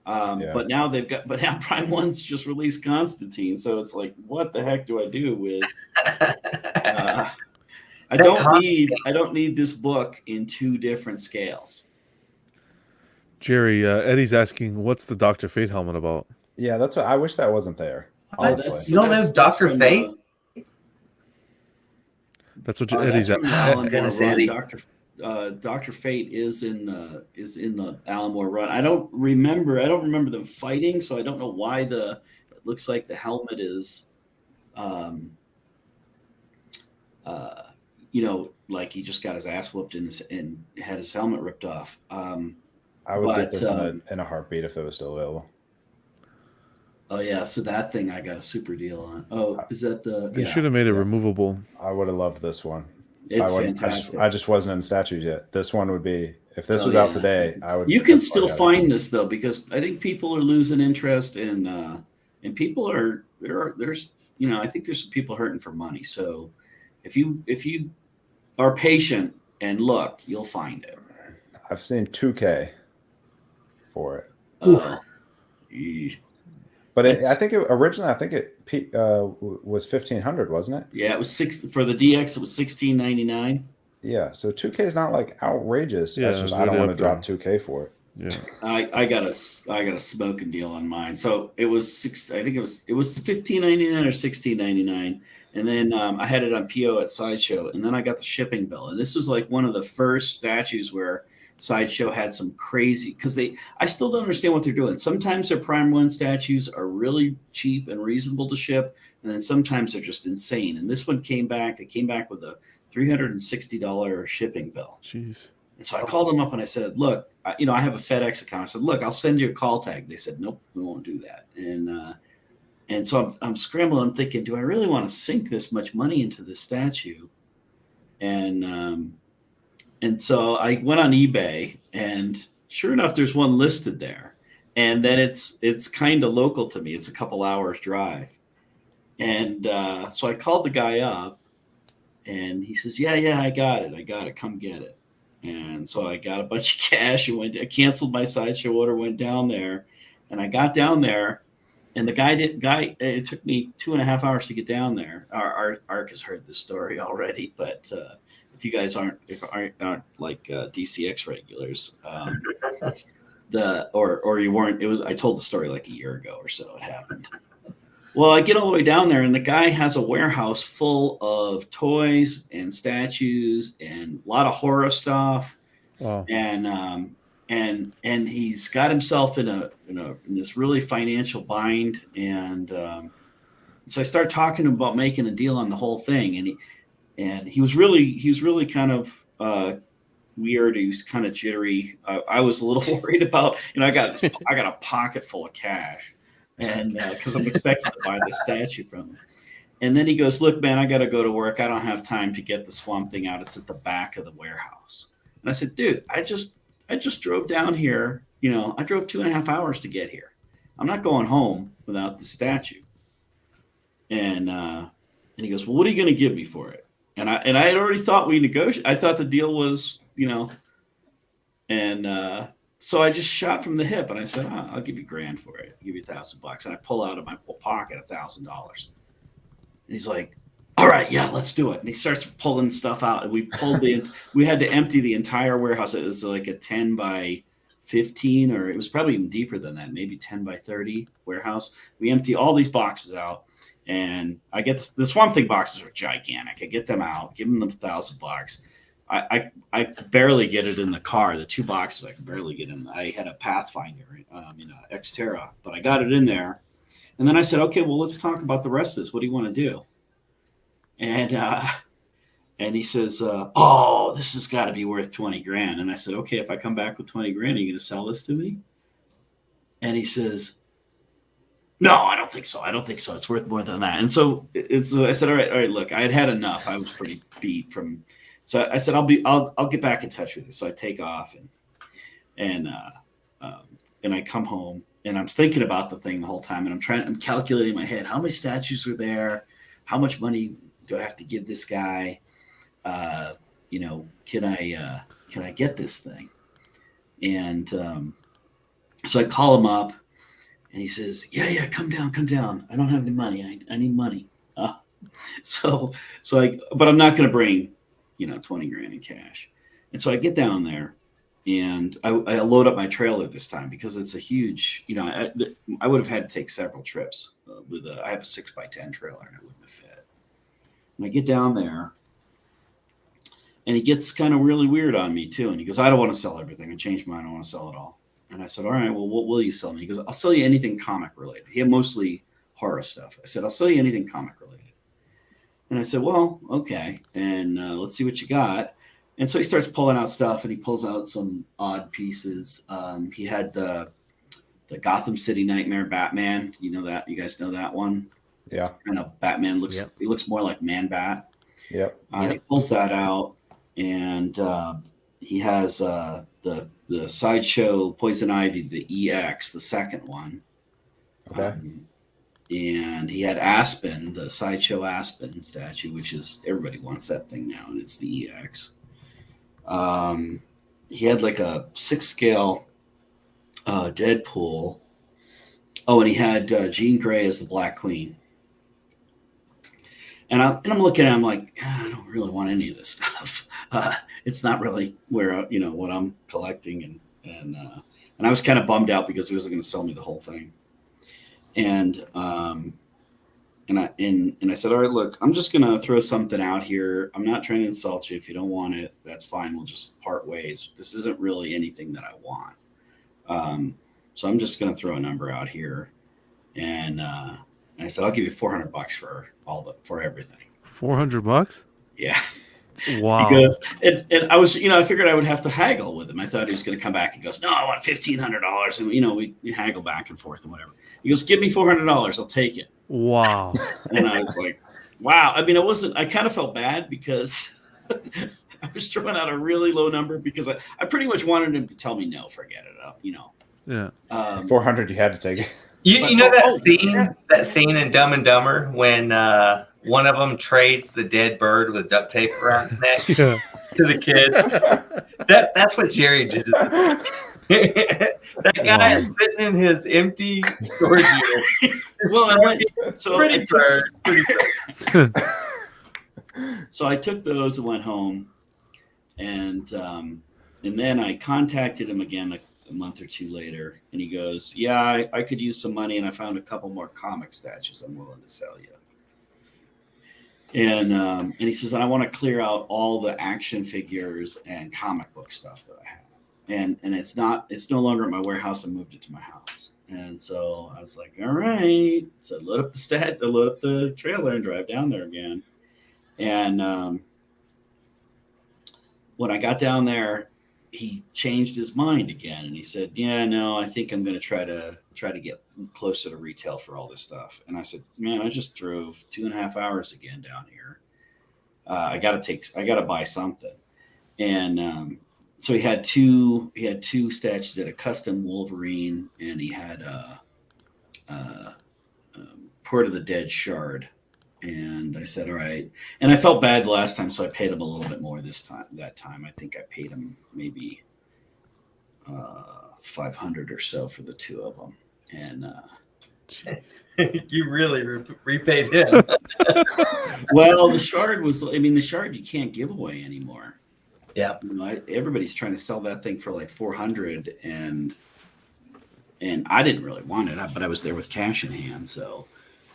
Yeah. But now Prime 1's just released Constantine, so it's like, what the heck do I do with? I don't need this book in 2 different scales. Jerry, Eddie's asking, what's the Dr. Fate helmet about? Yeah, that's what I wish that wasn't there. What? Honestly. You don't know Dr. from, Fate? That's what that's Eddie's from the at. Alan Moore Goodness, run. Eddie. Dr. Fate is in the Alan Moore run. I don't remember them fighting, so I don't know why it looks like the helmet is like he just got his ass whooped and had his helmet ripped off. I would get But, this in a heartbeat if it was still available. Oh yeah, so that thing I got a super deal on. Oh, is that the? They Yeah, should have made it removable. I would have loved this one. it's I just wasn't in statues yet. This one would be if this Oh, was out yeah. today. I would. You can that's still what I gotta find do. this though, because I think people are losing interest and people are there's I think there's some people hurting for money. So if you are patient and look, you'll find it. I've seen 2K for it, Eh. but It's- I think originally it was 1,500, wasn't it? Yeah, it was for the DX. It was $16.99. Yeah, so 2K is not like outrageous. Yeah, That's it just was I don't really want to up drop 2K for it. Yeah. I got a smoking deal on mine. So it was I think it was $15.99 or $16.99, and then I had it on PO at Sideshow, and then I got the shipping bill. And this was like one of the first statues where Sideshow had some crazy because I still don't understand what they're doing. Sometimes their Prime 1 statues are really cheap and reasonable to ship, and then sometimes they're just insane. And this one came back. They came back with a $360 shipping bill. Jeez. And so I called them up and I said, look, I have a FedEx account. I said, look, I'll send you a call tag. They said, nope, we won't do that. And so I'm scrambling. I'm thinking, do I really want to sink this much money into this statue? And so I went on eBay, and sure enough, there's one listed there. And then it's kind of local to me. It's a couple hours drive. And so I called the guy up, and he says, yeah, I got it. Come get it. And so I got a bunch of cash and I canceled my Sideshow order, went down there, and I got down there, and the guy, it took me 2.5 hours to get down there. Ark has heard this story already, but if you guys aren't like DCX regulars, or you weren't, I told the story like a year ago or so it happened. Well, I get all the way down there, and the guy has a warehouse full of toys and statues and a lot of horror stuff. Wow. And he's got himself in this really financial bind. And so I start talking to him about making a deal on the whole thing, and he was really kind of weird. He was kind of jittery. I was a little worried about, I got a pocket full of cash. And because I'm expecting to buy the statue from him. And then he goes, look, man, I got to go to work. I don't have time to get the Swamp Thing out. It's at the back of the warehouse. And I said, dude, I just drove down here. I drove 2.5 hours to get here. I'm not going home without the statue. And he goes, well, what are you going to give me for it? And I had already thought we negotiated. I thought the deal was, and so I just shot from the hip, and I said, I'll give you $1,000 for it. I'll give you $1,000. And I pull out of my pocket $1,000. And he's like, all right, yeah, let's do it. And he starts pulling stuff out. And we had to empty the entire warehouse. It was like a 10 by 15, or it was probably even deeper than that, maybe 10 by 30 warehouse. We empty all these boxes out. And I get the Swamp Thing boxes are gigantic. I get them out, give them the $1,000. I barely get it in the car. The 2 boxes I could barely get in. I had a Pathfinder, Xterra, but I got it in there. And then I said, okay, well, let's talk about the rest of this. What do you want to do? And he says, this has got to be worth $20,000. And I said, okay, if I come back with $20,000, are you going to sell this to me? And he says, no, I don't think so. I don't think so. It's worth more than that. And so I said, all right, look, I had enough. I was pretty beat from. So I said, I'll get back in touch with you. So I take off and I come home, and I'm thinking about the thing the whole time, and I'm calculating in my head how many statues were there, how much money do I have to give this guy, can I get this thing? And so I call him up, and he says, yeah, come down. I don't have any money. I need money. But I'm not going to bring $20,000 in cash. And so I get down there, and I load up my trailer this time because it's a huge, I would have had to take several trips I have a 6x10 trailer, and it wouldn't have fit. And I get down there, and he gets kind of really weird on me too. And he goes, I don't want to sell everything. I changed mine. I don't want to sell it all. And I said, all right, well, what will you sell me? He goes, I'll sell you anything comic related. He had mostly horror stuff. I said, I'll sell you anything comic related. And I said, well, okay. And let's see what you got. And so he starts pulling out stuff, and he pulls out some odd pieces. He had the Gotham City Nightmare Batman. You know that? You guys know that one? Yeah. It's kind of Batman he looks more like Man-Bat. Yep. He pulls that out, and he has the Sideshow Poison Ivy, the EX, the second one. Okay. And he had Aspen, the Sideshow Aspen statue, which is everybody wants that thing now, and it's the EX. He had like a 6-scale Deadpool. Oh, and he had Jean Grey as the Black Queen. And I'm looking at him like, I don't really want any of this stuff. It's not really where what I'm collecting, and I was kind of bummed out because he wasn't going to sell me the whole thing. And I said, all right, look, I'm just going to throw something out here. I'm not trying to insult you. If you don't want it, that's fine. We'll just part ways. This isn't really anything that I want. So I'm just going to throw a number out here. And I said, I'll give you $400 for everything. $400? Yeah. Wow. Because, and I was, I figured I would have to haggle with him. I thought he was going to come back and goes, no, I want $1,500. And, we haggle back and forth and whatever. He goes, give me $400. I'll take it. Wow. And I was like, wow. I mean, I kind of felt bad because I was throwing out a really low number because I pretty much wanted him to tell me no, forget it. Yeah. 400, you had to take it. You know that scene in Dumb and Dumber when one of them trades the dead bird with duct tape around his neck to the kid? That's what Jerry did. That guy is sitting in his empty storage unit. Pretty bird. So I took those and went home, and then I contacted him again a month or two later, and he goes, yeah, I could use some money, and I found a couple more comic statues I'm willing to sell you. And he says, I want to clear out all the action figures and comic book stuff that I have. And it's no longer at my warehouse. I moved it to my house. And so I was like, all right. So I load up the trailer and drive down there again. And when I got down there, he changed his mind again, and he said, yeah, no, I think I'm going to try to get closer to retail for all this stuff. And I said, man, I just drove 2.5 hours again down here. I got to buy something. And so he had two statues at a custom Wolverine, and he had Port of the Dead shard. And I said, all right. And I felt bad the last time, so I paid him a little bit more that time. I think I paid him maybe $500 or so for the two of them, and You really repaid him. well, the shard was. I mean, the shard you can't give away anymore. Yeah. You know, everybody's trying to sell that thing for like 400, and I didn't really want it, but I was there with cash in hand, so.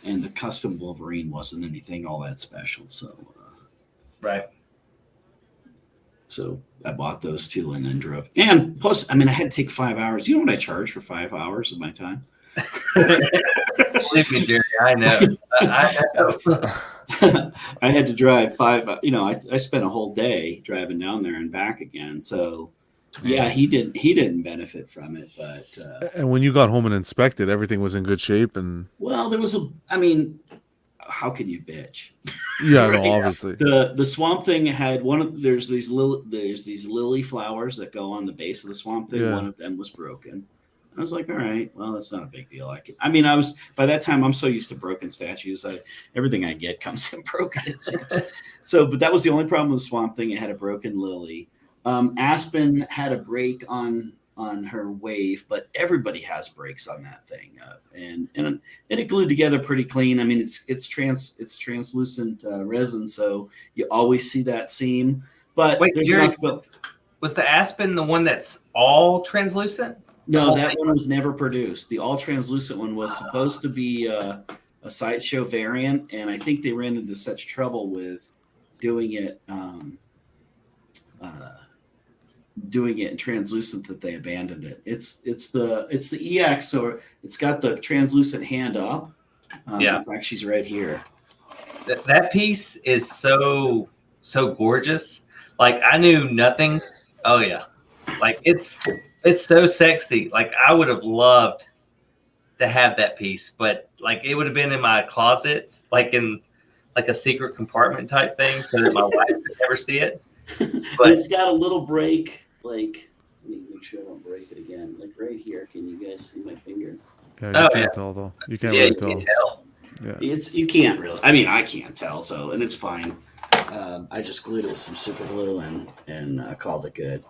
And the custom Wolverine wasn't anything all that special, so. Right. So I bought those two and then drove. And plus, I mean, I had to take 5 hours. You know what I charge for 5 hours of my time? Believe me, Jerry, I know. I know. I had to drive 5. You know, I spent a whole day driving down there and back again. So, yeah, he didn't benefit from it. But And when you got home and inspected, everything was in good shape. And well, there was I mean, how can you bitch? yeah, no, obviously. The Swamp Thing had there's these lily flowers that go on the base of the Swamp Thing. Yeah. One of them was broken. I was like, all right, well, that's not a big deal. By that time, I'm so used to broken statues. Everything I get comes in broken, it seems. So, but that was the only problem with Swamp Thing. It had a broken lily. Aspen had a break on her wave, but everybody has breaks on that thing, and it glued together pretty clean. I mean, it's translucent resin, so you always see that seam. But Wait, there's Jerry, enough was the Aspen the one that's all translucent? No, that one was never produced. The all translucent one was supposed to be a sideshow variant, and I think they ran into such trouble with doing it in translucent that they abandoned it. It's the EX, or it's got the translucent hand up. Yeah, in fact, she's right here. That piece is so gorgeous. Like, I knew nothing. Oh yeah, like it's so sexy. Like, I would have loved to have that piece, but like it would have been in my closet, like in like a secret compartment type thing, so that my wife could never see it. But it's got a little break. Like, let me make sure I don't break it again. Like right here. Can you guys see my finger? Yeah, you can't tell though. You can't really you tell. can tell. Yeah. You can't really. I mean, I can't tell. So, and it's fine. I just glued it with some super glue and called it good.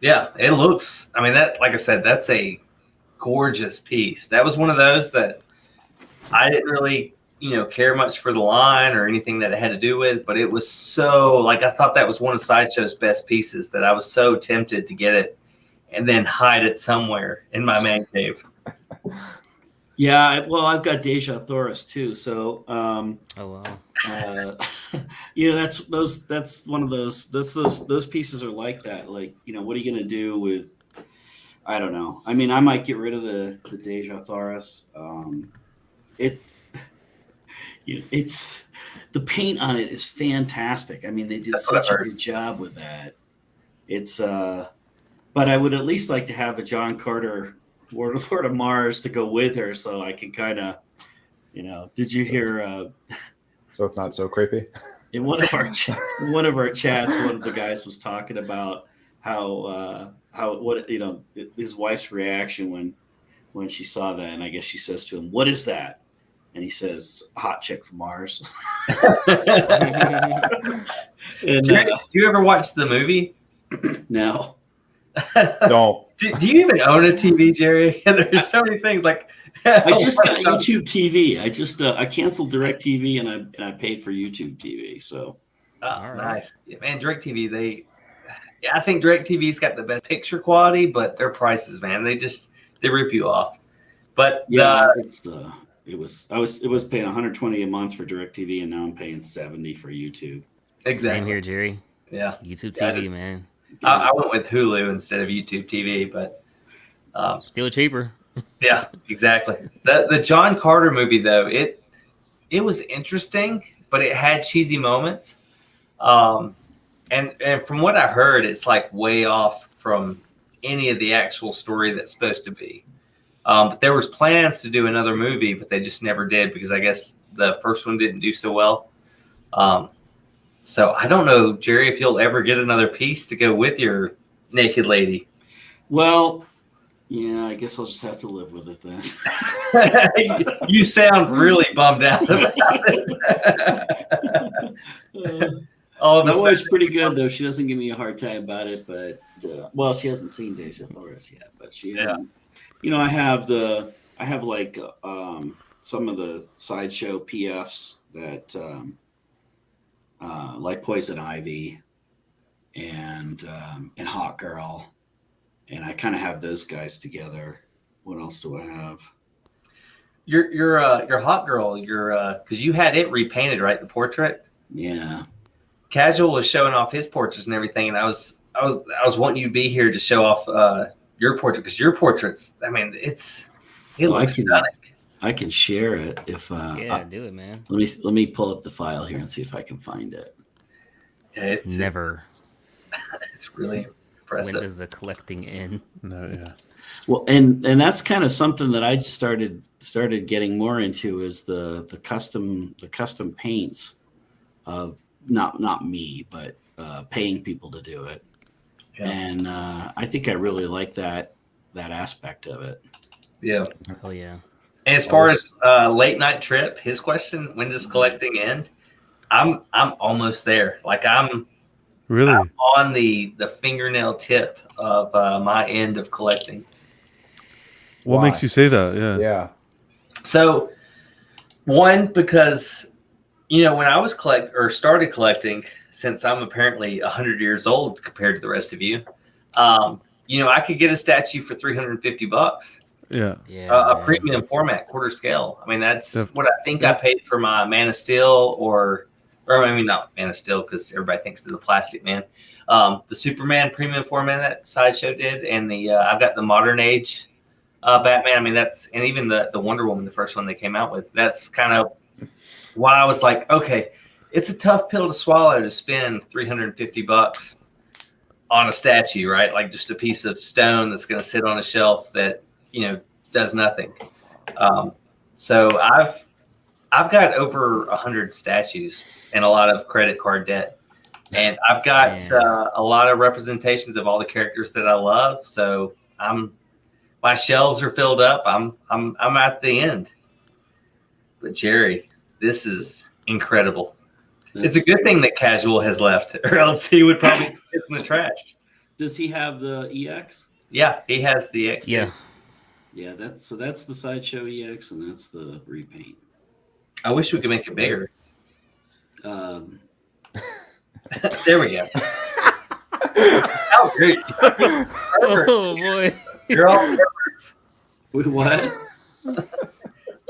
Yeah, it looks. I mean, that, like I said, that's a gorgeous piece. That was one of those that I didn't really, care much for the line or anything that it had to do with, but it was so, like, I thought that was one of Sideshow's best pieces that I was so tempted to get it and then hide it somewhere in my man cave. Yeah, well, I've got Deja Thoris too, so Oh wow. that's one of those pieces are like that. Like, what are you gonna do with? I don't know. I mean, I might get rid of the Deja Thoris. It's the paint on it is fantastic. I mean, they did such a good job with that. It's but I would at least like to have a John Carter Lord of Mars to go with her, so I can kind of, Did you hear? So it's not so creepy. In one of our chats, one of the guys was talking about how his wife's reaction when she saw that, and I guess she says to him, "What is that?" And he says, "Hot chick from Mars." And, do you ever watch the movie? No. Don't. Do you even own a TV, Jerry? There's so many things like. I just got YouTube TV. I just I canceled DirecTV and I paid for YouTube TV. So. Oh, nice, man. DirecTV, I think DirecTV's got the best picture quality, but their prices, man, they rip you off. But yeah, it was paying $120 a month for DirecTV, and now I'm paying $70 for YouTube. Exactly. Same here, Jerry. Yeah. YouTube TV, man. I went with Hulu instead of YouTube TV, but still cheaper. Yeah, exactly. The John Carter movie, though, it was interesting, but it had cheesy moments. And from what I heard, it's like way off from any of the actual story that's supposed to be. But there was plans to do another movie, but they just never did because I guess the first one didn't do so well. So I don't know, Jerry, if you'll ever get another piece to go with your naked lady. Well, yeah, I guess I'll just have to live with it then. You sound really bummed out about it. all of a My wife's sudden, pretty good though. She doesn't give me a hard time about it, but well, she hasn't seen Deja Flores yet, but she Yeah. hasn't. I have like some of the sideshow PFs that like Poison Ivy and Hot Girl, and I kind of have those guys together. What else do I have? your hot girl, because you had it repainted, right? The portrait. Yeah. Casual was showing off his portraits and everything, and I was wanting you to be here to show off your portrait, because your portraits, I mean, it Well, looks stunning. I can share it if Yeah, do it, man. let me pull up the file here and see if I can find it. Yeah, it's Never. It's really When impressive. does the collecting end? No, yeah. Well, and that's kind of something that I started getting more into is the custom paints. Not me, but paying people to do it. Yeah. And I think I really like that aspect of it. Yeah. Oh yeah. And as far as late night trip, his question, when does collecting end? I'm almost there. Like I'm Really? on the fingernail tip of my end of collecting. What Why? makes you say that? Yeah. Yeah. So, one, because when I was started collecting, since I'm apparently 100 years old compared to the rest of you, I could get a statue for $350. Yeah. Yeah. A man. premium format, quarter scale. I mean, that's Def- what I think I paid for my Man of Steel, or I mean, not Man of Steel, because everybody thinks of the Plastic Man. The Superman premium format that Sideshow did, and I've got the modern age Batman. I mean, and even the Wonder Woman, the first one they came out with. That's kind of why I was like, okay, it's a tough pill to swallow to spend $350 on a statue, right? Like just a piece of stone that's going to sit on a shelf that does nothing. So I've got over 100 statues and a lot of credit card debt, and I've got a lot of representations of all the characters that I love. So my shelves are filled up. I'm at the end. But Jerry, this is incredible. It's a good thing that Casual has left, or else he would probably get in the trash. Does he have the EX? Yeah, he has the X. Yeah. Yeah, that's the Sideshow EX, and that's the repaint. I wish we could make it bigger. Um, There we go. How great. Oh boy. You're all perfect. what?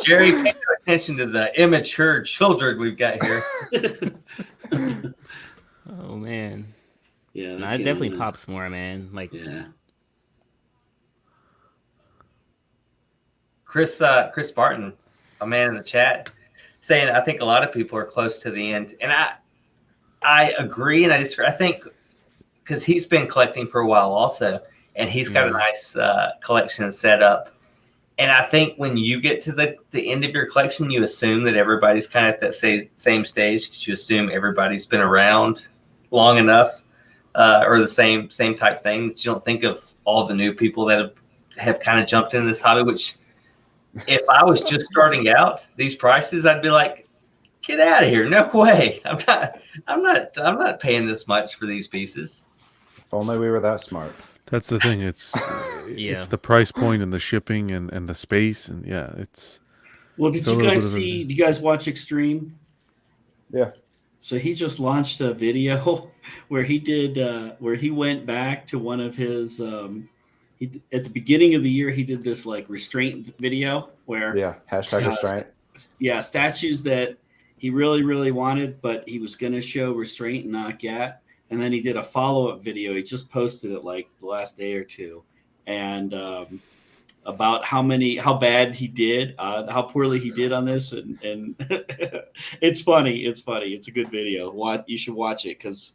Jerry, pay no attention to the immature children we've got here. Oh man. Yeah, No, that it came definitely in as- pops more, man. Like Yeah. Chris Barton, a man in the chat, saying I think a lot of people are close to the end, and I agree and I disagree. I think because he's been collecting for a while also, and he's got a nice collection set up. And I think when you get to the end of your collection, you assume that everybody's kind of at that same stage, because you assume everybody's been around long enough, or the same type thing, that you don't think of all the new people that have kind of jumped into this hobby. Which, if I was just starting out, these prices, I'd be like, get out of here! No way! I'm not paying this much for these pieces. If only we were that smart. That's the thing. It's Yeah. it's the price point and the shipping and the space, and yeah, it's Well, did It's a you little guys bit of see? everything. Do you guys watch Extreme? Yeah. So he just launched a video where he went back to one of his. At the beginning of the year, he did this like restraint video where Yeah. Hashtag restraint. statues that he really, really wanted, but he was going to show restraint and not get. And then he did a follow-up video. He just posted it like the last day or two, and about how bad he did, how poorly he did on this, and it's funny. It's funny. It's a good video. You should watch it, because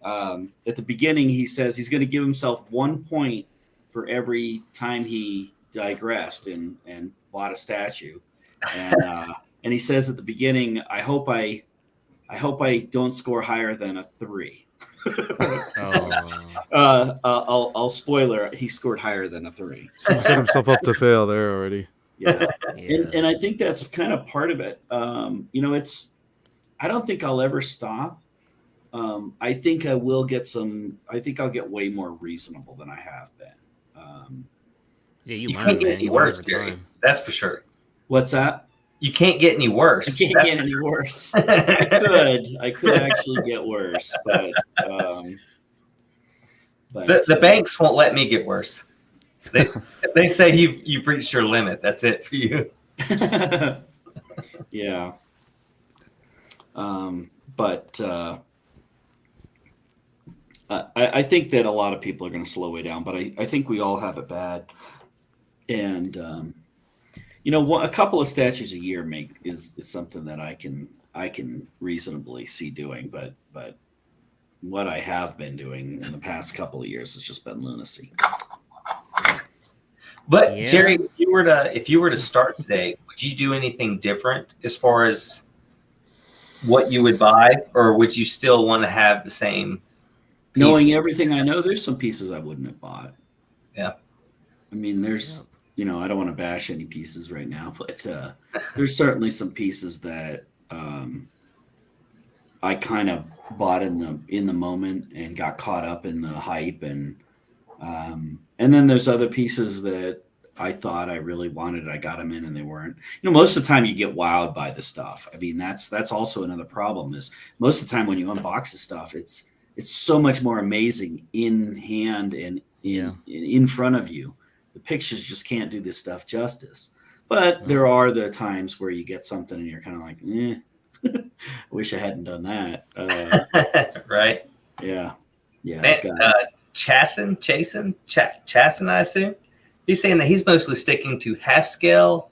at the beginning he says he's going to give himself 1 point for every time he digressed and bought a statue, and he says at the beginning, I hope I don't score higher than a 3. Oh. I'll spoiler. He scored higher than a 3. he set himself up to fail there already. Yeah, Yeah. and I think that's kind of part of it. I don't think I'll ever stop, I think I will get some. I think I'll get way more reasonable than I have been. Yeah, you You learn, can't get man. any You learn worse, over Jerry. time. That's for sure. What's that? You can't get any worse. I can't That's get for any sure. worse. I could actually get worse, but The banks won't let me get worse. They say you've reached your limit. That's it for you. yeah. But I think that a lot of people are going to slow way down, but I think we all have it bad. And, a couple of statues a year is something that I can reasonably see doing, but what I have been doing in the past couple of years has just been lunacy. But Yeah. Jerry, if you were to start today, would you do anything different as far as what you would buy, or would you still want to have the same? Knowing everything I know, there's some pieces I wouldn't have bought. Yeah. I mean, there's, I don't want to bash any pieces right now, but there's certainly some pieces that I kind of bought in the moment and got caught up in the hype, and then there's other pieces that I thought I really wanted. I got them in and they weren't. Most of the time you get wowed by the stuff. I mean, that's also another problem is most of the time when you unbox the stuff, it's so much more amazing in hand and in front of you. The pictures just can't do this stuff justice. But there are the times where you get something and you're kind of like, I wish I hadn't done that. Right. Yeah. Man, Chasen, I assume. He's saying that he's mostly sticking to half scale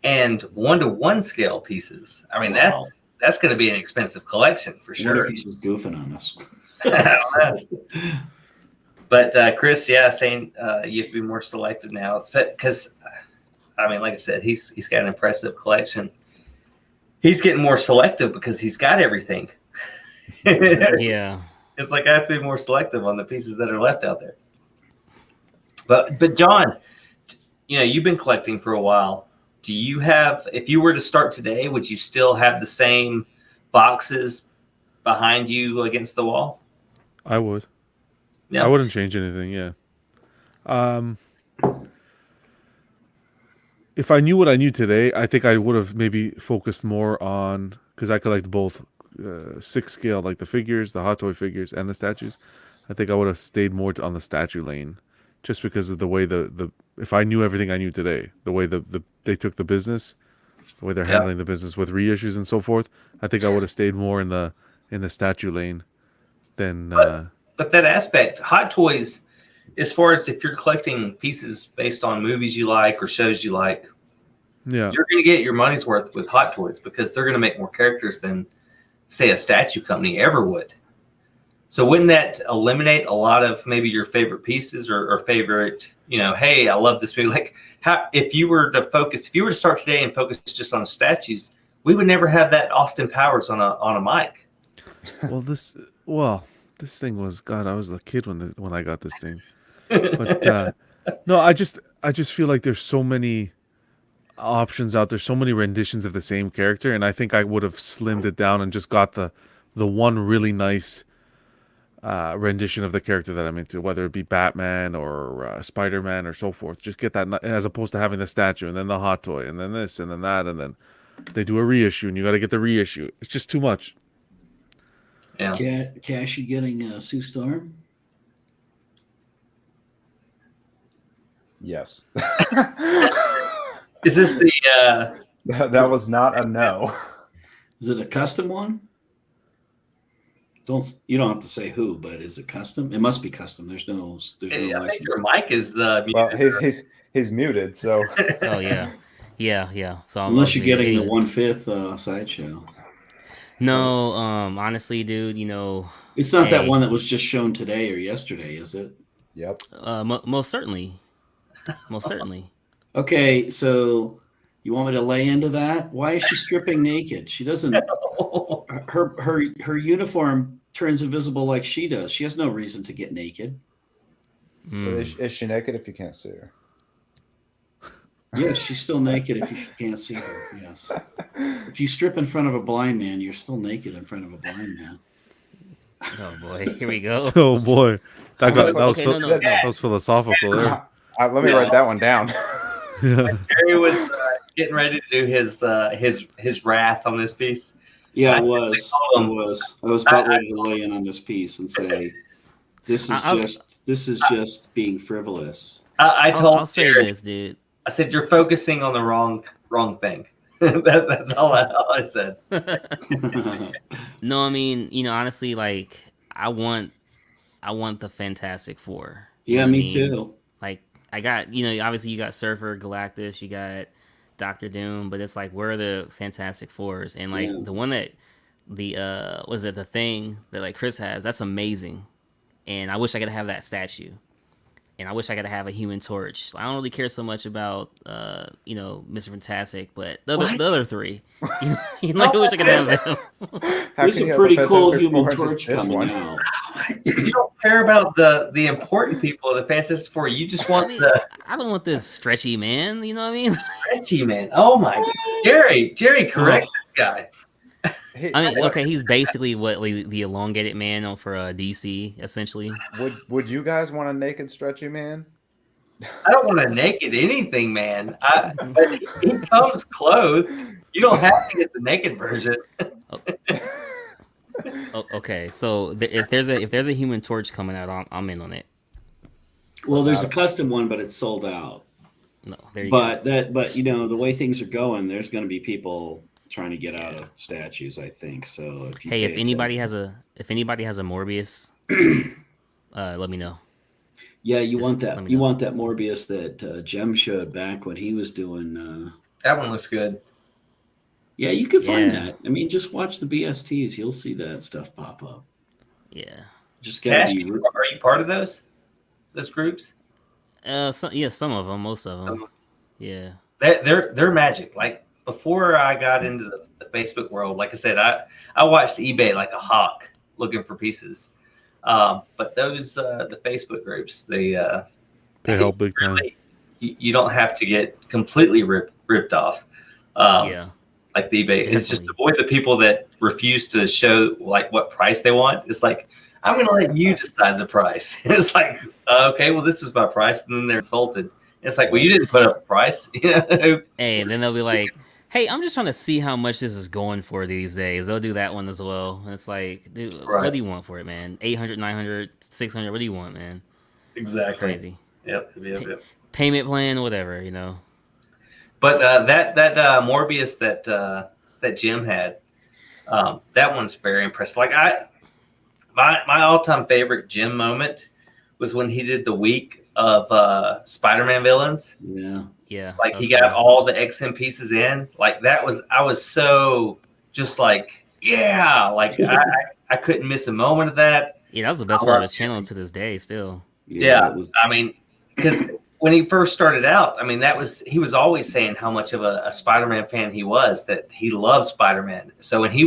and 1-to-1 scale pieces. I mean, Wow. that's going to be an expensive collection for What sure. if he's just goofing on us? I don't know. But Chris, saying you have to be more selective now, because I mean, like I said, he's got an impressive collection. He's getting more selective because he's got everything. Yeah. It's like I have to be more selective on the pieces that are left out there. But John, you've been collecting for a while. Do you have, if you were to start today, would you still have the same boxes behind you against the wall? I would. Yeah. I wouldn't change anything. Yeah. If I knew what I knew today, I think I would have maybe focused more on, because I collect both 6 scale, like the figures, the Hot Toy figures, and the statues. I think I would have stayed more on the statue lane, just because of the way if I knew everything I knew today, the way they took the business, the way they're handling the business with reissues and so forth. I think I would have stayed more in the statue lane than. But that aspect, Hot Toys, as far as if you're collecting pieces based on movies you like or shows you like, yeah, you're going to get your money's worth with Hot Toys because they're going to make more characters than, say, a statue company ever would. So wouldn't that eliminate a lot of maybe your favorite pieces or favorite, hey, I love this movie. Like, if you were to start today and focus just on statues, we would never have that Austin Powers on a mic. This thing was, God, I was a kid when I got this thing. But no, I just feel like there's so many options out there, so many renditions of the same character, and I think I would have slimmed it down and just got the one really nice rendition of the character that I'm into, whether it be Batman or Spider-Man or so forth. Just get that, as opposed to having the statue and then the Hot Toy and then this and then that, and then they do a reissue and you got to get the reissue. It's just too much. Yeah. Cash, you getting Sue Storm? Yes. Is this the? That was not a no. Is it a custom one? You don't have to say who, but is it custom? It must be custom. There's no I license. think your mic is muted. Well, he's muted, so Oh yeah. So Unless you're getting the 1/5 sideshow. No, honestly, dude, It's not that Hey. one that was just shown today or yesterday, is it? yep. most certainly, most certainly. Okay, so you want me to lay into that? Why is she stripping naked? She doesn't. Her uniform turns invisible like she does. She has no reason to get naked. Is she naked if you can't see her? Yes, she's still naked if you can't see her. Yes. If you strip in front of a blind man, you're still naked in front of a blind man. Oh boy, here we go. Oh boy, that So, got, okay, no, no, no. that was philosophical there. Let me Yeah. write that one down. Yeah. Jerry was getting ready to do his wrath on this piece. Yeah, I it was. told It him- was. I was about ready to lay in on this piece and say, this is just being frivolous. I told I'll say Jerry, this, dude. I said you're focusing on the wrong thing. That's all I said. No, I mean, honestly, like I want the Fantastic Four. You Yeah, know what I me mean? too. Like I got, obviously you got Surfer, Galactus, you got Doctor Doom, but it's like where are the Fantastic Fours? And like Yeah. the one that was it the Thing that like Chris has? That's amazing, and I wish I could have that statue. And I wish I could have a Human Torch. I don't really care so much about, Mr. Fantastic, but the other three, I wish I could have them. How There's can you a have pretty the cool Fantastic Human Four and just Torch pitch coming one? out. You don't care about the important people of the Fantastic Four. You just want the I don't want this stretchy man. You know what I mean? stretchy man. Oh my God. Jerry, correct this guy. I mean, okay, he's basically what like, the elongated man for DC, essentially. Would you guys want a naked stretchy man? I don't want a naked anything, man. But he comes clothed. You don't have to get the naked version. Okay, so if there's a Human Torch coming out, I'm in on it. Well, there's a custom one, but it's sold out. No, there you go. But the way things are going, there's going to be people trying to get out of statues. I think so. Hey, if anybody has a Morbius, let me know. Yeah, you Just want let that. me You know. want that Morbius that Jem showed back when he was doing. That one looks good. Yeah, you can find Yeah. that. I mean, just watch the BSTs. You'll see that stuff pop up. Yeah. Just gotta Cash, be. are you part of those groups? Some of them, most of them. Yeah. They're magic. Like before I got into the Facebook world, like I said, I watched eBay like a hawk looking for pieces. But those the Facebook groups, they help big time. really, you don't have to get completely ripped off. Yeah. Like the eBay, it's just Definitely. avoid the people that refuse to show like what price they want. It's like I'm going to let you decide the price. And it's like okay, well this is my price, and then they're insulted. It's like, well, you didn't put up a price. Hey, and then they'll be like, "Hey, I'm just trying to see how much this is going for these days." They'll do that one as well. And it's like, dude, Right. what do you want for it, man? 800, 900, 600. What do you want, man? Exactly. Crazy. Yep. Payment plan, whatever, But that Morbius that Jim had, that one's very impressive. Like my all time favorite Jim moment was when he did the week of Spider-Man villains. Yeah. Yeah. Like that's he got cool. all the XM pieces in. Like I was so just like yeah. Like I couldn't miss a moment of that. Yeah, that was the best part of his channel to this day, still. Yeah, It was, I mean, because when he first started out, I mean, he was always saying how much of a Spider-Man fan he was, that he loved Spider-Man. So when he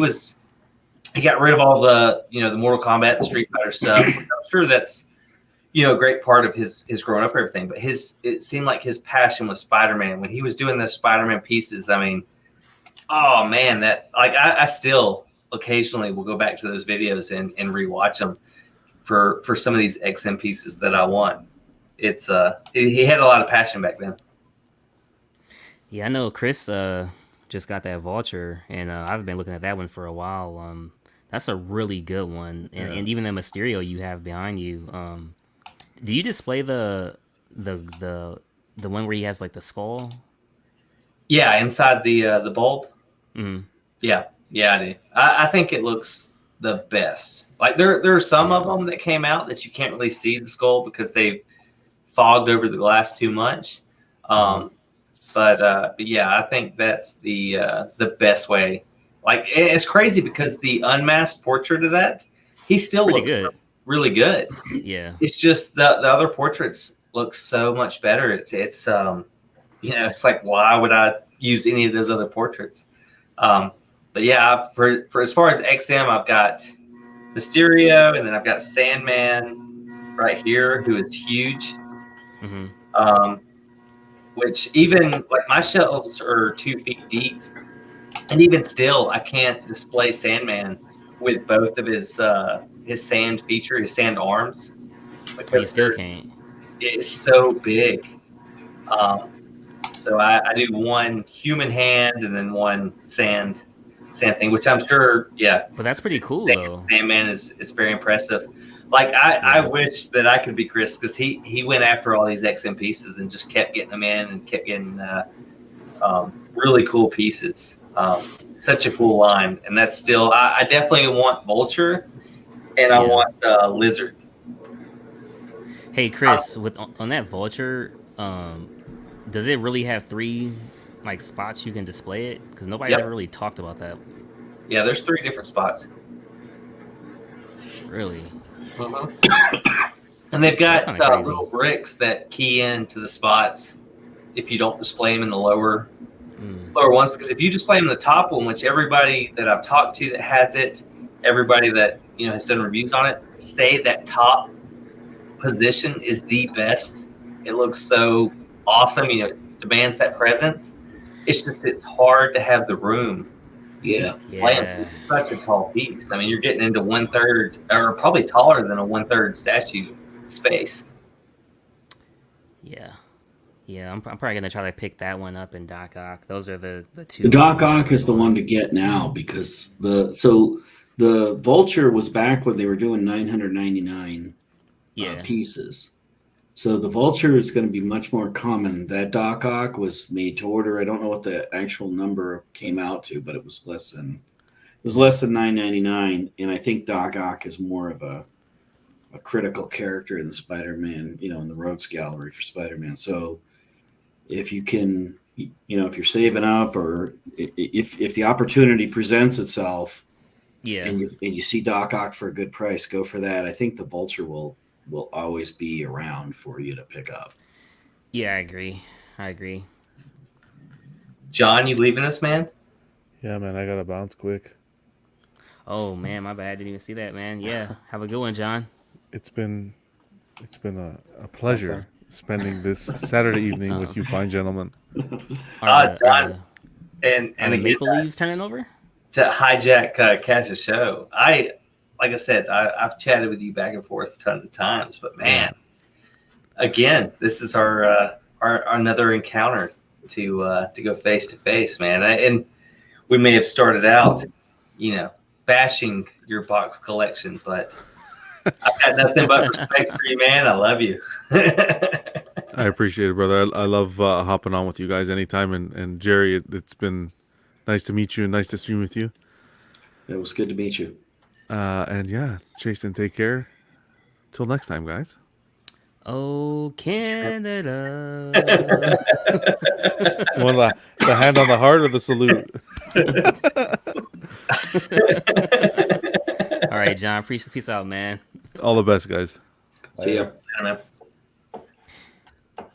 got rid of all the, the Mortal Kombat and Street Fighter stuff. I'm sure that's, a great part of his growing up and everything, but it seemed like his passion was Spider-Man. When he was doing those Spider-Man pieces, I mean, oh man, that like, I still occasionally will go back to those videos and rewatch them for some of these XM pieces that I want. It's he had a lot of passion back then. Yeah, I know Chris just got that Vulture, and I've been looking at that one for a while. That's a really good one, and even the Mysterio you have behind you. Do you display the one where he has like the skull? Yeah, inside the bulb. Mm. Yeah, I do. I think it looks the best. Like there are some of them that came out that you can't really see the skull because they fogged over the glass too much. But yeah, I think that's the best way. Like it's crazy because the unmasked portrait of that, he still Pretty looks good. really good. Yeah. It's just the other portraits look so much better. It's it's like, why would I use any of those other portraits? But yeah, for as far as XM, I've got Mysterio, and then I've got Sandman right here, who is huge. Mm-hmm. Which even like my shelves are 2 feet deep, and even still, I can't display Sandman with both of his his sand feature, his sand arms, You because still they're- can't. it's so big. So I do one human hand and then one sand thing, which I'm sure, yeah, But that's pretty cool though. Sandman is very impressive. Like I Yeah. wish that I could be Chris, because he went after all these XM pieces and just kept getting them in and kept getting really cool pieces. Such a cool line, and that's still I definitely want Vulture, and I Yeah. want Lizard. Hey Chris, with on that Vulture, does it really have 3 like spots you can display it? Because nobody's Yep. ever really talked about that. Yeah, there's 3 different spots. Really? And they've got That's kinda crazy. little bricks that key into the spots if you don't display them in the lower ones. Because if you display them in the top one, which everybody that I've talked to that has it, everybody that has done reviews on it, say that top position is the best. It looks so awesome. It demands that presence. It's hard to have the room. Yeah. Yeah. Such a tall piece. I mean, you're getting into 1/3, or probably taller than a 1/3 statue space. Yeah. Yeah, I'm probably gonna try to pick that one up in Doc Ock. Those are the 2. The Doc Ock is the one to get now because the Vulture was back when they were doing 999 Yeah. pieces. So the Vulture is going to be much more common. That Doc Ock was made to order. I don't know what the actual number came out to, but it was less than $9.99. And I think Doc Ock is more of a critical character in the Spider-Man, in the Rogues Gallery for Spider-Man. So if you can, if you're saving up, or if the opportunity presents itself, Yeah. and you see Doc Ock for a good price, go for that. I think the Vulture will always be around for you to pick up. Yeah, I agree. John, you leaving us, man? Yeah, man, I gotta bounce quick. Oh man, my bad. Didn't even see that, man. Yeah. Have a good one, John. It's been a pleasure spending this Saturday evening with you fine gentlemen. John, and Are the again, Maple Leaves turning over? to hijack Cash's show. Like I said, I've chatted with you back and forth tons of times, but man, again, this is our another encounter to go face to face, man. And we may have started out, bashing your box collection, but I've got nothing but respect for you, man. I love you. I appreciate it, brother. I love hopping on with you guys anytime. And Jerry, it's been nice to meet you and nice to stream with you. It was good to meet you. And yeah, Jason, take care. Till next time, guys. Oh, Canada. You want the hand on the heart or the salute? All right, John. Peace out, man. All the best, guys. See ya.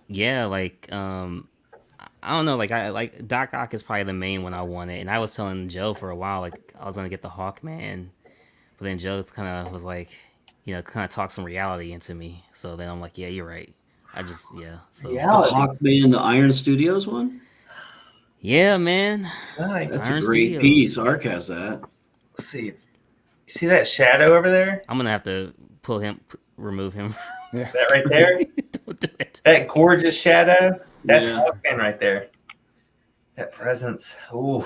Yeah, like I don't know, like I like Doc Ock is probably the main one I wanted, and I was telling Joe for a while like I was gonna get the Hawkman, but then Joe kind of was like, kind of talked some reality into me. So then I'm like, yeah, you're right. So The Hawkman, the Iron Studios one. yeah, man. Nice. That's Iron a great Studios. piece. Ark has that. Let's see. You see that shadow over there? I'm gonna have to remove him. Yes. That right there? Don't do it. That gorgeous shadow? That's Yeah. Hawkman right there. That presence. Ooh.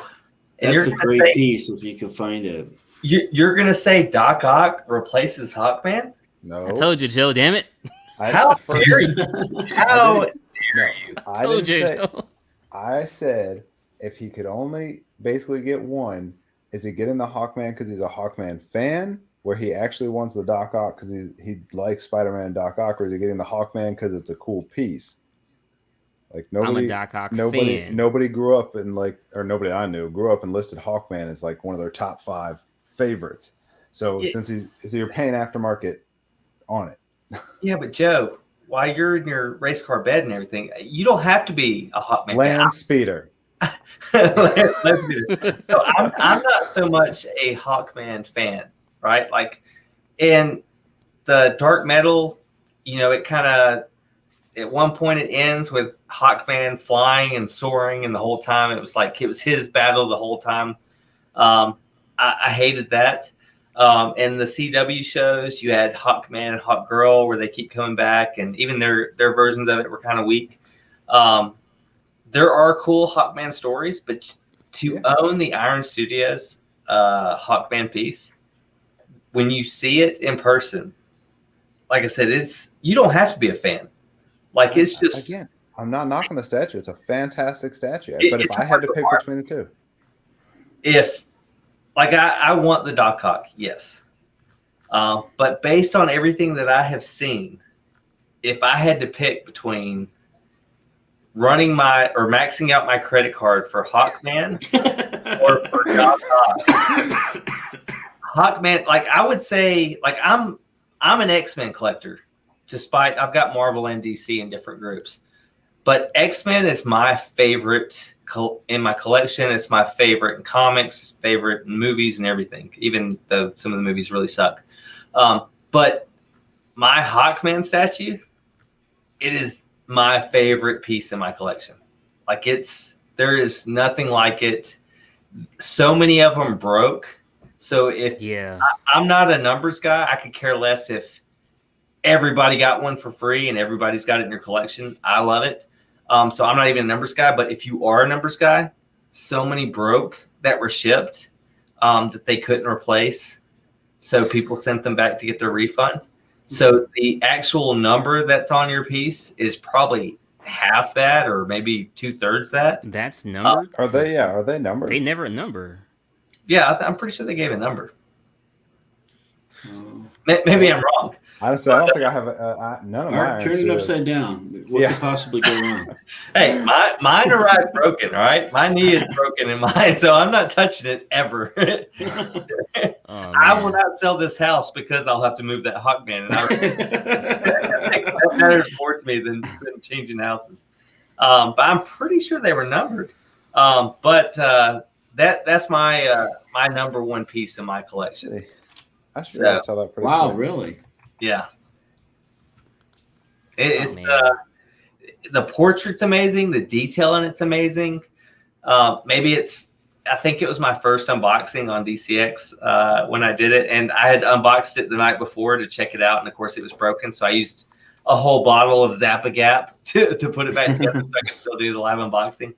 And That's a you're great gonna say, piece if you can find it. you're gonna say Doc Ock replaces Hawkman? No. I told you, Joe. Damn it. I How didn't say- dare you? How No, I Told didn't you, say. Joe. I said if he could only basically get one, is he getting the Hawkman because he's a Hawkman fan, where he actually wants the Doc Ock because he likes Spider-Man and Doc Ock, or is he getting the Hawkman because it's a cool piece? Like I'm nobody, a Doc Ock fan. nobody grew up and nobody I knew grew up and listed Hawkman as like one of their top 5 favorites. So Yeah. since you're paying aftermarket on it, Yeah, but Joe, while you're in your race car bed and everything, you don't have to be a Hawkman Land Speeder. fan. Let's do this. So I'm not so much a Hawkman fan, right? Like in the Dark Metal, it kind of at one point it ends with Hawkman flying and soaring, and the whole time it was like it was his battle the whole time. I hated that. And the CW shows, you had Hawkman and Hawkgirl, where they keep coming back, and even their versions of it were kind of weak. There are cool Hawkman stories, but to own the Iron Studios Hawkman piece, when you see it in person, like I said, you don't have to be a fan. Like, it's just, again, I'm not knocking the statue. It's a fantastic statue. But if it's I had to a pick work between the two, if like I want the Doc Ock, yes. But based on everything that I have seen, if I had to pick between running maxing out my credit card for Hawkman or for Doc Ock, Hawkman, like I would say, like I'm an X-Men collector, despite I've got Marvel and DC in different groups. But X-Men is my favorite in my collection. It's my favorite in comics, favorite in movies and everything, even though some of the movies really suck. But my Hawkman statue, it is my favorite piece in my collection. Like, there is nothing like it. So many of them broke. So if I'm not a numbers guy, I could care less if everybody got one for free and everybody's got it in your collection. I love it. So I'm not even a numbers guy, but if you are a numbers guy, so many broke that were shipped that they couldn't replace. So people sent them back to get their refund. So the actual number that's on your piece is probably half that, or maybe 2/3 that. That's numbered? are they numbered? They never number. Yeah, I'm pretty sure they gave a number. Maybe I'm wrong. Honestly, I don't think I have none of All right, mine. turn it upside down. What could possibly go wrong? Hey, mine arrived broken, all right? My knee is broken in mine, so I'm not touching it ever. I will not sell this house because I'll have to move that Hawkman. And that matters more to me than changing houses. But I'm pretty sure they were numbered. But that's my my number one piece in my collection. I should be able to tell that pretty Wow, quick. really? Yeah. It's the portrait's amazing. The detail in it's amazing. I think it was my first unboxing on DCX when I did it. And I had unboxed it the night before to check it out. And of course it was broken. So I used a whole bottle of Zap-A-Gap to put it back together so I could still do the live unboxing.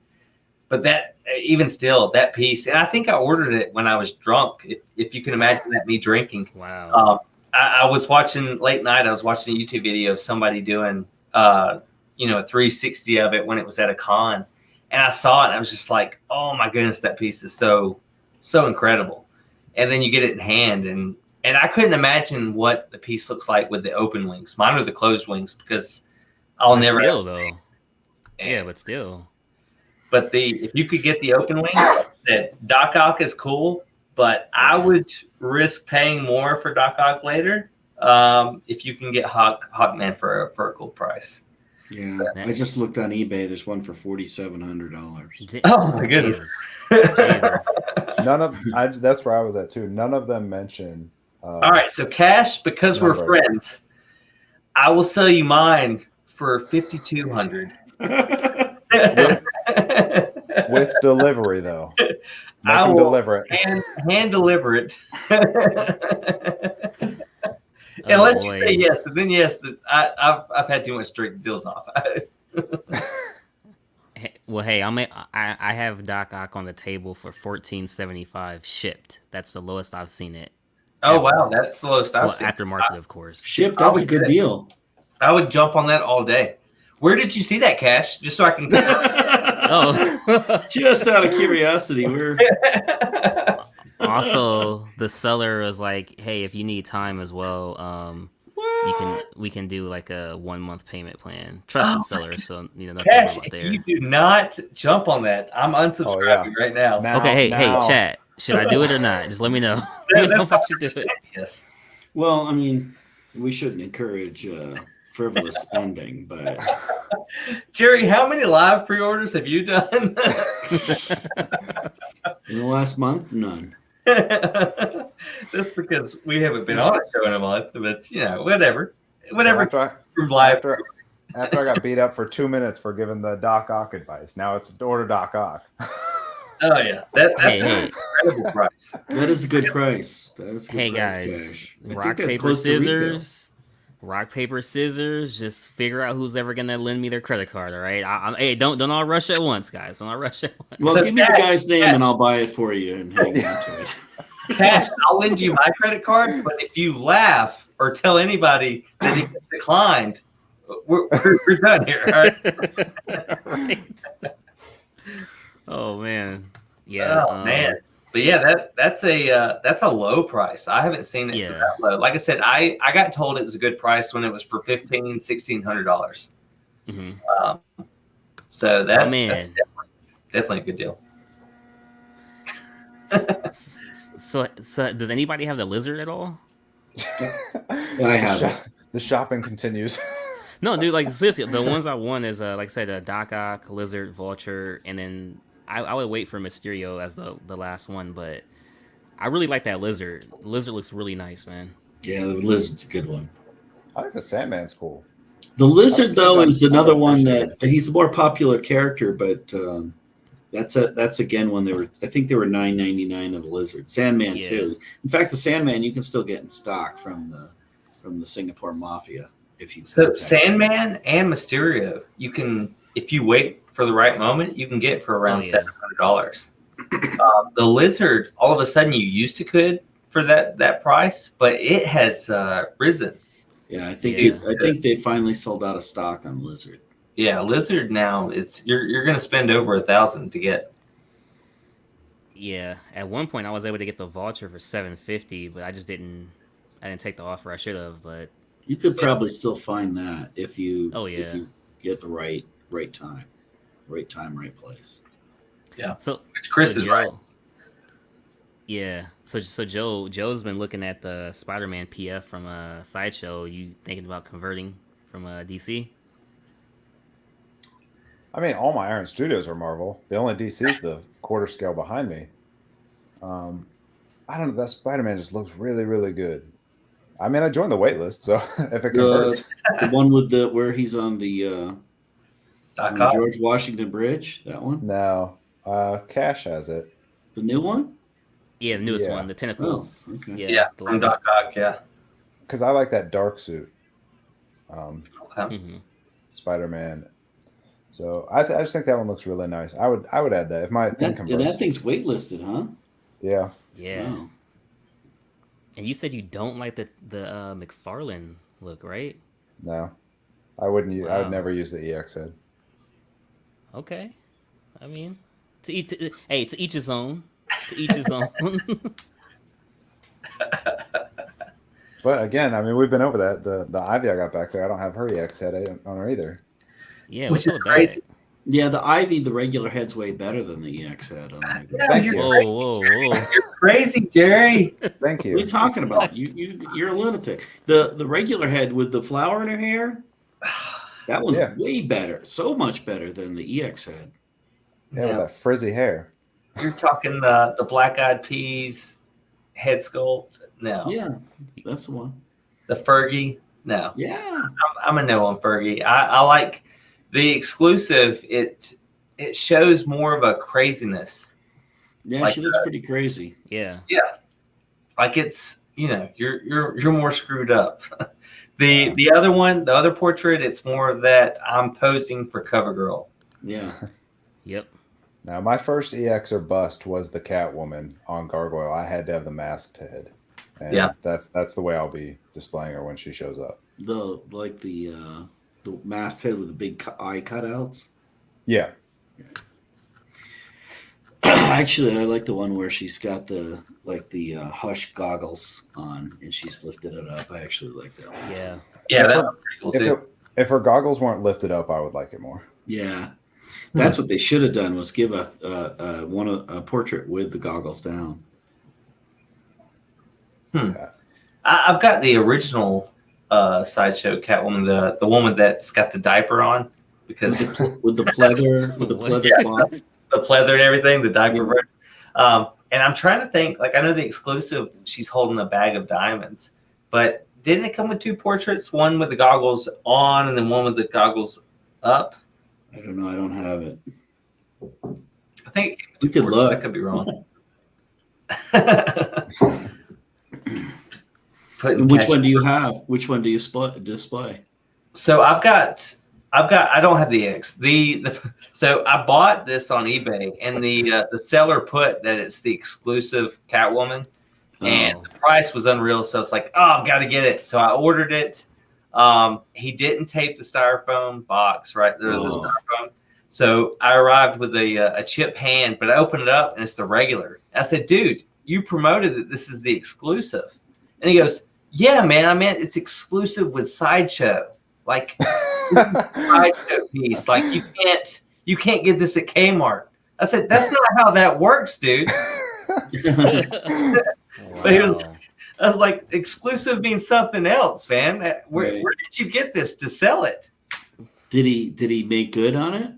But even still, that piece, and I think I ordered it when I was drunk, if you can imagine that, me drinking. Wow. I was watching late night. I was watching a YouTube video of somebody doing, a 360 of it when it was at a con, and I saw it. And I was just like, "Oh my goodness, that piece is so incredible!" And then you get it in hand, and I couldn't imagine what the piece looks like with the open wings. Mine are the closed wings because I'll never. Still though. Yeah, but still. But if you could get the open wing, that Doc Ock is cool, but I would risk paying more for Doc Ock later if you can get Hawkman for a cool price. Yeah, I just looked on eBay. There's one for $4,700. Oh my goodness! That's where I was at too. None of them mention. All right, so Cash, because we're friends, I will sell you mine for $5,200. With delivery, though. I will deliver it. Hand deliver it. Unless you say yes, and then yes, I've had too much to drink. The deal's off. Well, hey, I have Doc Ock on the table for $14.75 shipped. That's the lowest I've seen it. Oh wow, that's the lowest I've seen. Aftermarket, of course. Shipped. That's a good deal. I would jump on that all day. Where did you see that, Cash? Just so I can. Just out of curiosity, Also, the seller was like, "Hey, if you need time as well, we can do like a 1 month payment plan." Trusted seller, so nothing Cash, wrong there. you do not jump on that. I'm unsubscribing right now. Okay, hey, chat. Should I do it or not? Just let me know. Let me know if I should do it. Yes. Well, I mean, we shouldn't encourage frivolous spending, but Jerry, how many live pre-orders have you done? In the last month, none. That's because we haven't been on a show in a month, but whatever. So from live. After I got beat up for 2 minutes for giving the Doc Ock advice, now it's order Doc Ock. Oh yeah, that's Hey, an hey, incredible price. That is a good price. That is a good hey, price, guys! Cash. I Rock think that's paper close to retail. scissors. Rock paper scissors. Just figure out who's ever gonna lend me their credit card. All right. Hey, don't all rush at once, guys. Don't all rush at once. Well, So, give me the Cash, guy's name Cash. and I'll buy it for you and hang on to it. Cash, I'll lend you my credit card, but if you laugh or tell anybody that it gets declined, we're done here. All right? Right. Oh man. Yeah. Oh man. But yeah, that's a low price. I haven't seen it for Yeah. that low. Like I said, I got told it was a good price when it was for $1,600. hmm So Oh, that's man. definitely a good deal. So does anybody have the lizard at all? I have it. The shopping continues. No, dude. Like seriously, the ones I want is like I said, a Doc Ock, Lizard, Vulture, and then I would wait for Mysterio as the last one, but I really like that lizard. Lizard looks really nice, man. Yeah, the lizard's a good one. I think the Sandman's cool. The lizard, though, is I another one appreciate that he's a more popular character, but that's again when I think they were $9.99 of the lizard. Sandman Yeah. too. In fact, the Sandman you can still get in stock from the Singapore Mafia if you. So contact Sandman and Mysterio, you can, if you wait for the right moment, you can get for around Oh, yeah. $700. The lizard, all of a sudden, you used to could for that price, but it has risen. Yeah, I think Yeah. I think they finally sold out of stock on lizard. Yeah, lizard now you're going to spend over $1,000 to get. Yeah. At one point, I was able to get the Vulture for $750, but I didn't take the offer. I should have, but You could probably still find that if you Oh, yeah. if you get the right time, right place. so Which Chris so is right. Yeah. So Joe's been looking at the Spider-Man PF from Sideshow. You thinking about converting from DC? I mean, all my Iron Studios are Marvel. The only DC is the quarter scale behind me. I don't know. That Spider-Man just looks really, really good. I mean, I joined the wait list, so if it converts, The one with where he's on the Doc Ock. George Washington Bridge, that one, no. Cash has it. the new one. Yeah, the newest Yeah. one, the tentacles. Oh, okay. Yeah, the from logo. Doc Ock, yeah. Because I like that dark suit. Okay. Mhm. Spider-Man. So I just think that one looks really nice. I would add that if my thing That, converts. that thing's waitlisted, huh? Yeah. Yeah. Wow. And you said you don't like the McFarlane look, right? No. I wouldn't use, I Wow. would never use the EX head. Okay. I mean, to each his own. To each his own. But again, I mean, we've been over that. The Ivy I got back there, I don't have her EX head on her either. Yeah, Which what's up is with crazy. that? Yeah, the Ivy, the regular head's way better than the EX head. On the regular. Thank you're you. Whoa, whoa, whoa. crazy, Jerry. Thank What are you. you talking about? You're a lunatic. The regular head with the flower in her hair, that was Yeah. way better, so much better than the EX head. Yeah, with that frizzy hair. You're talking the Black Eyed Peas head sculpt? No. Yeah, that's the one. The Fergie? No. Yeah, I'm a no on Fergie. I like the exclusive. It shows more of a craziness. yeah, Like she looks pretty crazy. Yeah. Like it's you're more screwed up. The other one, the other portrait, it's more of that I'm posing for CoverGirl. Yeah, Yep. Now, my first EX or bust was the Catwoman on Gargoyle. I had to have the masked head. And Yeah. that's the way I'll be displaying her when she shows up. the masthead with the big eye cutouts. Yeah. Actually, I like the one where she's got the hush goggles on and she's lifted it up. I actually like that one. Yeah. Yeah, If that her- was pretty cool too. If her goggles weren't lifted up, I would like it more. Yeah, that's what they should have done was give a portrait with the goggles down. I've got the original Sideshow Catwoman, the woman that's got the diaper on because With the pleather, with the What? pleather Yeah. cloth. the pleather and everything, the diaper Yeah. version. And I'm trying to think, like I know the exclusive, she's holding a bag of diamonds, but didn't it come with two portraits? One with the goggles on and then one with the goggles up? I don't know. I don't have it. I think We could I look. could be wrong. Putting Which cash- one do you have? Which one do you display? So I've got. I don't have the X. So I bought this on eBay, and the seller put that it's the exclusive Catwoman, and Oh. the price was unreal. So it's like, oh, I've got to get it. So I ordered it. He didn't tape the styrofoam box, right? The Oh. styrofoam. So I arrived with a chip hand, but I opened it up and it's the regular. I said, dude, you promoted that this is the exclusive. And he goes, yeah, man, I meant it's exclusive with Sideshow. Like Sideshow piece. Like you can't get this at Kmart. I said, that's not how that works, dude. But he was- Wow. I was like, exclusive means something else, man. Where Right. did you get this to sell it? Did he make good on it?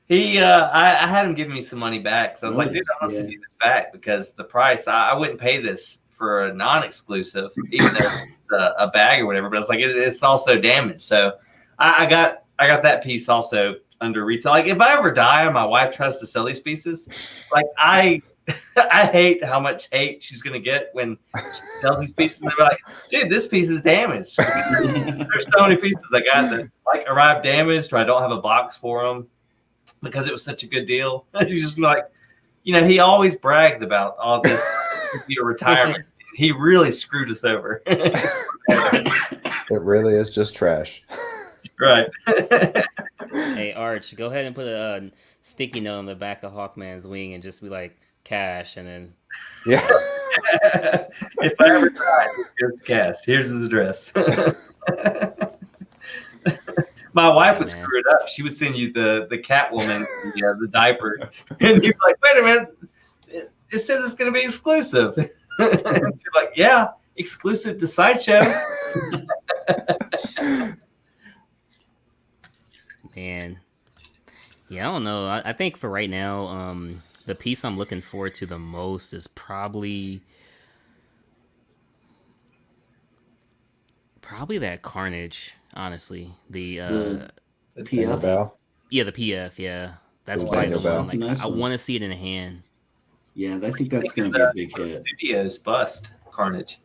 He, I had him give me some money back. So I was like, Nice. dude, I want to Yeah. do this back because the price, I wouldn't pay this for a non-exclusive, even though it's a bag or whatever. But I was like, it's also damaged. So I got that piece also under retail. Like if I ever die and my wife tries to sell these pieces, like I hate how much hate she's gonna get when she sells these pieces. And they're like, dude, this piece is damaged. There's so many pieces I got that like arrived damaged, or I don't have a box for them because it was such a good deal. He's just like, he always bragged about all this your retirement. He really screwed us over. It really is just trash. Right. Hey, Arch, go ahead and put a sticky note on the back of Hawkman's wing and just be like, cash, and then Yeah. If I ever die, here's cash. Here's his address. My wife would Man. screw it up. She would send you the Catwoman, the diaper, and you'd be like, "Wait a minute, it says it's going to be exclusive." And she's like, "Yeah, exclusive to Sideshow." man. Yeah, I don't know. I think for right now, the piece I'm looking forward to the most is probably that Carnage. Honestly, the PF. Bell. yeah, the PF. Yeah, that's Cool. probably the That's one. a Like, nice I one. want to see it in hand. Yeah, I think that's going to be a big hit. Studios bust Carnage.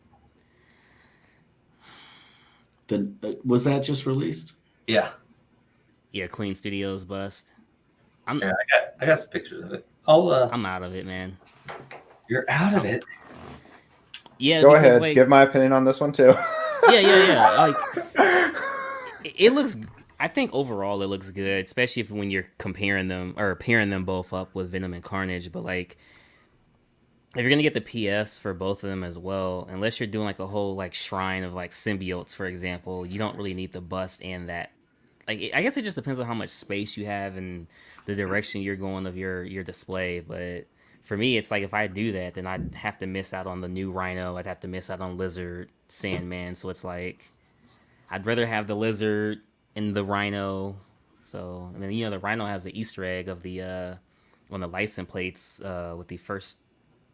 Was that just released? Yeah, Yeah, Queen Studios bust. I'm yeah. I got some pictures of it. I'm out of it, man. You're out of it. Yeah, Go because, ahead. like, Give my opinion on this one too. yeah. Like, it looks. I think overall it looks good, especially when you're comparing them or pairing them both up with Venom and Carnage. But like, if you're gonna get the PS for both of them as well, unless you're doing like a whole like shrine of like symbiotes, for example, you don't really need the bust and that. Like, I guess it just depends on how much space you have and the direction you're going of your display. But for me, it's like if I do that, then I'd have to miss out on the new Rhino. I'd have to miss out on Lizard, Sandman. So it's like I'd rather have the Lizard and the Rhino. So, and then the Rhino has the Easter egg of the on the license plates with the first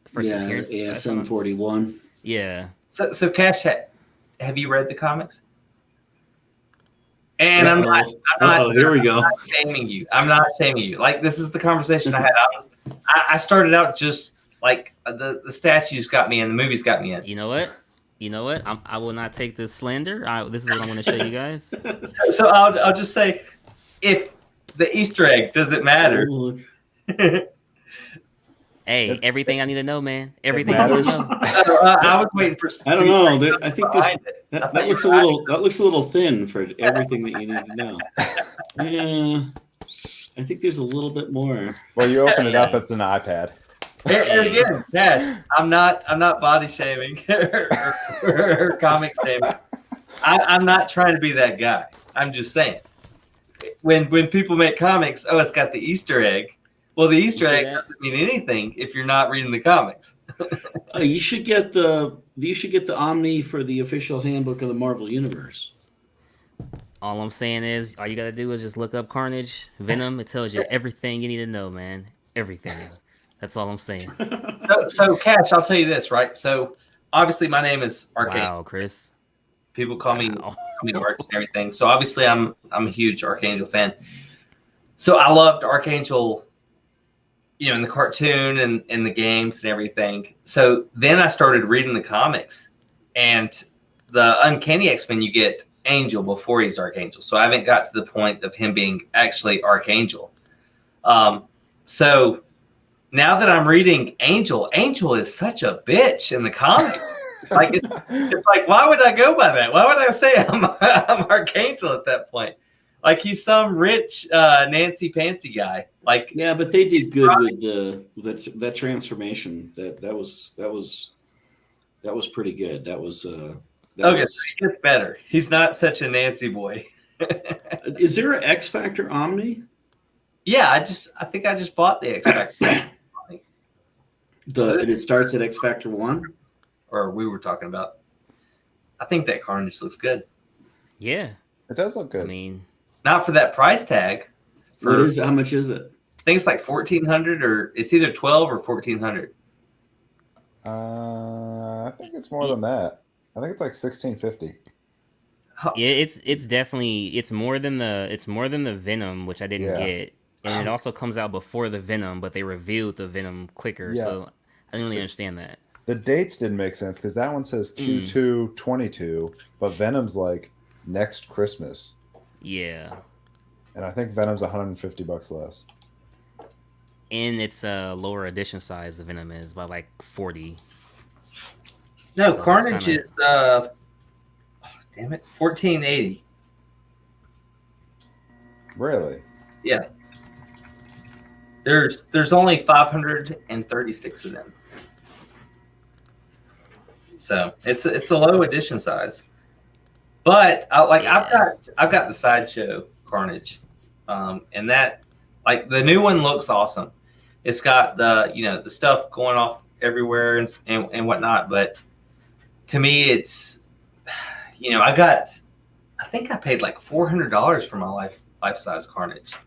appearance. ASM 41. Yeah. So Cash, have you read the comics? And I'm not Here we go. shaming you. I'm not shaming you. Like, this is the conversation I had. I started out just like the statues got me in, the movies got me in. You know what? I will not take this slander. This is what I'm going to show you guys. So I'll just say, if the Easter egg doesn't matter. Oh, look. Hey, everything I need to know, man. Everything I need to matters. know. I was waiting for. I don't know. I think behind it. that looks a little thin for everything that you need to know. Yeah, I think there's a little bit more. Well, you open it up, it's an iPad. And again, Cash, I'm not body shaming or comic shaming. I'm not trying to be that guy. I'm just saying, when people make comics, it's got the Easter egg. Well, the Easter egg doesn't mean anything if you're not reading the comics. You should get the Omni for the official handbook of the Marvel Universe. All I'm saying is, all you gotta do is just look up Carnage, Venom. It tells you everything you need to know, man. Everything. That's all I'm saying. So Cash, I'll tell you this, right? So obviously, my name is Arcane. Wow, Chris. People call me Wow. Arch and everything. So obviously, I'm a huge Archangel fan. So I loved Archangel in the cartoon and the games and everything. So then I started reading the comics, and the Uncanny X-Men, you get Angel before he's Archangel. So I haven't got to the point of him being actually Archangel. So now that I'm reading Angel, Angel is such a bitch in the comic. Like it's like, why would I go by that? Why would I say I'm Archangel at that point? Like he's some rich Nancy Pantsy guy. Like Yeah, but they did good with that transformation. That was pretty good. That was okay, so he gets better. He's not such a Nancy boy. Is there an X Factor Omni? Yeah, I think I just bought the X Factor. It starts at X Factor 1? Or we were talking about. I think that Carnage looks good. Yeah, It does look good. I mean, Not for that price tag. What is it? How much is it? I think it's like 1,400, or it's either 12 or 1,400. I think it's more than that. I think it's like 1650. yeah, it's definitely it's more than the Venom, which I didn't Yeah. get, and it also comes out before the Venom, but they revealed the Venom quicker, Yeah. so I didn't really understand that. The dates didn't make sense because that one says Q2 22, but Venom's like next Christmas, Yeah, and I think Venom's $150 less. and it's a lower edition size. The Venom is by like 40. No, So it's Carnage kinda- is damn it, 1480. Really? Yeah. There's only 536 of them. So it's a low edition size. But I've got the Sideshow Carnage. And that, like, the new one looks awesome. It's got the stuff going off everywhere and whatnot, but to me it's I think I paid like $400 for my life size Carnage. Do you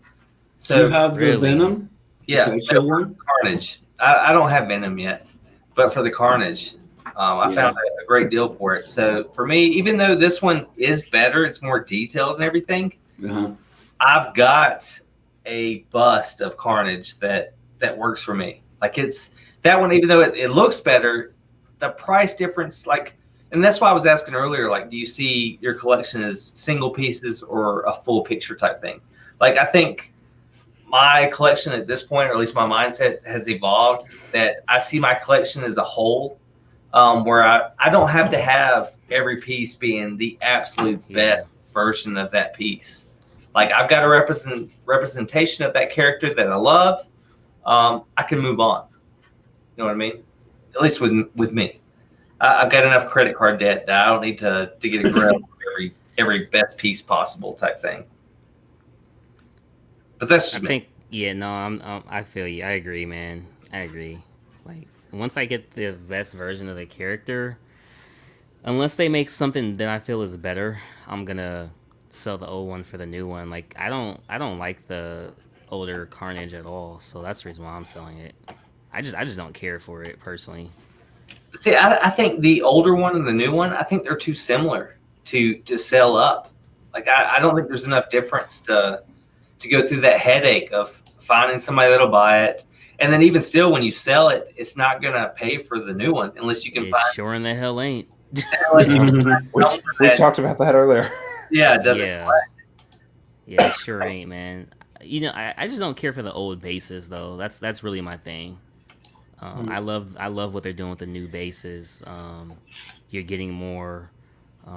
So have the Really? Venom? yeah, Sideshow one? Carnage. I don't have Venom yet, but for the Carnage, I Yeah. found a great deal for it. So for me, even though this one is better, it's more detailed and everything, Uh-huh. I've got a bust of Carnage that works for me. Like it's that one, even though it looks better, the price difference, like, and that's why I was asking earlier, like, do you see your collection as single pieces or a full picture type thing? Like, I think my collection at this point, or at least my mindset has evolved, that I see my collection as a whole, where I don't have to have every piece being the absolute Yeah. best version of that piece. Like I've got a representation of that character that I love. I can move on. You know what I mean? At least with me, I've got enough credit card debt that I don't need to get a grab of every best piece possible type thing. But that's just I me. think I feel you. I agree, man. I agree. Like once I get the best version of the character, unless they make something that I feel is better, I'm gonna sell the old one for the new one. Like I don't like the older Carnage at all, so that's the reason why I'm selling it. I just don't care for it personally. See, I think the older one and the new one, I think they're too similar to sell up. Like I don't think there's enough difference to go through that headache of finding somebody that'll buy it. And then even still, when you sell it, it's not gonna pay for the new one unless you can It find. sure in the hell ain't. Unless you can find We someone that- talked about that earlier. yeah, it doesn't. Yeah. Yeah, it sure ain't, man. You know, I just don't care for the old bases though. That's really my thing. I love what they're doing with the new bases. You're getting more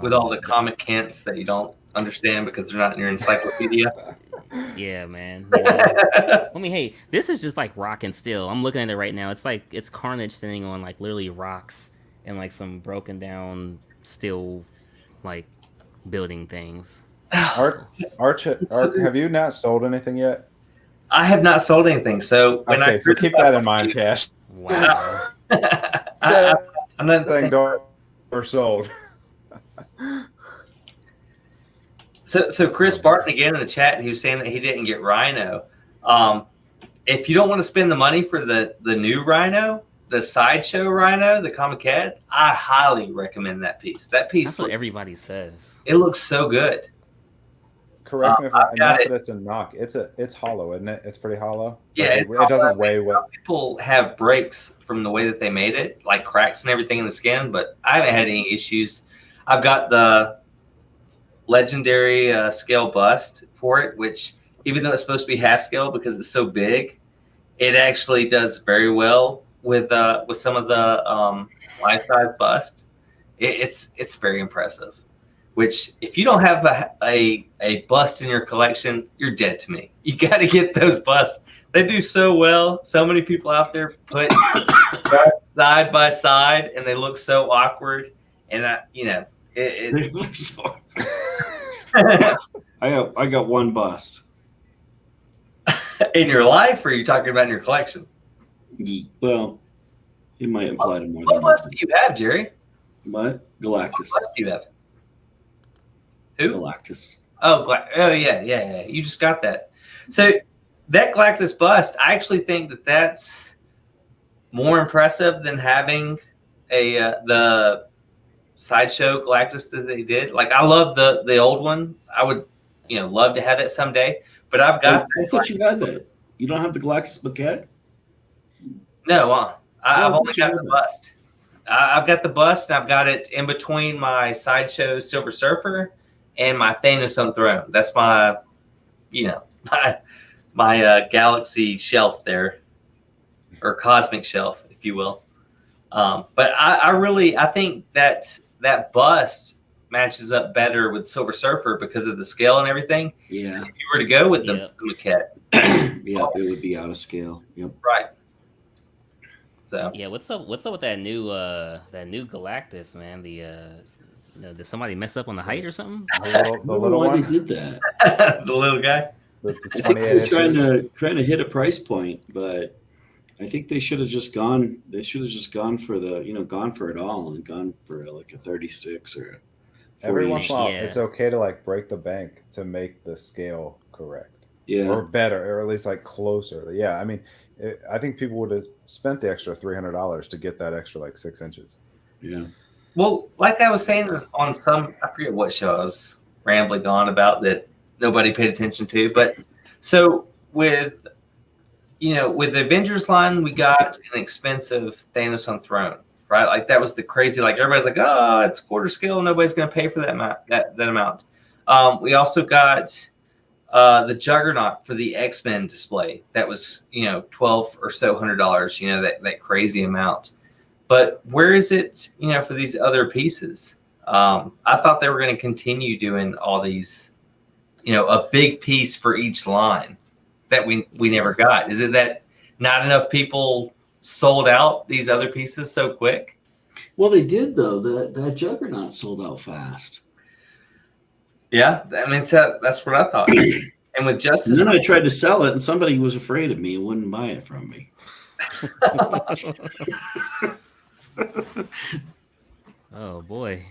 With all the comic hints that you don't understand because they're not in your encyclopedia. yeah, man. I mean, hey, this is just like rock and steel. I'm looking at it right now. It's like it's Carnage standing on like literally rocks and like some broken down steel like building things. Arch, have you not sold anything yet? I have not sold anything, so when Okay, so keep that in mind, Cash. Wow. I'm not Thing saying, don't or sold. so Chris Barton again in the chat, he was saying that he didn't get Rhino. If you don't want to spend the money for the new Rhino, the Sideshow Rhino, the Comic-Con, I highly recommend that piece. That piece That's what looks, everybody says. it looks so good. correct me if I've I'm got not it. that it's a knock. It's hollow, isn't it? It's pretty hollow. Yeah, Like, it's it doesn't hollow. weigh Some what. people have breaks from the way that they made it, like cracks and everything in the skin, but I haven't had any issues. I've got the legendary scale bust for it, which even though it's supposed to be half scale because it's so big, it actually does very well with some of the life size bust. It's very impressive. Which, if you don't have a bust in your collection, you're dead to me. You got to get those busts. They do so well. So many people out there put side by side, and they look so awkward. And I got one bust. in your life, or are you talking about in your collection? Well, it might imply to more What than bust one. do you have, Jerry? What? What Galactus. bust do you have? Who? Galactus. Oh, yeah. You just got that. So that Galactus bust, I actually think that's more impressive than having the sideshow Galactus that they did. Like, I love the old one. I would love to have it someday. But I've got. I thought you had that. You don't have the Galactus Maquette? No, I've Oh, only got the bust. I've got the bust, and I've got it in between my sideshow Silver Surfer and my Thanos on Throne. That's my, my galaxy shelf there, or cosmic shelf, if you will. But I think that bust matches up better with Silver Surfer because of the scale and everything. Yeah. If you were to go with the maquette, Yeah, it would be out of scale. Yep. right? So Yeah, what's up with that new Galactus, man? Did somebody mess up on the height or something? The I don't know little why one, they did that. the little guy. the I think 28 they're inches. trying to hit a price point, but I think they should have just gone. They should have just gone for gone for it all and gone for like a 36 or a 40. Every once in a while, Yeah. it's okay to like break the bank to make the scale correct Yeah. or better, or at least like closer. Yeah, I mean, I think people would have spent the extra $300 to get that extra like 6 inches. Yeah. Well, like I was saying on I forget what show I was rambling on about that nobody paid attention to, but so with the Avengers line, we got an expensive Thanos on Throne, right? Like that was the crazy, like everybody's like, oh, it's quarter scale, nobody's going to pay for that amount. We also got the Juggernaut for the X-Men display. That was $12 or so $100, that crazy amount. But where is it, for these other pieces? I thought they were going to continue doing all these, a big piece for each line that we never got. Is it that not enough people sold out these other pieces so quick? Well, they did though. That Juggernaut sold out fast. Yeah, I mean, so that's what I thought. And with And Justice, then I tried to sell it, and somebody was afraid of me and wouldn't buy it from me. Oh boy.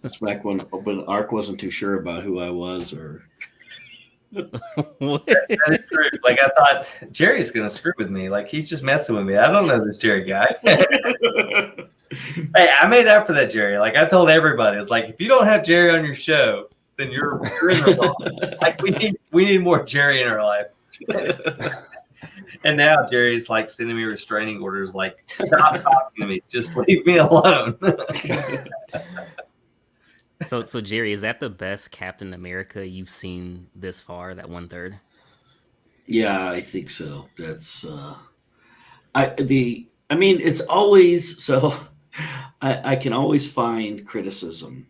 That's back when Ark wasn't too sure about who I was, or What? that is true. Like I thought Jerry's gonna screw with me. Like he's just messing with me. I don't know this Jerry guy. Hey, I made up for that, Jerry. Like I told everybody, it's like if you don't have Jerry on your show, then you're in the wrong. Like we need more Jerry in our life. And now Jerry's like sending me restraining orders, like stop talking to me, just leave me alone. So Jerry, is that the best Captain America you've seen this far? That 1/3? yeah, I think so. That's I mean, it's always so. I can always find criticism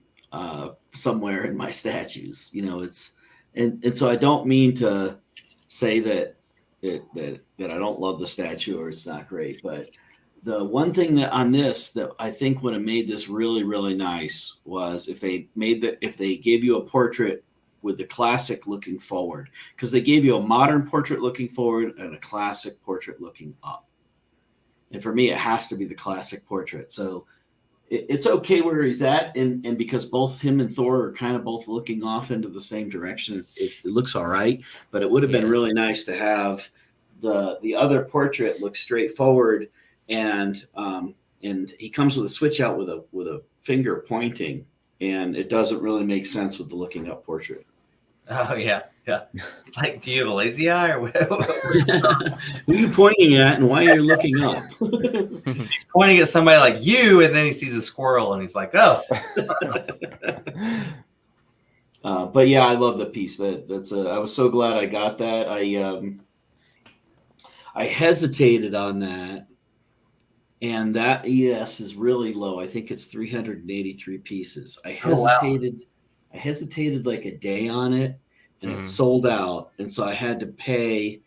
somewhere in my statues. It's and so I don't mean to say that I don't love the statue or it's not great, but the one thing that on this that I think would have made this really, really nice was if they gave you a portrait with the classic looking forward, because they gave you a modern portrait looking forward and a classic portrait looking up. And for me, it has to be the classic portrait. So it's okay where he's at, and because both him and Thor are kind of both looking off into the same direction, it looks all right. But it would have been really nice to have the other portrait look straight forward, and he comes with a switch out with a finger pointing, and it doesn't really make sense with the looking up portrait. Oh yeah. It's like, do you have a lazy eye or what? Who are you pointing at, and why are you looking up? He's pointing at somebody like you, and then he sees a squirrel, and he's like, "Oh." But yeah, I love the piece. That's I was so glad I got that. I hesitated on that, and that ES is really low. I think it's 383 pieces. I hesitated. Oh, wow. I hesitated like a day on it, and Mhm. it sold out, and so I had to pay.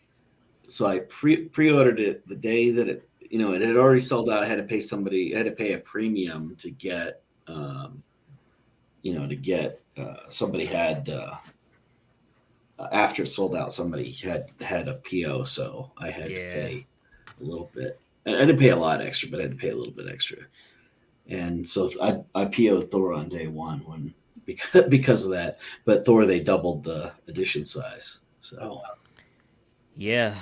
So I pre-ordered it the day that it had already sold out. I had to pay somebody. I had to pay a premium to get, somebody had after it sold out, somebody had a PO, so I had to pay a little bit. I didn't pay a lot extra, but I had to pay a little bit extra. And so I PO'd Thor on day one because of that. But Thor, they doubled the edition size, so Yeah.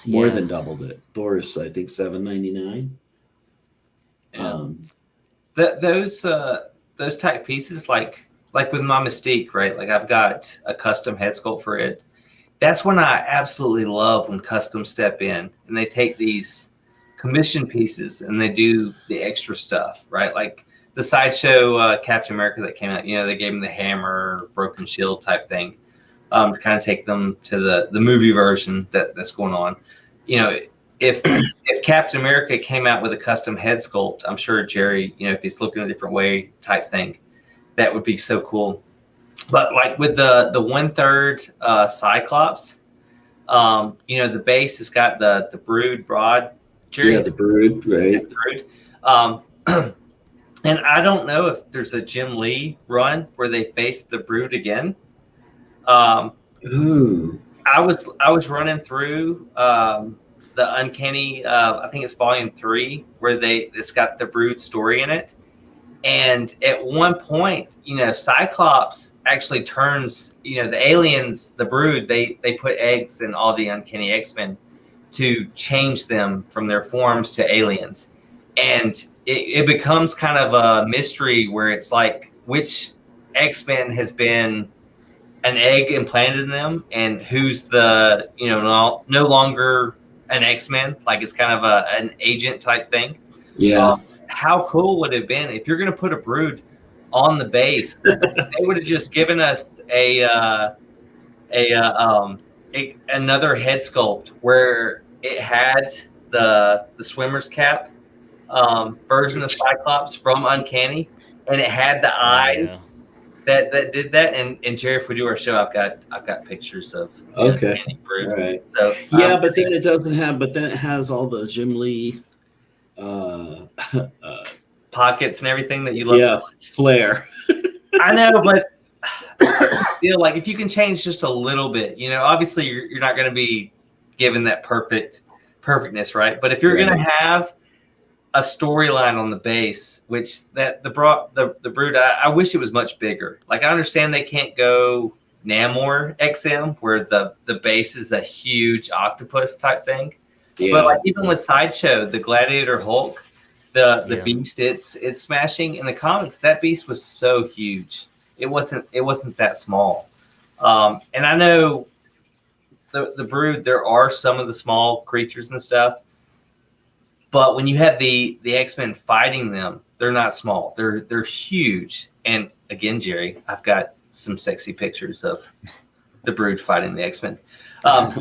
more than doubled it. Thor is, I think, $7.99. Yeah. Those type pieces, like with my Mystique, right? Like I've got a custom head sculpt for it. That's when I absolutely love when customs step in and they take these commission pieces and they do the extra stuff, right? Like the Sideshow Captain America that came out, they gave him the hammer, broken shield type thing, to kind of take them to the movie version that's going on. If Captain America came out with a custom head sculpt, I'm sure Jerry, if he's looking a different way type thing, that would be so cool. But like with the 1/3 Cyclops, the base has got the Brood broad. Jerry, Yeah, the Brood, right? Brood. And I don't know if there's a Jim Lee run where they face the Brood again. Ooh. I was running through the Uncanny, I think it's volume 3, where it's got the Brood story in it. And at one point, Cyclops actually turns, the aliens, the Brood, they put eggs in all the Uncanny X-Men to change them from their forms to aliens. And it becomes kind of a mystery where it's like which X-Men has been an egg implanted in them and who's the, no longer an X-Men, like it's kind of an agent type thing. Yeah. How cool would it have been if you're going to put a Brood on the base? They would have just given us another head sculpt where it had the swimmer's cap version of Cyclops from Uncanny, and it had the eye that did that. And Jerry, if we do our show, I've got pictures of Uncanny Brood. Right. So yeah, but then it doesn't have. But then it has all the Jim Lee. Pockets and everything that you love. Yeah, so much. Flair. I know, but still, like if you can change just a little bit, obviously you're not going to be given that perfectness, right? But if you're going to have a storyline on the base, which the Brood, I wish it was much bigger. Like I understand they can't go Namor XM where the base is a huge octopus type thing. Yeah. But like even with Sideshow, the Gladiator Hulk, the beast it's smashing in the comics, that beast was so huge. It wasn't that small. And I know the Brood, there are some of the small creatures and stuff, but when you have the X-Men fighting them, they're not small. They're huge. And again, Jerry, I've got some sexy pictures of the Brood fighting the X-Men.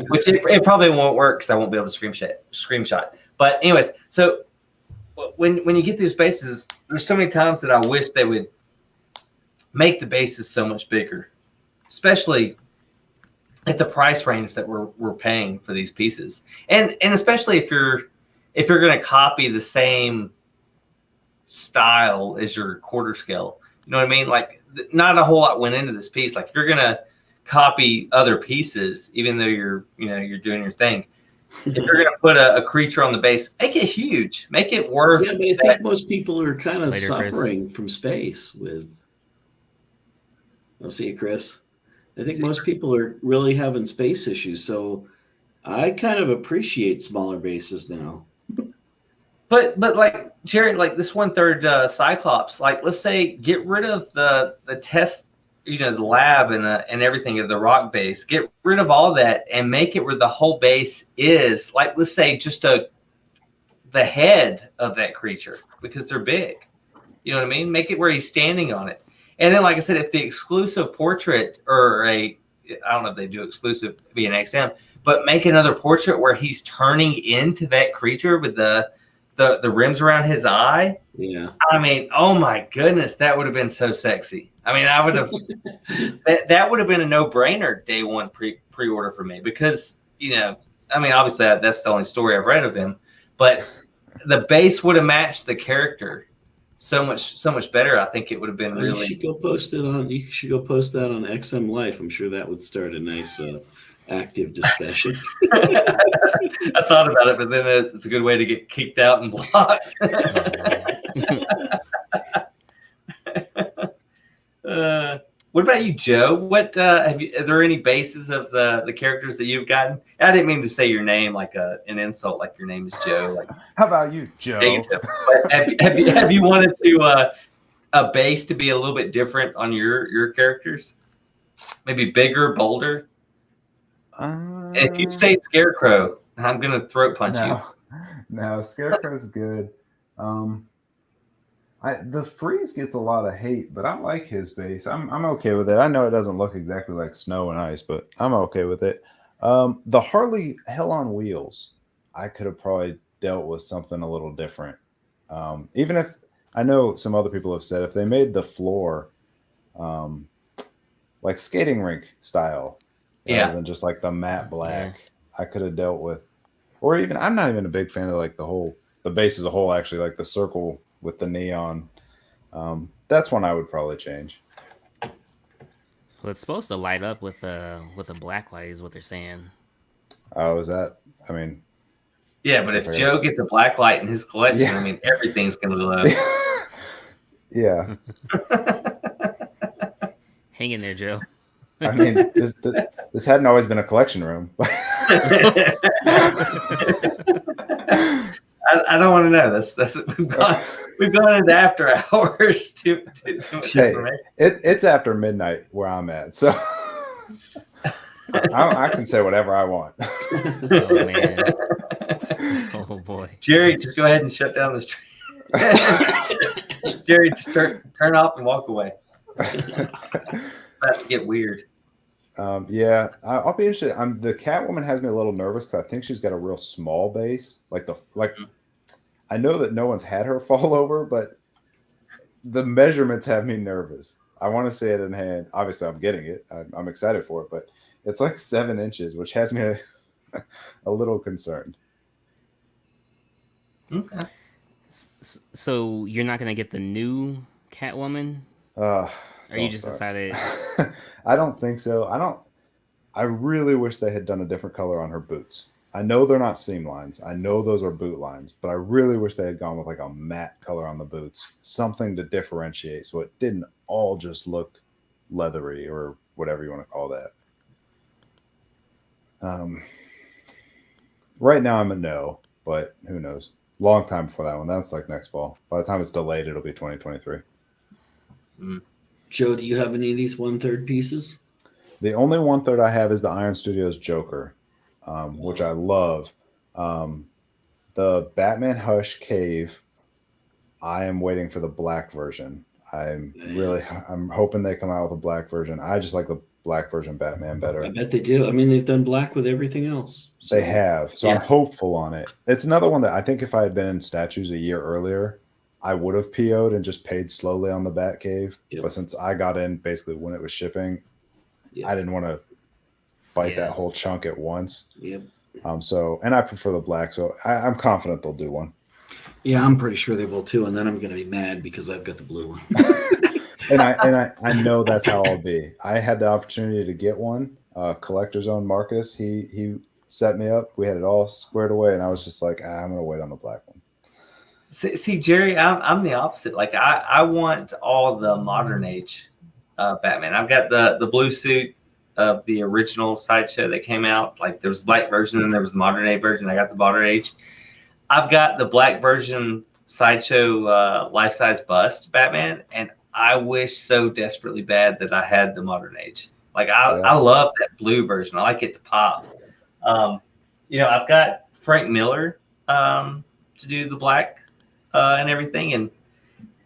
Which it probably won't work because I won't be able to screenshot. But anyways, so when you get these bases, there's so many times that I wish they would make the bases so much bigger, especially at the price range that we're paying for these pieces, and especially if you're going to copy the same style as your quarter scale. You know what I mean? Like not a whole lot went into this piece. Like if you're going to copy other pieces, even though you're doing your thing. If you're going to put a creature on the base, make it huge, make it worth. Yeah, but I think most people are kind of suffering from space with. I'll see you, Chris. I think most people are really having space issues, so I kind of appreciate smaller bases now. But like Jerry, like this 1/3 Cyclops, like let's say get rid of the test, the lab and everything of the rock base. Get rid of all that and make it where the whole base is like, let's say just the head of that creature, because they're big. You know what I mean? Make it where he's standing on it. And then, like I said, if the exclusive portrait I don't know if they do exclusive be an XM, but make another portrait where he's turning into that creature with the rims around his eye. Yeah. I mean, oh my goodness, that would have been so sexy. I mean, I would have that would have been a no-brainer day one pre-order for me, because I mean, obviously that's the only story I've read of him, but the base would have matched the character so much better. I think it would have been really. You should go post that on XM Life. I'm sure that would start a nice active discussion. I thought about it, but then it's a good way to get kicked out and blocked. What about you, Joe? What are there any bases of the characters that you've gotten? I didn't mean to say your name like an insult, like your name is Joe. Like, How about you, Joe? but have you wanted to a base to be a little bit different on your characters? Maybe bigger, bolder. And if you say Scarecrow, I'm gonna throat punch you. No, Scarecrow's good. The Freeze gets a lot of hate, but I like his base. I'm okay with it. I know it doesn't look exactly like snow and ice, but I'm okay with it. The Harley Hell on Wheels, I could have probably dealt with something a little different. Even if I know some other people have said if they made the floor like skating rink style, rather than just like the matte black, I could have dealt with. Or even I'm not even a big fan of like the base as a whole. Actually, like the circle with the neon. That's one I would probably change. Well, it's supposed to light up with a black light, is what they're saying. Oh, is that? I mean, yeah, but if Joe gets a black light in his collection, I mean, everything's gonna glow. Yeah. Hang in there, Joe. I mean, this hadn't always been a collection room. I don't want to know. That's we've gone into after hours too much information. It's after midnight where I'm at, so I can say whatever I want. Oh man! Oh boy! Jerry, just go ahead and shut down this stream. Jerry, just turn off and walk away. It's about to get weird. Yeah, I'll be interested. The Catwoman has me a little nervous because I think she's got a real small base. I know that no one's had her fall over, but the measurements have me nervous. I want to see it in hand. Obviously, I'm getting it. I'm excited for it, but it's like 7 inches, which has me a little concerned. Okay. So you're not gonna get the new Catwoman? Or you just decided? I don't think so. I really wish they had done a different color on her boots. I know they're not seam lines. I know those are boot lines, but I really wish they had gone with like a matte color on the boots, something to differentiate, so it didn't all just look leathery or whatever you want to call that. Right now I'm a no, but who knows? Long time before that one. That's like next fall. By the time it's delayed, it'll be 2023. Joe, do you have any of these 1/3 pieces? The only 1/3 I have is the Iron Studios Joker, which I love. The Batman Hush Cave, I am waiting for the black version. I'm hoping they come out with a black version. I just like the black version Batman better. I bet they do. I mean, they've done black with everything else. They have. So I'm hopeful on it. It's another one that I think if I had been in statues a year earlier, I would have PO'd and just paid slowly on the Batcave. Yep. But since I got in basically when it was shipping, I didn't want to bite that whole chunk at once. Yep. And I prefer the black, so I'm confident they'll do one. Yeah, I'm pretty sure they will too. And then I'm going to be mad because I've got the blue one. and I know that's how I'll be. I had the opportunity to get one. Collector's Own Marcus, he set me up. We had it all squared away, and I was just like, I'm going to wait on the black one. See, Jerry, I'm the opposite. Like I want all the modern age Batman. I've got the blue suit of the original Sideshow that came out. Like there was the black version and there was the modern age version. I got the modern age. I've got the black version Sideshow life-size bust Batman, and I wish so desperately bad that I had the Modern Age. Like I love that blue version. I like it to pop. I've got Frank Miller to do the black and everything, and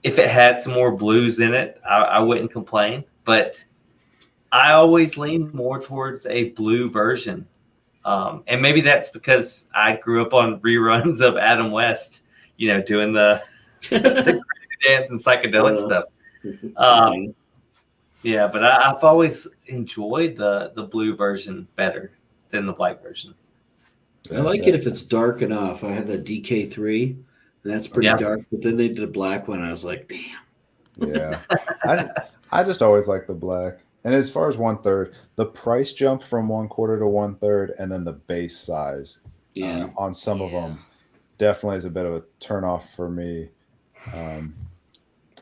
if it had some more blues in it, I wouldn't complain. But I always lean more towards a blue version. And maybe that's because I grew up on reruns of Adam West, doing the, the crazy dance and psychedelic stuff. But I've always enjoyed the blue version better than the black version. I like it if it's dark enough. I had the DK3, and that's pretty dark. But then they did a black one, and I was like, damn. Yeah. I just always like the black. And as far as 1/3, the price jump from 1/4 to 1/3, and then the base size on some of them definitely is a bit of a turnoff for me.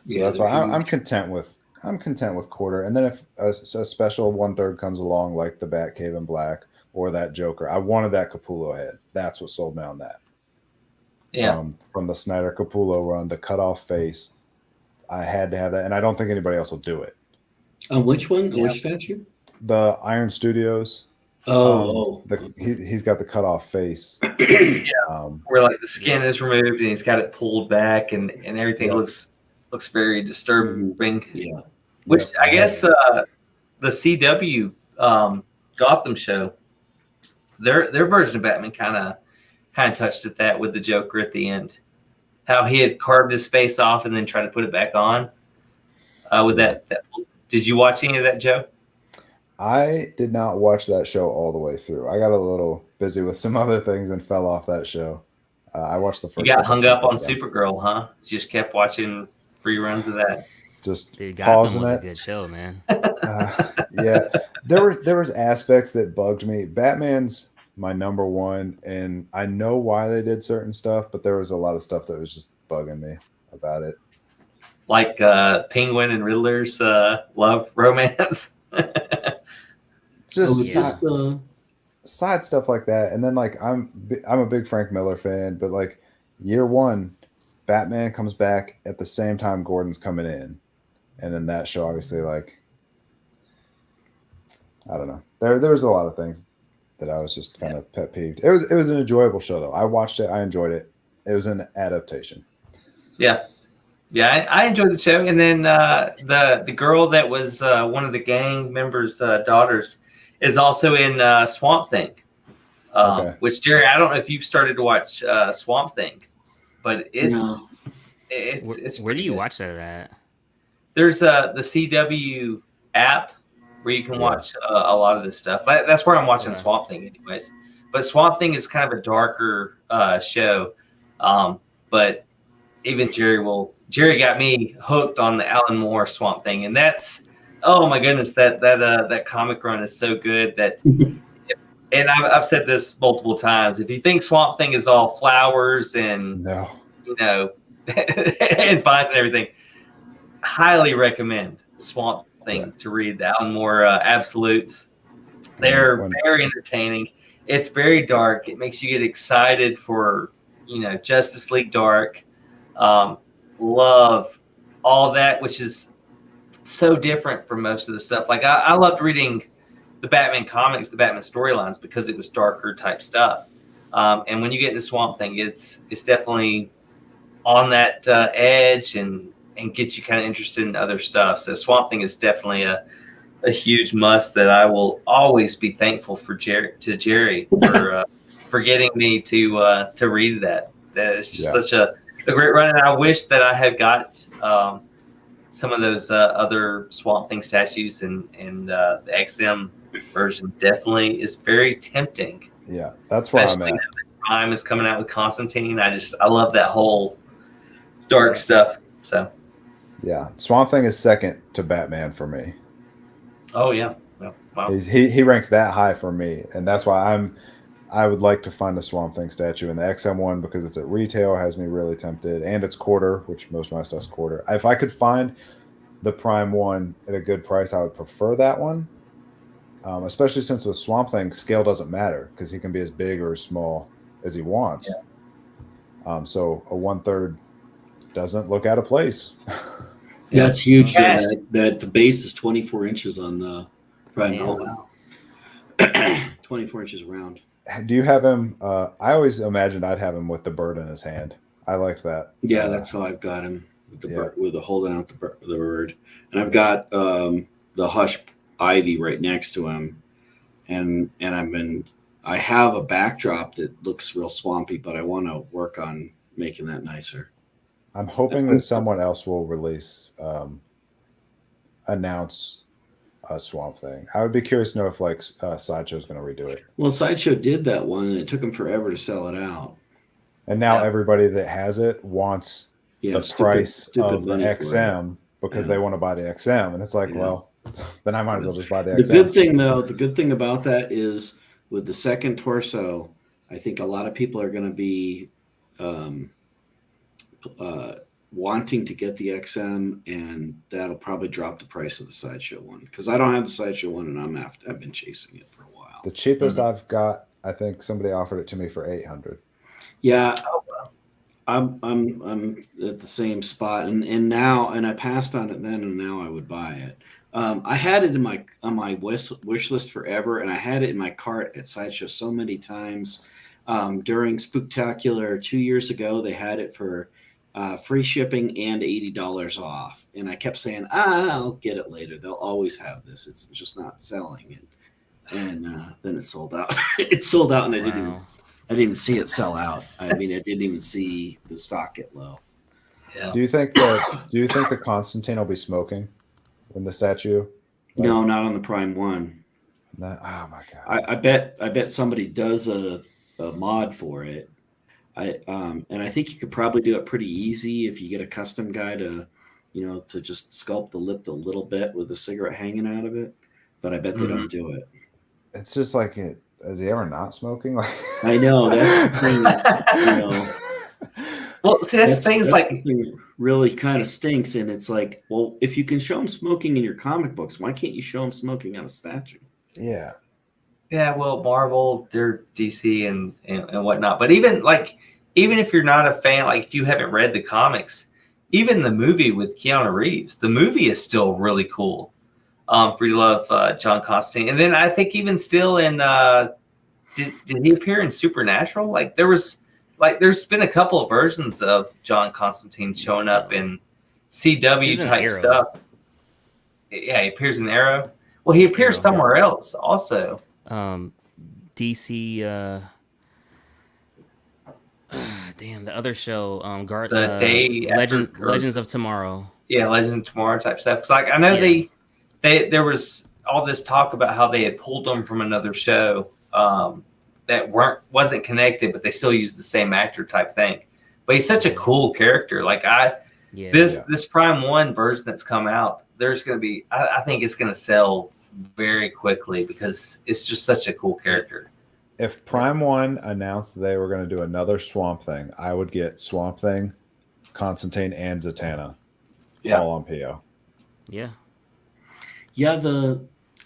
That's why I'm content with 1/4. And then if a special 1/3 comes along, like the Batcave in black or that Joker, I wanted that Capullo head. That's what sold me on that. Yeah. From the Snyder Capullo run, the cutoff face, I had to have that, and I don't think anybody else will do it. Which one? Which statue? The Iron Studios. He's got the cutoff face. Where like the skin is removed and he's got it pulled back and everything looks very disturbing. Yeah. Which I guess the CW Gotham show, their version of Batman kind of touched at that with the Joker at the end. How he had carved his face off and then tried to put it back on. That. Did you watch any of that, Joe? I did not watch that show all the way through. I got a little busy with some other things and fell off that show. I watched the first. You got hung up on Supergirl, huh? Just kept watching reruns of that. Just Dude, pausing Gotham was it. a good show, man. Yeah, there was aspects that bugged me. Batman's my number one, and I know why they did certain stuff, but there was a lot of stuff that was just bugging me about it. Like Penguin and Riddler's love romance. Just side stuff like that. And then like I'm a big Frank Miller fan, but like year one, Batman comes back at the same time Gordon's coming in. And in that show, obviously, like I don't know. There was a lot of things that I was just kind of pet peeved. It was an enjoyable show though. I watched it, I enjoyed it. It was an adaptation. Yeah, I enjoyed the show. And then the girl that was one of the gang members' daughters is also in Swamp Thing. Which, Jerry, I don't know if you've started to watch Swamp Thing, but it's where do you watch that at? There's the CW app where you can watch a lot of this stuff. That's where I'm watching Swamp Thing anyways. But Swamp Thing is kind of a darker show. But even Jerry got me hooked on the Alan Moore Swamp Thing, and that's oh my goodness, that comic run is so good that. And I've said this multiple times. If you think Swamp Thing is all flowers and and vines and everything, highly recommend Swamp Thing to read. The Alan Moore Absolutes. They're very entertaining. It's very dark. It makes you get excited for Justice League Dark. Love all that, which is so different from most of the stuff. Like I loved reading the Batman comics, the Batman storylines, because it was darker type stuff. And when you get into Swamp Thing, it's definitely on that edge and gets you kind of interested in other stuff. So Swamp Thing is definitely a huge must that I will always be thankful for Jerry for getting me to read that. That is just such a great run, and I wish that I had got some of those other Swamp Thing statues, and the XM version definitely is very tempting. Yeah, that's where I'm at. Prime is coming out with Constantine. I love that whole dark stuff. So yeah, Swamp Thing is second to Batman for me. Oh yeah, wow. He ranks that high for me, and that's why I would like to find a Swamp Thing statue in the XM one because it's at retail, has me really tempted, and it's quarter, which most of my stuff's quarter. If I could find the Prime one at a good price, I would prefer that one. Especially since with Swamp Thing, scale doesn't matter because he can be as big or as small as he wants. So a 1/3 doesn't look out of place. That's huge. Yeah. That the base is 24 inches on the Prime Yeah, One. wow. 24 inches round. Do you have him? I always imagined I'd have him with the bird in his hand. I like that. Yeah, that's how I've got him with the Yeah. bird, with the holding out the bird, and I've got the Hush Ivy right next to him, and I have a backdrop that looks real swampy, but I want to work on making that nicer. I'm hoping that someone else will announce a Swamp Thing. I would be curious to know if like Sideshow's going to redo it. Well, Sideshow did that one, and it took them forever to sell it out. And now Yeah. everybody that has it wants Yeah, the stupid- price stupid of the money for it. XM because Yeah. they want to buy the XM, and it's like, Yeah. well, then I might as well just buy the The XM. good thing, though, the good thing about that is with the second torso, I think a lot of people are going to be wanting to get the XM, and that'll probably drop the price of the Sideshow one because I don't have the Sideshow one, and I've been chasing it for a while. The cheapest I've got, I think somebody offered it to me for $800. Yeah, Oh, well. I'm at the same spot, and now I passed on it then, and now I would buy it. I had it on my wish list forever, and I had it in my cart at Sideshow so many times. During Spooktacular 2 years ago, they had it for free shipping and $80 off, and I kept saying, I'll get it later. They'll always have this. It's just not selling, and then it sold out. It sold out, and I didn't even see it sell out. I mean, I didn't even see the stock get low. Yeah. Do you think the Constantine will be smoking when the statue? No, not on the Prime One. Oh my god! I bet somebody does a mod for it. And I think you could probably do it pretty easy if you get a custom guy to just sculpt the lip a little bit with a cigarette hanging out of it. But I bet they don't do it. It's just like it. Is he ever not smoking? Like I know that's the thing. That's Well, see, that's the thing is like the thing that really kind of stinks, and it's like, well, if you can show him smoking in your comic books, why can't you show him smoking on a statue? yeah. Yeah, well, Marvel, they're DC and whatnot. But even if you're not a fan, like if you haven't read the comics, even the movie with Keanu Reeves, the movie is still really cool. For you love John Constantine, and then I think even still in did he appear in Supernatural? There's been a couple of versions of John Constantine showing up in CW He's in type Arrow. stuff. Yeah, he appears in Arrow. Well, he appears Arrow, somewhere else also. DC. Damn, the other show. The day after- Legends of Tomorrow. Yeah, Legend of Tomorrow type stuff. 'Cause I know Yeah. there was all this talk about how they had pulled them from another show that wasn't connected, but they still used the same actor type thing. But he's such a cool character. Yeah. This Prime One version that's come out, there's going to be. I think it's going to sell very quickly because it's just such a cool character. If Prime One announced they were going to do another Swamp Thing, I would get Swamp Thing, Constantine, and Zatanna all on PO. Yeah. Yeah,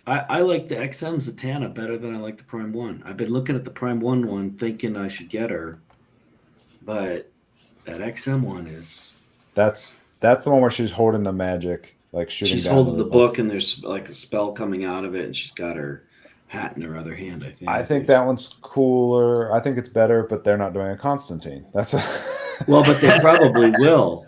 I like the XM Zatanna better than I like the Prime One. I've been looking at the Prime One thinking I should get her, but that XM one is That's the one where she's holding the magic, like shooting. she's down holding to the book and there's like a spell coming out of it, and she's got her hat in her other hand. I think that one's cooler. I think it's better, but they're not doing a Constantine. That's well, but they probably will.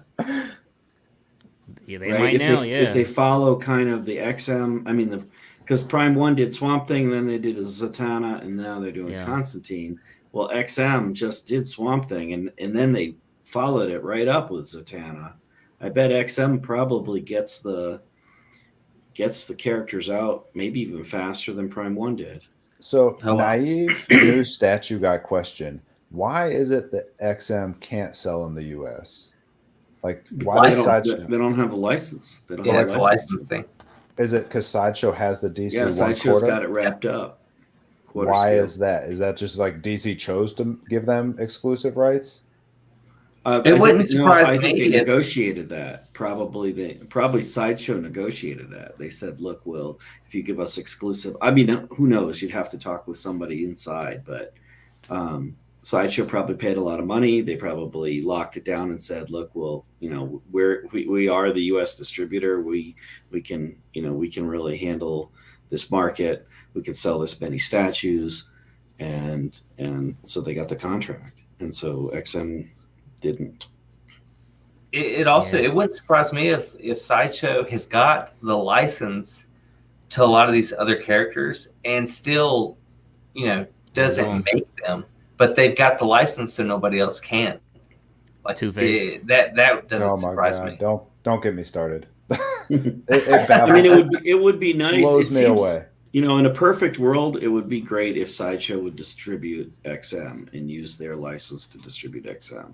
Yeah, they Right? might now. If they follow kind of the XM, because Prime One did Swamp Thing, then they did a Zatanna, and now they're doing Constantine. Well, XM just did Swamp Thing, and then they followed it right up with Zatanna. I bet XM probably gets the characters out maybe even faster than Prime One did. So Oh, wow. naive new statue guy question: why is it that XM can't sell in the US? Like, why They does don't, Sideshow? they don't have a license. They don't Yeah, have it's a license. license thing. Is it because Sideshow has the DC Yeah, one Sideshow's quarter? got it wrapped up. Quarter Why scale. is that? Is that just like DC chose to give them exclusive rights? It wouldn't surprise I think me they if- negotiated that. Probably Sideshow negotiated that. They said, "Look, if you give us exclusive." Who knows? You'd have to talk with somebody inside, but Sideshow probably paid a lot of money. They probably locked it down and said, "Look, well, we are the U.S. distributor. We can really handle this market. We can sell this many statues," and so they got the contract. And so XM didn't. It also it wouldn't surprise me if Sideshow has got the license to a lot of these other characters and still, doesn't make them, but they've got the license so nobody else can. Like Two-Face. That doesn't surprise me. Don't get me started. I mean, it would be nice. Blows me away. In a perfect world, it would be great if Sideshow would distribute XM and use their license to distribute XM.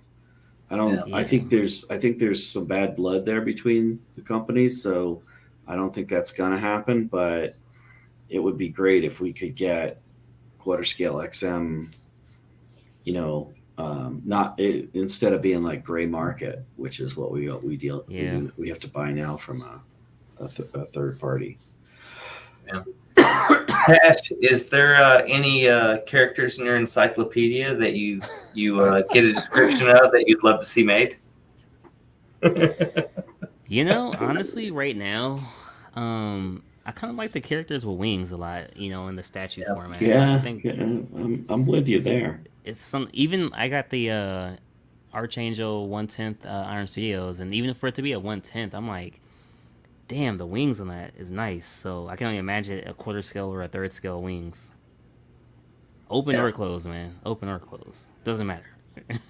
I think there's some bad blood there between the companies, so I don't think that's going to happen. But it would be great if we could get quarter scale XM. Instead of being like gray market, which is what we deal. Yeah. We have to buy now from a third party. Yeah. Cash, is there any characters in your encyclopedia that you get a description of that you'd love to see made? Honestly, right now, I kind of like the characters with wings a lot. In the statue format. Yeah, I think I'm with you there. it's even I got the Archangel 1/10 Iron Studios, and even for it to be a 1/10, I'm like, damn, the wings on that is nice. So I can only imagine a quarter scale or a third scale wings. Open or closed, man. Open or closed. Doesn't matter.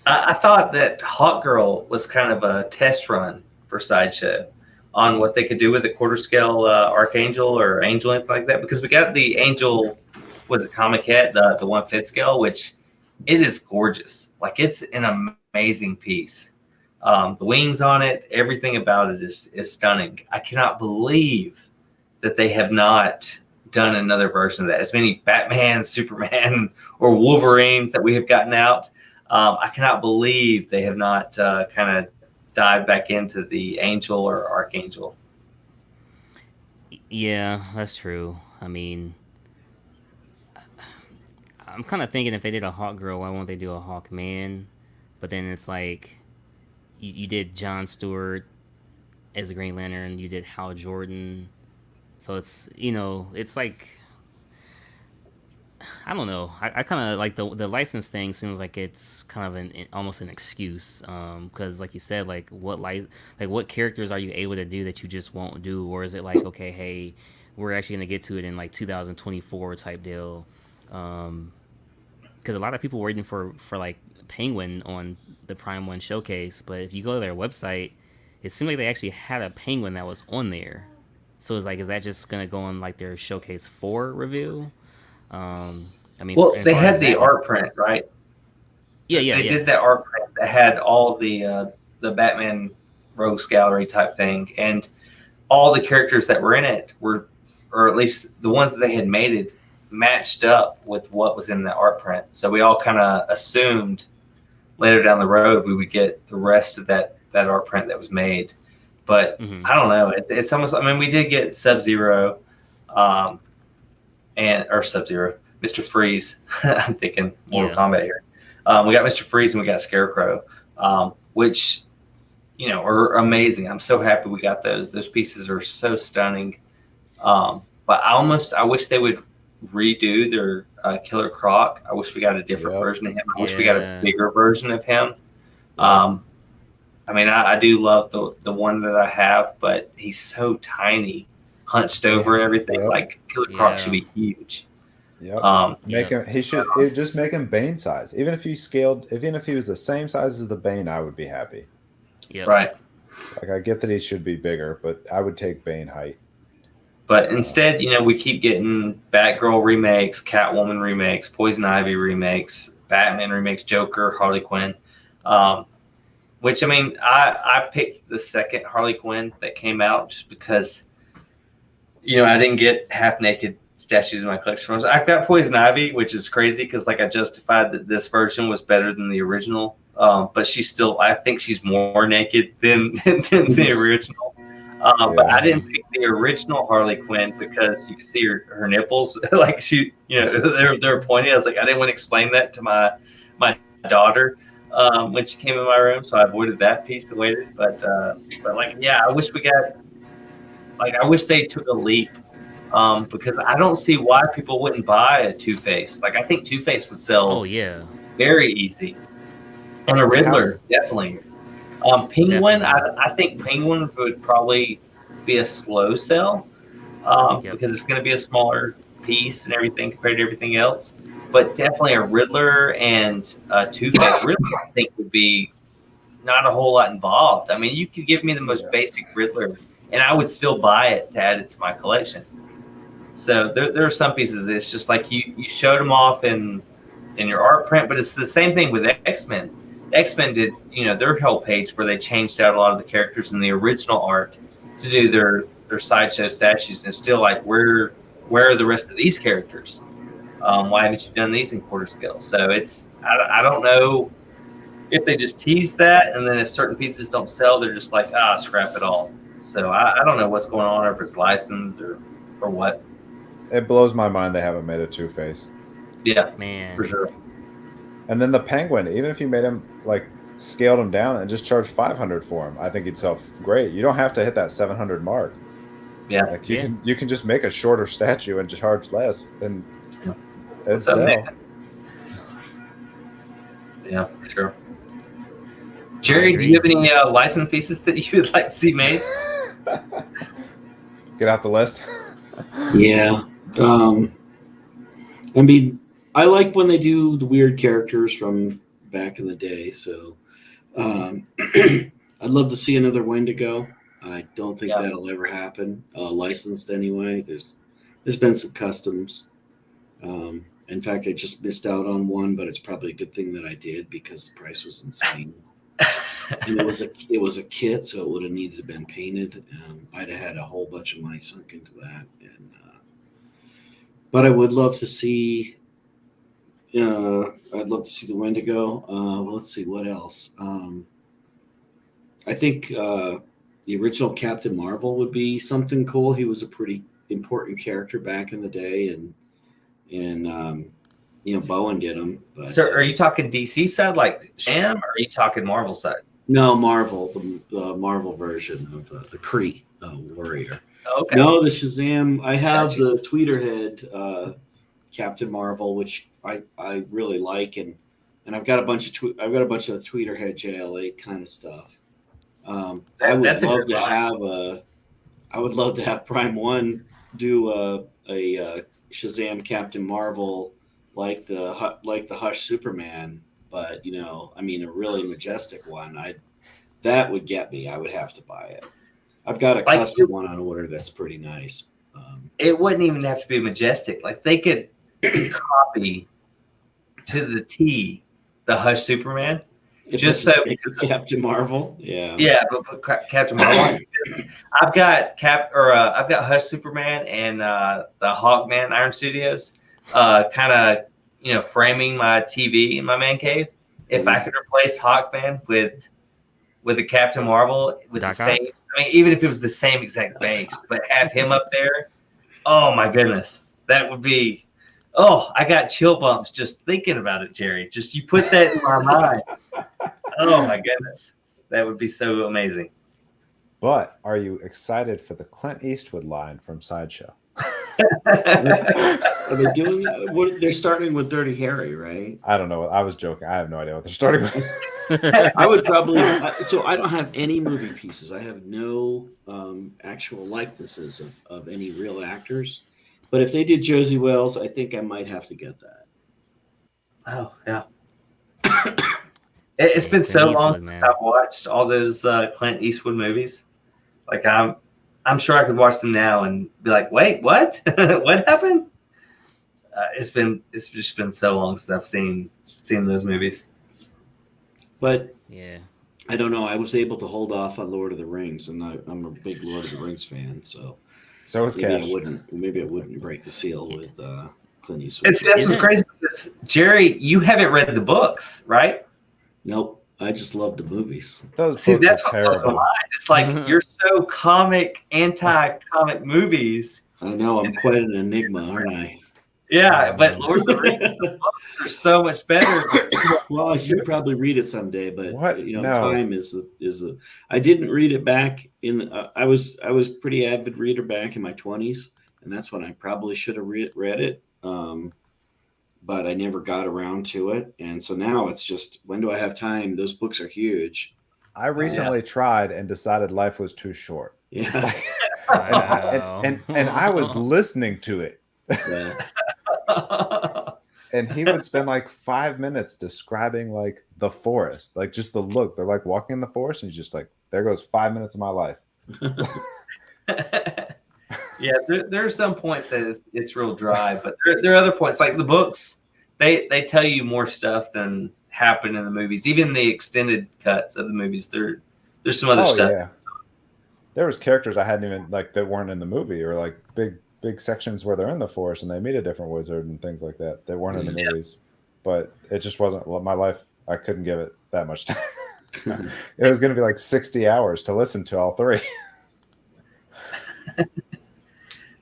I thought that Hawk Girl was kind of a test run for Sideshow on what they could do with a quarter scale Archangel or Angel, anything like that. Because we got the Angel, was it Comic Head, the 1/5 scale, which it is gorgeous. Like, it's an amazing piece. The wings on it, everything about it is stunning. I cannot believe that they have not done another version of that. As many Batman, Superman, or Wolverines that we have gotten out, I cannot believe they have not kind of dived back into the Angel or Archangel. Yeah, that's true. I mean, I'm kind of thinking if they did a Hawk Girl, why won't they do a Hawk Man? But then it's like, you did John Stewart as the Green Lantern, you did Hal Jordan, so it's it's like, I don't know. I kind of like the license thing. Seems like it's kind of almost an excuse, because like you said, like what characters are you able to do that you just won't do, or is it like, okay, hey, we're actually gonna get to it in like 2024 type deal, because a lot of people were waiting for like Penguin on the Prime 1 showcase, but if you go to their website, it seemed like they actually had a Penguin that was on there. So it's like, is that just gonna go on like their Showcase 4 review? I mean, well, they had the art print, right? Yeah. They did that art print that had all the Batman Rogues Gallery type thing, and all the characters that were in it were, or at least the ones that they had made it, matched up with what was in the art print. So we all kind of assumed later down the road we would get the rest of that art print that was made. But I don't know. It's almost, I mean, we did get Sub-Zero, or Sub-Zero, Mr. Freeze. I'm thinking Mortal Kombat here. We got Mr. Freeze and we got Scarecrow, which, are amazing. I'm so happy we got those. Those pieces are so stunning. But I wish they would redo their Killer Croc. I wish we got a different version of him. I wish we got a bigger version of him. I mean, I do love the one that I have, but he's so tiny, hunched over and everything. Like, Killer Croc should be huge. Yeah. Just make him Bane size. Even if he was the same size as the Bane, I would be happy. Yeah. Right. Like, I get that he should be bigger, but I would take Bane height. But instead, we keep getting Batgirl remakes, Catwoman remakes, Poison Ivy remakes, Batman remakes, Joker, Harley Quinn. Which, I mean, I picked the second Harley Quinn that came out just because, I didn't get half-naked statues in my collection. I've got Poison Ivy, which is crazy because, like, I justified that this version was better than the original. But I think she's more naked than the original. But I didn't pick the original Harley Quinn because you can see her nipples, like she, they're pointy. I was like, I didn't want to explain that to my daughter when she came in my room, so I avoided that piece and waited. But like, yeah, I wish we got like I wish they took a leap because I don't see why people wouldn't buy a Two-Face. Like I think Two-Face would sell Oh yeah, very easy, and a Riddler definitely. Penguin, I think Penguin would probably be a slow sell because it's going to be a smaller piece and everything compared to everything else. But definitely a Riddler and Two-Face, Riddler, I think, would be not a whole lot involved. I mean, you could give me the most basic Riddler, and I would still buy it to add it to my collection. So there are some pieces. It's just like you showed them off in your art print, but it's the same thing with X-Men. X-Men did, their whole page where they changed out a lot of the characters in the original art to do their sideshow statues, and it's still like, where are the rest of these characters? Why haven't you done these in quarter scale? So I don't know if they just tease that, and then if certain pieces don't sell, they're just like, scrap it all. So I don't know what's going on, or if it's licensed or what. It blows my mind they haven't made a Two-Face. Yeah, man, for sure. And then the Penguin, even if you made him like scaled him down and just charged $500 for him, I think he'd sell great. You don't have to hit that 700 mark. Yeah, like you can just make a shorter statue and charge less, and it'd So, sell. yeah, for sure. Jerry, do you have any licensed pieces that you would like to see made? Get out the list. Yeah. I mean, I like when they do the weird characters from back in the day. So I'd love to see another Wendigo. I don't think that'll ever happen. Licensed anyway. There's been some customs. In fact, I just missed out on one, but it's probably a good thing that I did because the price was insane. And it was a kit, so it would have needed to have been painted. I'd have had a whole bunch of money sunk into that. And but I would love to see. I'd love to see the Wendigo. Let's see what else. I think the original Captain Marvel would be something cool. He was a pretty important character back in the day, and Bowen did him. But, so, are you talking DC side like Sham, or are you talking Marvel side? No, Marvel, the Marvel version of the Kree warrior. Okay. No, the Shazam. I have the Tweeterhead Captain Marvel, which I really like, and I've got a bunch of the Tweeterhead JLA kind of stuff. I would love to have Prime One do a Shazam Captain Marvel like the Hush Superman, but a really majestic one. That would get me. I would have to buy it. I've got a custom one on order that's pretty nice. It wouldn't even have to be majestic. Like they could copy to the T the Hush Superman, just so because Captain Marvel. Yeah, but put Captain Marvel. I've got Hush Superman and the Hawkman Iron Studios, kind of framing my TV in my man cave. If I could replace Hawkman with a Captain Marvel with the same, even if it was the same exact base, but have him up there, oh my goodness, that would be. Oh, I got chill bumps just thinking about it, Jerry. Just you put that in my mind. Oh my goodness, that would be so amazing. But are you excited for the Clint Eastwood line from Sideshow? Are they doing that? They're starting with Dirty Harry, right? I don't know. I was joking. I have no idea what they're starting with. I would probably. So I don't have any movie pieces. I have no actual likenesses of any real actors. But if they did Josie Wells, I think I might have to get that. Oh yeah. It's been so long since I've watched all those Clint Eastwood movies. Like I'm sure I could watch them now and be like, wait, what? What happened? It's just been so long since I've seen those movies. But yeah, I don't know. I was able to hold off on Lord of the Rings, and I'm a big Lord of the Rings fan. So is maybe Cash. Maybe I wouldn't break the seal with Clint Eastwood. That's what's crazy because Jerry, you haven't read the books, right? Nope. I just love the movies. See, that's what blows my mind. It's like you're so anti-comic movies. I know. I'm quite an enigma, aren't I? Yeah, but Lord of the Rings books are so much better. Well, I should probably read it someday, but What? you know, No. time is the. I didn't read it back in. I was pretty avid reader back in my 20s, and that's when I probably should have read it. But I never got around to it, and so now it's just, when do I have time? Those books are huge. I recently tried and decided life was too short. Yeah. And I was listening to it. Yeah. And he would spend like 5 minutes describing like the forest, like just the look. They're like walking in the forest, and he's just like, there goes 5 minutes of my life. Yeah, there are some points that it's real dry, but there are other points like the books. They tell you more stuff than happened in the movies. Even the extended cuts of the movies, there's some other stuff. Yeah. There was characters I hadn't even like that weren't in the movie, or like big sections where they're in the forest and they meet a different wizard and things like that weren't in the movies. But it just wasn't my life. I couldn't give it that much time. It was going to be like 60 hours to listen to all three.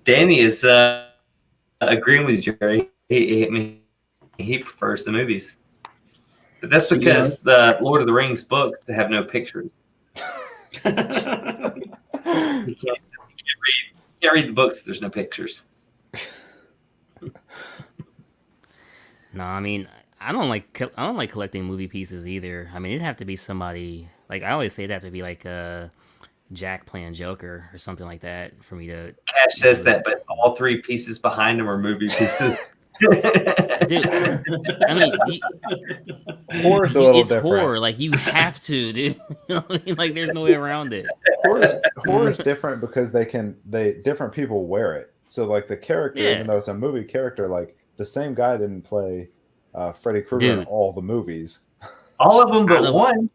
Danny is agreeing with Jerry. He prefers the movies, but that's because the Lord of the Rings books have no pictures. You can't read the books if there's no pictures. No, I mean, I don't like collecting movie pieces either. I mean, it'd have to be somebody, like I always say, it'd have to be like Jack playing Joker or something like that for me to. Cash says that, but all three pieces behind him are movie pieces. Dude, I mean, Horror's a little it's different. horror. Like you have to, dude. You know what I mean? Like there's no way around it. Horror's different because different people wear it. So like the character, Yeah. even though it's a movie character, like the same guy didn't play Freddy Krueger in Dude. all the movies. All of them but Out of- one.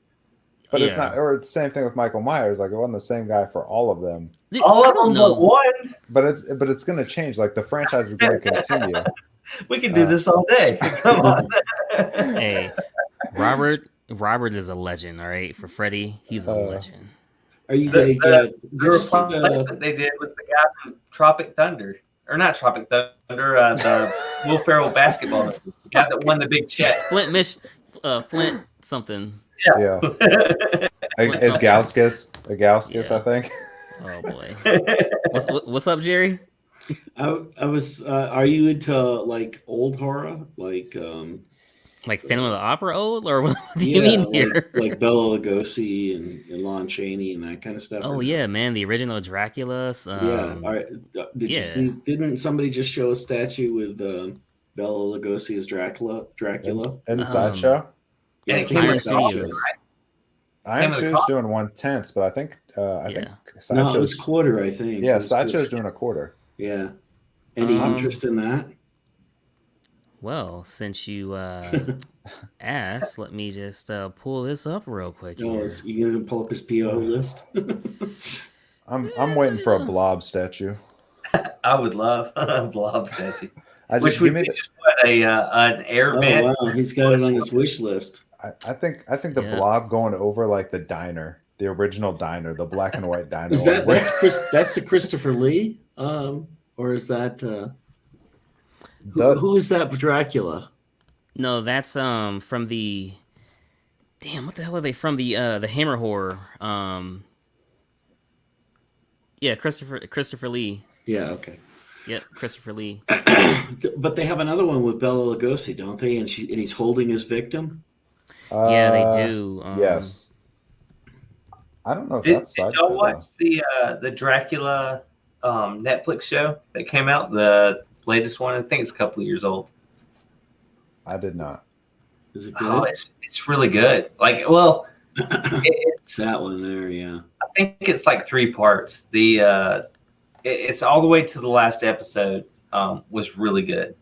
But it's Yeah. not, or it's the same thing with Michael Myers. Like it wasn't the same guy for all of them. Dude, All I of don't them know. but one. But it's going to change. Like the franchise is going to continue. We can do this all day. Come on. Hey, Robert is a legend. All right, for Freddy, he's a legend. Are you The did you see replacement they did was the guy from Tropic Thunder, or not Tropic Thunder, the Will Ferrell basketball, the guy that won the big check. Flint something. Yeah. What's Is up? Gauskas, Yeah. I think. Oh boy, what's up, Jerry? I was are you into like old horror, like Like Phantom of the Opera old, or what do you mean here? like Bela Lugosi and Lon Chaney and that kind of stuff? Oh or- yeah, man, the original Dracula. Yeah. All right. Did you yeah. see? Didn't somebody just show a statue with Bela Lugosi as Dracula? And Um, Sideshow. Yeah, I it think came Iron it's with coffee, Studios. right? Iron Came with a Studios copy. doing 1/10, but I think Yeah. No, it was Sideshow's quarter, I think. yeah, It was Sideshow's quarter. doing a quarter. Yeah. Any Um, interest in that? Well, since you asked, let me just pull this up real quick No, here. is you gonna pull up his PO list? I'm waiting for a blob statue. I would love a blob statue, I just which give would me be just what an air Oh vent. wow, he's got it on his wish list. I think the Yeah. blob going over like the diner, the original diner, the black and white diner. Is one. that's the Christopher Lee? Or is that The- who is that Dracula? No, that's from the. Damn, what the hell are they from? The Hammer horror. Yeah, Christopher Lee. Yeah, okay. Yep, Christopher Lee. But they have another one with Bela Lugosi, don't they? And he's holding his victim. Yeah, they do. Yes. I don't know if Did that's y'all Sideshow. watch the Dracula Netflix show that came out? The latest one. I think it's a couple of years old. I did not. Is it good? Oh, it's really good. Like, well, it's that one there, yeah. I think it's like 3 parts. It's all the way to the last episode. Was really good.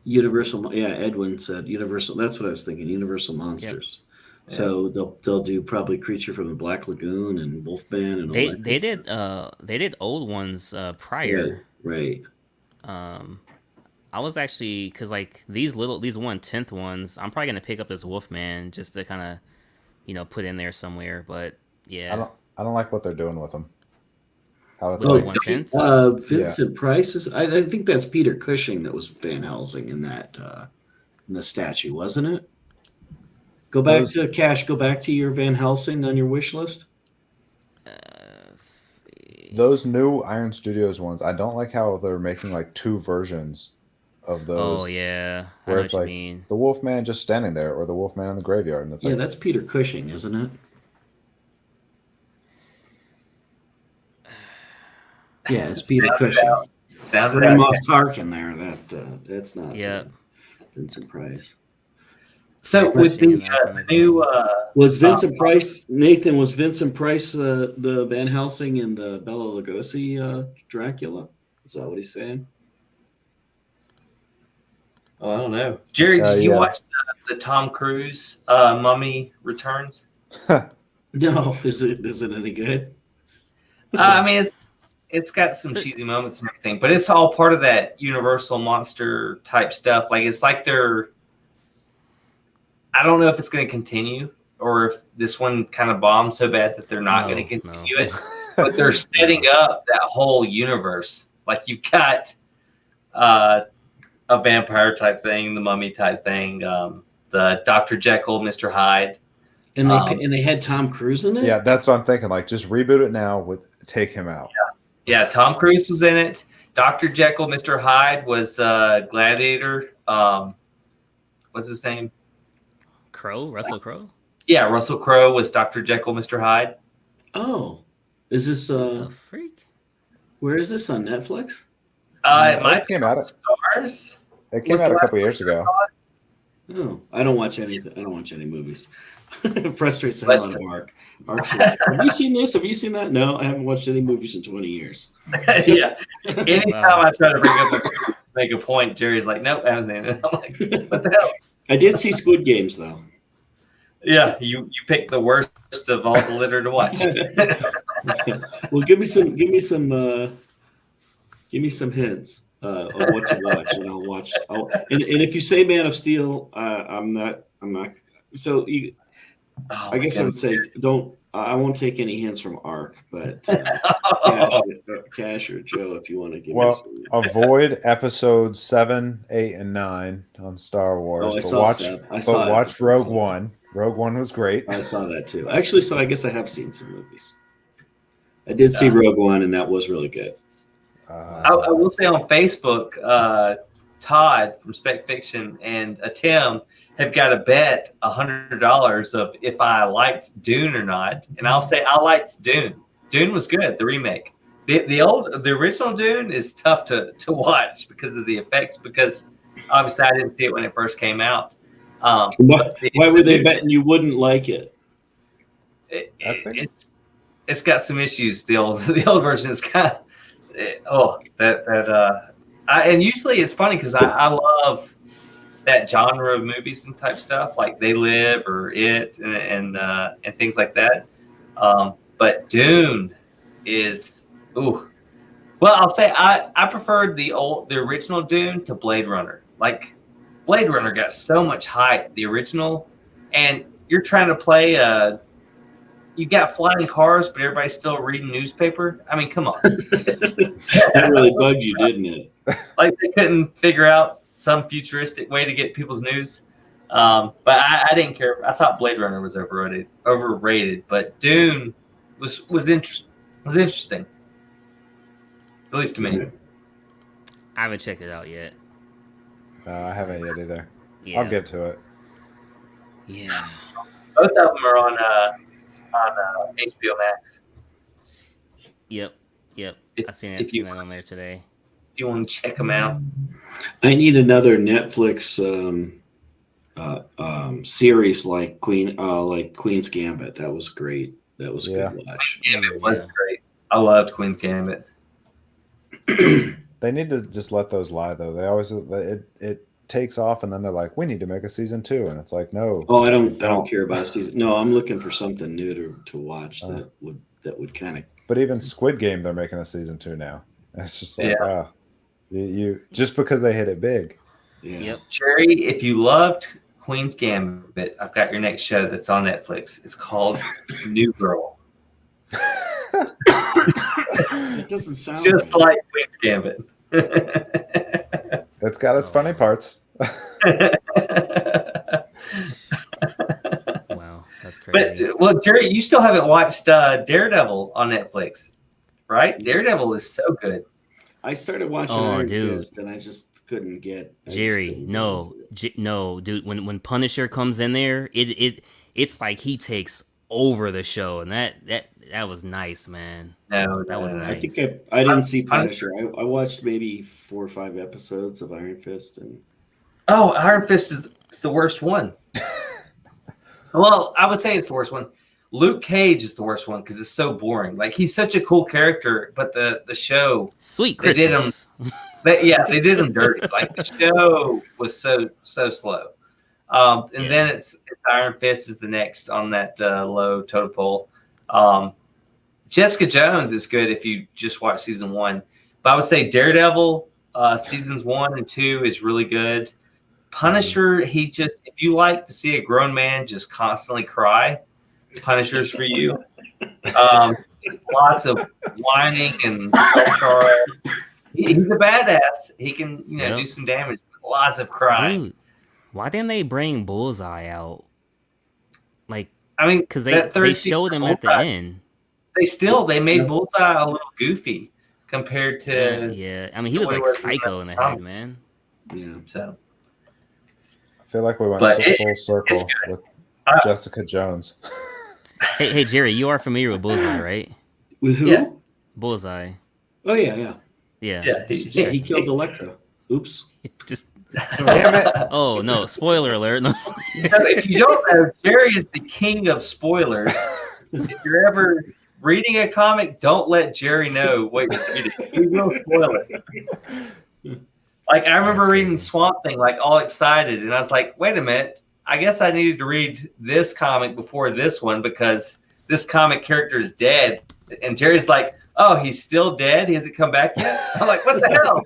Universal, yeah. Edwin said Universal. That's what I was thinking. Universal Monsters. So they'll do probably Creature from the Black Lagoon and Wolfman and all They that. they good did stuff. they did old ones prior. Right. I was actually because like these 1/10 ones, I'm probably gonna pick up this Wolfman just to kind of, put in there somewhere. But yeah, I don't like what they're doing with them. How it's Was Oh, it like 1/10? Vincent Price is. I think that's Peter Cushing that was Van Helsing in that in the statue, wasn't it? Go back Those- to Cash. Go back to your Van Helsing on your wish list. Let's see. those new Iron Studios ones. I don't like how they're making like two versions of those. Oh yeah, I where know it's what like you mean. the Wolfman just standing there, or the Wolfman in the graveyard, and it's Yeah, like, that's Peter Cushing, isn't it? Yeah, it's Peter Sound it Cushing. out. Sound it Scream out. off Tarkin there. That's not Yeah. Vincent Price. So with Cushing the in there from the new Was Vincent Price Nathan? Was Vincent Price the Van Helsing in the Bela Lugosi Dracula? Is that what he's saying? oh, I don't know. Jerry, did you yeah. watch the Tom Cruise Mummy Returns? No, is it any good? I mean, it's got some cheesy moments and everything, but it's all part of that Universal monster type stuff. Like it's like they're. I don't know if it's going to continue or if this one kind of bombed so bad that they're not going to continue it. But they're setting up that whole universe. Like you've got a vampire type thing, the mummy type thing, the Dr. Jekyll, Mr. Hyde. And they had Tom Cruise in it. yeah, that's what I'm thinking. Like, just reboot it now with take him out. Yeah, Tom Cruise was in it. Dr. Jekyll, Mr. Hyde was Gladiator. What's his name? Russell Crowe. Yeah, Russell Crowe was Dr. Jekyll, Mr. Hyde. Oh, is this The freak. where is this on Netflix? It might it came out. Stars. It came Was out the a last couple years ago. Oh, I don't watch any movies. Frustrates the hell out of Mark. Mark says, "Have you seen this? Have you seen that?" No, I haven't watched any movies in 20 years. Yeah. Anytime Wow. I try to make a point, Jerry's like, "Nope, I haven't seen it." I'm like, "What the hell?" I did see Squid Games though. Yeah, you picked the worst of all the litter to watch. Well, give me some hints of what to watch, and I'll watch. And if you say Man of Steel, I'm not. So Oh, I guess I my would say don't. I won't take any hints from Ark, but Cash or Joe, if you want to give me Well, some. avoid episodes 7, 8, and 9 on Star Wars. Oh, I but saw watch, Seb. I but saw watch episode Rogue 7. One. Rogue One was great. I saw that too. Actually, so I guess I have seen some movies. I did see Rogue One, and that was really good. I will say on Facebook, Todd from Spec Fiction and Tim have got a bet $100 of if I liked Dune or not, and I'll say I liked Dune. Dune was good, the remake. The original Dune is tough to watch because of the effects. Because obviously I didn't see it when it first came out. Why were they betting you wouldn't like it? It's got some issues. The old version is kind of and usually it's funny because I love that genre of movies and type stuff like They Live or It and things like that. But Dune is well, I'll say I preferred the original Dune to Blade Runner. Like Blade Runner got so much hype, the original, and you're trying to play you got flying cars, but everybody's still reading newspaper. I mean, come on. That really bugged you, didn't it? Like they couldn't figure out some futuristic way to get people's news. But I didn't care. I thought Blade Runner was overrated, but Dune was interesting. At least to me. I haven't checked it out yet. I haven't yet either. Yeah. I'll get to it. Yeah. Both of them are on HBO Max. Yep. I seen if you- that on there today. If you want to check them out. I need another Netflix series like Queen's Gambit. That was great. That was a good watch. Gambit was great. I loved Queen's Gambit. They need to just let those lie, though. They always it takes off, and then they're like, "We need to make a season 2," and it's like, no. Oh, I don't care about season. No, I'm looking for something new to watch that would kind of. But even Squid Game, they're making a season 2 now. And it's just like, you just because they hit it big. Yeah. Yep. Jerry, if you loved Queen's Gambit, I've got your next show that's on Netflix. It's called New Girl. It doesn't sound Just good. like Queen's Gambit. It's got its funny parts. Wow, that's crazy. But well, Jerry, you still haven't watched Daredevil on Netflix, right? Daredevil is so good. I started watching Oh, Iron dude. Fist, and I just couldn't get. I just Jerry, couldn't get no, into it. no, dude. When Punisher comes in there, it's like he takes over the show, and that was nice, man. No, That was no. nice. I think I didn't see I'm- Punisher. I watched maybe 4 or 5 episodes of Iron Fist, and Oh, Iron Fist is the worst one. Well, I would say it's the worst one. Luke Cage is the worst one because it's so boring. Like he's such a cool character, but the show, Sweet They did 'em- Christmas. they did him dirty. Like the show was so slow. And Yeah. then it's Iron Fist is the next on that low totem pole. Jessica Jones is good if you just watch season 1, but I would say Daredevil seasons 1 and 2 is really good. Punisher, if you like to see a grown man just constantly cry, Punisher's for you. Just lots of whining and self-charge. He's a badass. He can, Yep. do some damage. Lots of crying. Dude, why didn't they bring Bullseye out? Like, I mean, because that they third season showed him of at the Bullseye, end. They made Bullseye a little goofy compared to Yeah. I mean, he was Wait, like wait, psycho in the wait. head, man. yeah. so. I feel like we went But full it's circle good. with Uh, Jessica Jones. Hey, Jerry, you are familiar with Bullseye, right? With who? Yeah. Bullseye. Oh yeah. Yeah. Yeah, Yeah, he killed Elektra. Oops. Just. Damn it! Oh no! Spoiler alert! No. If you don't know, Jerry is the king of spoilers. If you're ever reading a comic, don't let Jerry know what you're reading. He will spoil it. Like I remember That's reading crazy. Swamp Thing, like all excited, and I was like, "Wait a minute! I guess I needed to read this comic before this one because this comic character is dead." And Jerry's like, "Oh, he's still dead? He hasn't come back yet?" I'm like, "What the hell?"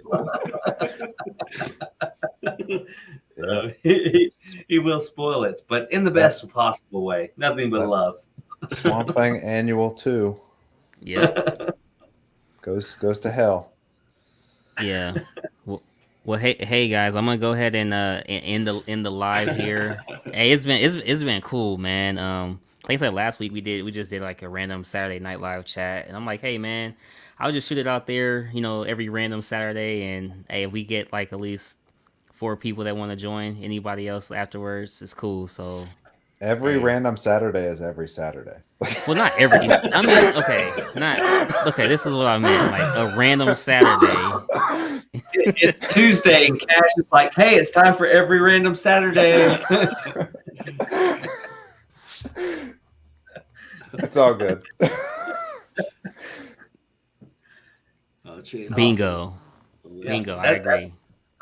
So he will spoil it, but in the best possible way. Nothing but That- love. Swamp Thing Annual 2 Yep. goes to hell. Yeah. Well, hey guys, I'm gonna go ahead and end the live here. Hey, it's been cool, man. Like I said last week, we just did like a random Saturday Night Live chat, and I'm like, hey man, I'll just shoot it out there, every random Saturday, and hey, if we get like at least 4 people that want to join, anybody else afterwards, it's cool. So, Every Hey. random Saturday is every Saturday. well, not every. I mean, okay. This is what I meant, like a random Saturday. It's Tuesday, and Cash is like, "Hey, it's time for every random Saturday." It's all good. Oh, Chase. Bingo, Yeah. bingo. I agree.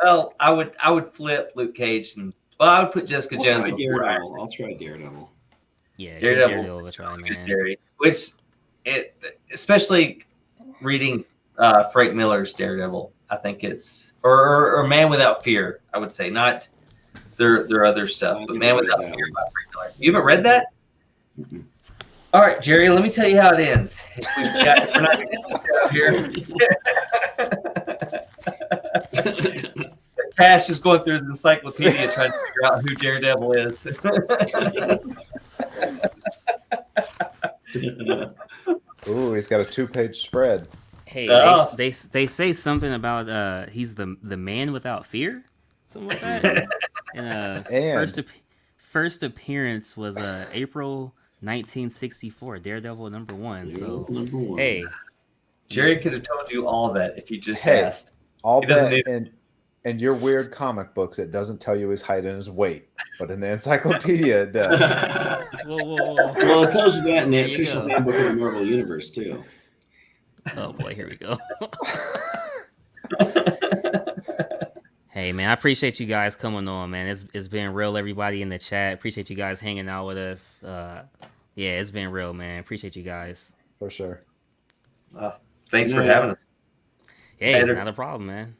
Well, I would flip Luke Cage, and I would put Jessica I'll Jones try before Daredevil. I'll try Daredevil. Yeah, give Daredevil. Daredevil a try, man. Jerry, which especially reading Frank Miller's Daredevil, I think it's or Man Without Fear. I would say not their other stuff, I but never Man read Without that Fear one. by Frank Miller. You haven't read that? Mm-mm. All right, Jerry. Let me tell you how it ends. We're not gonna get here. Cash is going through his encyclopedia trying to figure out who Daredevil is. Ooh, he's got a 2-page spread. Hey, Oh. they say something about he's the man without fear, something like that. And And- first appearance was April 1964, Daredevil #1. So Number 1. hey, Jerry could have told you all that if you just Hey. asked. I'll He doesn't bet in your weird comic books, it doesn't tell you his height and his weight, but in the encyclopedia, it does. whoa. Well, it tells you that in the There you official go. handbook of the Marvel Universe too. Oh boy, here we go. Hey man, I appreciate you guys coming on, man. It's been real, everybody in the chat. Appreciate you guys hanging out with us. Yeah, it's been real, man. Appreciate you guys. For sure. Thanks for Yeah. having us. Hey, Later. not a problem, man.